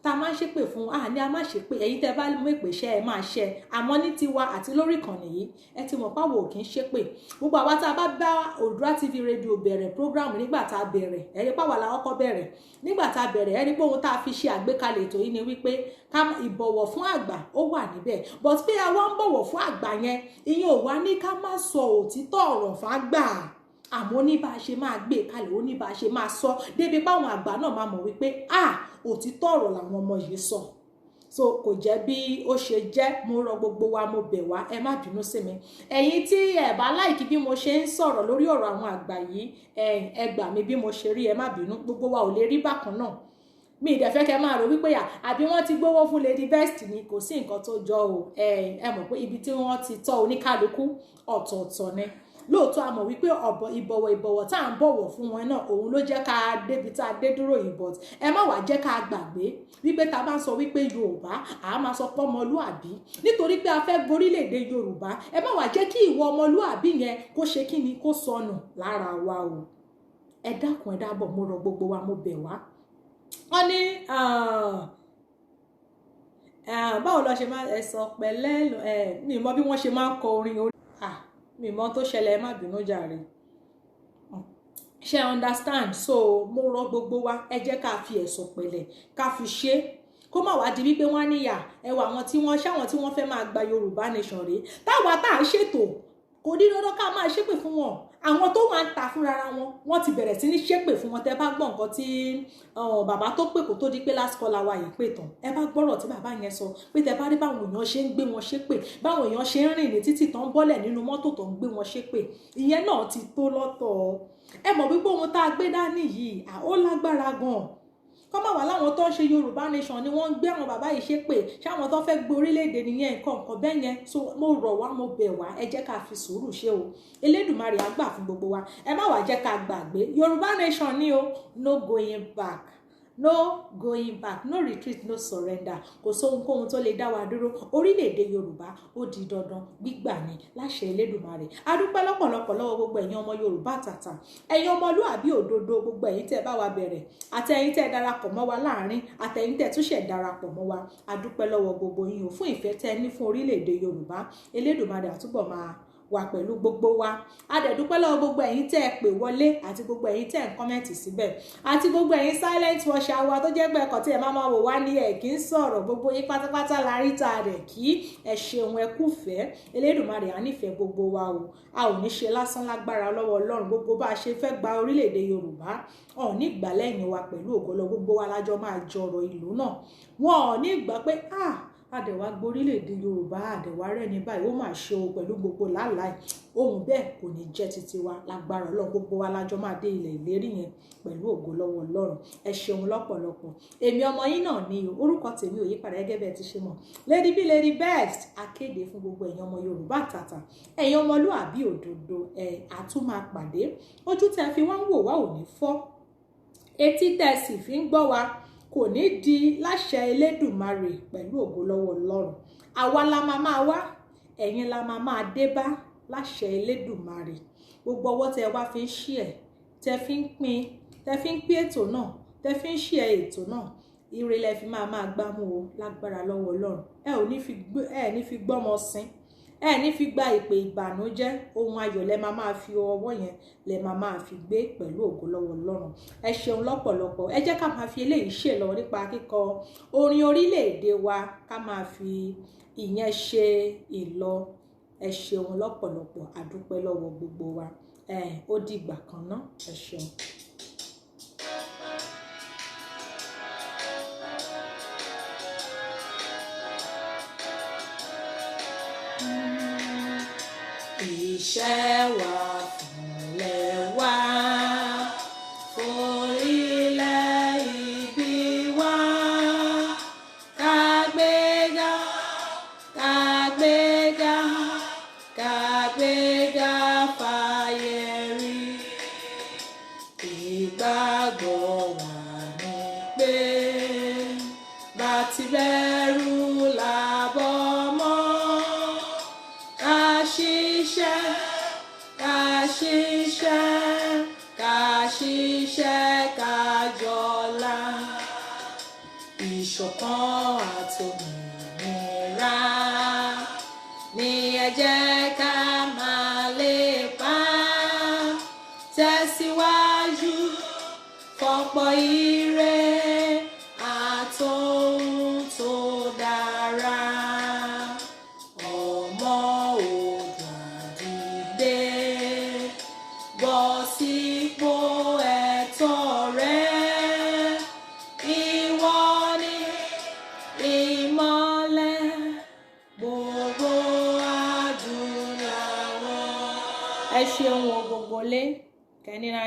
tá a máa ń ṣépè fún ní a máa ṣépè ẹ̀yin tẹ́ bá mú èpè ṣẹ́ ẹ máa ṣẹ́ àmọ́ ní tiwa àti lórí ìkànnì yìí ẹ ti mọ̀ páwo kì í ṣépè gbogbo àwa tá a bá bá Oòduà TV rédíò bẹ̀rẹ̀ program nígbà tá a bẹ̀rẹ̀ ẹ rí páwa la kọ́kọ́ bẹ̀rẹ̀ nígbà tá a bẹ̀rẹ̀ ẹ rí pé ohun tá a fi ṣe àgbékalẹ̀ ètò yìí ni wípé ká ìbọ̀wọ̀ fún àgbà ó wà níbẹ̀ but pé àwa ń bọ̀wọ̀ fún àgbà yẹn ìyẹn ò wá ní ká má sọ òtítọ́ ọ̀rọ̀ fún àgbà àmọ́ ní bá a ṣe máa gbé kalẹ̀ ó ní bá a ṣe máa sọ débi páwọn àgbà náà máa mọ̀ wípé òtítọ́ ọ̀rọ̀ làwọn ọmọ yìí sọ so kò jẹ́ bí ó ṣe jẹ́ mo rọ gbogbo wa mo bẹ̀ wá ẹ má bínú sí mi ẹ̀yin tí ẹ bá láìkí bí mo ṣe ń sọ̀rọ̀ lórí ọ̀rọ̀ àwọn àgbà yìí ẹ gbà mí bí mo ṣe rí ẹ má bínú gbogbo wa ò lè rí bákan náà mi ìdẹ̀fẹ́ kẹ́ máa rò wípé àbí wọ́n ti gbówó fún Lady Best ni kò sí nǹkan tó jọ o ẹ mọ̀ pé ibi tí wọ́n ti tọ́ oníkálukú ọ̀tọ̀ọ̀tọ̀ ni lóòótọ́ a mọ̀ wípé ìbọ̀wọ̀ tá à ń bọ̀wọ̀ fún wọn náà òun ló jẹ́ ká débi tá a dé dúró yìí but ẹ má wàá jẹ́ ká gbàgbé wípé tá a bá ń sọ wípé Yorùbá à á máa sọ pé ọmọlúàbí nítorí pé a fẹ́ gborílẹ̀-èdè Yorùbá ẹ má wàá jẹ́ kí ìwọ ọmọlúàbí yẹn kó ṣe kí ni kó sọnù lára wa o ẹ dákun ẹ dábọ̀ mo rọ gbogbo wa mo bẹ̀ wá wọ́n ní báwo lọ ṣe máa sọ pẹ̀lẹ́ mi mọ̀ bí wọ́n ṣe máa ń kọ orin mi mọ̀ tó ṣẹlẹ̀ má bínú jàre ṣe understand so mo rọ gbogbo wa ẹ jẹ́ ká fi ẹ̀sọ̀ pẹ̀lẹ́ ká fi ṣe kó má wá di wípé wọ́n níyà ẹwà àwọn tí wọ́n fẹ́ máa gba Yorùbá nation rèé táwa tá à ń ṣètò kò ní dandan ká máa ṣépè fún wọn àwọn tó wà ń ta fúnra wọn ti bẹ̀rẹ̀ sí ní ṣépè fún wọn tẹ́ bá gbọ́ nǹkan tí bàbá tó pè kó tó di pé last call wa yìí pè tán ẹ bá gbọ́rọ̀ tí bàbá yẹn sọ pé tẹ́ bá rí báwọn èèyàn ṣe ń gbé wọn ṣépè báwọn èèyàn ṣe ń rìn ní títì tán bọ́lẹ̀ nínú mọ́tò tó ń gbé wọn ṣépè ìyẹn náà ti tó lọ́tọ̀ ẹ mọ̀ wípé ohun tá a gbé dání yìí ó lágbára gan kọ́mọ̀ wà láwọn tó ń ṣe Yorùbá nation ni wọ́n ń gbé àwọn bàbá yìí ṣépè ṣáwọn tó fẹ́ gbé orílẹ̀-èdè nìyẹn nǹkan bẹ́ẹ̀ yẹn so mo rọ̀ wá mo bẹ̀ wá ẹ jẹ́ ká fi sùúrù ṣe o Elédùmarè á gbà fún gbogbo wa ẹ má wàá jẹ́ ká gbàgbé Yorùbá nation ni o no going back no going back no retreat no surrender kò sóhunkóhun tó lè dá wa dúró orílẹ̀-èdè Yorùbá ó di dandan gbígbà ní láṣẹ Elédùmarè a dúpẹ́ lọ́pọ̀lọpọ̀ lọ́wọ́ gbogbo ẹ̀yin ọmọ Yorùbá tàtà ẹ̀yin ọmọlúàbí òdodo gbogbo ẹ̀yin tẹ́ bá wa bẹ̀rẹ̀ àti ẹ̀yin tẹ́ darapọ̀ mọ́ wa láàrin àti ẹ̀yin tẹ́ túnṣẹ̀ darapọ̀ mọ́ wa a dúpẹ́ lọ́wọ́ gbogbo yín o fún ìfẹ́ tẹ́ ní fún orílẹ̀-èdè Yorùbá Elédùmarè àtúbọ̀ máa wà pẹ̀lú gbogbo wa a dẹ̀ dúpẹ́ lọ́wọ́ gbogbo ẹ̀yin tẹ́ ẹ pè wọlé àti gbogbo ẹ̀yin tẹ́ ẹ ń kọ́mẹ́ǹtì síbẹ̀ àti gbogbo ẹ̀yin silent watcher wa tó jẹ́ pé ẹ̀kọ́ tí ẹ máa wò wá ní ẹ̀ kí ń sọ̀rọ̀ gbogbo yín pátápátá la rí ta rẹ̀ kí ẹ ṣeun ẹ kúfẹ́ Elédùmarè á nífẹ̀ẹ́ gbogbo wa o a ò ní ṣe lásán lágbára lọ́wọ́ Ọlọ́run gbogbo bá a ṣe fẹ́ gba orílẹ̀-èdè Yorùbá ọ̀ ní ìgbà lẹ́yìn wa pẹ̀lú ògo gbogbo wa lájọ máa jọrọ̀ ìlú náà wọn ò ní ìgbà pé àdẹ̀wà gborílẹ̀-èdè Yorùbá àdẹ̀wà rẹ̀ ní báyìí ó mà ṣe o pẹ̀lú gbogbo làálàá ohun bẹ́ẹ̀ kò ní jẹ́ títí wa lágbára Ọlọ́run gbogbo wa lájọ máa dé ilẹ̀ ìlérí yẹn pẹ̀lú ògo lọ́wọ́ Ọlọ́run ẹ ṣeun lọ́pọ̀lọpọ̀ èmi ọmọ yín náà ni orúkọ tèmi ò yípadà gẹ́gẹ́ bẹ́ẹ̀ ti ṣe mọ̀ Lady Best akéde fún gbogbo ẹ̀yin ọmọ Yorùbá tàtà ẹ̀yin ọmọlúàbí òdodo àtún máa pàdé ojú tẹ́ fi wá ń wò wá ò ní fọ́ etí tẹ́ sì fi ń gbọ́ wa kò ní di láṣẹ Elédùmarè pẹ̀lú ògo lọ́wọ́ Ọlọ́run àwa la máa wá ẹ̀yin la máa dé bá láṣẹ Elédùmarè gbogbo ọwọ́ tẹ wá fi ń ṣí ẹ̀ tẹ fi ń pín ètò náà tẹ fi ń ṣí ẹ̀ ètò náà ire lẹ fi máa gbámú o lágbára lọ́wọ́ Ọlọ́run ẹ ní fi gbọ́mọ sín ẹ ní fi gba ìpè ìbànújẹ́ ohun ayọ̀ lẹ máa fi ọwọ́ yẹn lẹ máa fi gbé pẹ̀lú ògo lọ́wọ́ Ọlọ́run ẹ ṣeun lọ́pọ̀lọpọ̀ ẹ jẹ́ ká máa fi eléyìí ṣe lọ nípa kíkọ orin orílẹ̀-èdè wa ká máa fi ìyẹn ṣe ìlọ ẹ ṣeun lọ́pọ̀lọpọ̀ àdúpẹ́ lọ́wọ́ gbogbo wa ó dìgbà kan náà ẹ ṣeun. Iṣẹ́ wa fúnlẹ̀ wá forílẹ̀ ìbí wa kàgbéga kàgbéga kàgbéga fàyè rí ìgbàgbọ́ wa ní pé bá ti bẹ̀rù làbọ̀ mọ́ ká ṣiṣẹ́ ká jẹ́ ká máa lépa tẹ̀síwájú fọ̀pọ̀ ire àtòhun tó dára. Ọmọ Oòduà dìde bọ́ sípò ẹ̀tọ́ rẹ. Ìwọ ni ìmọ́lẹ̀ gbogbo adúláwọ̀. Ẹ ṣeun o gbogbo lé kẹ́ni náà.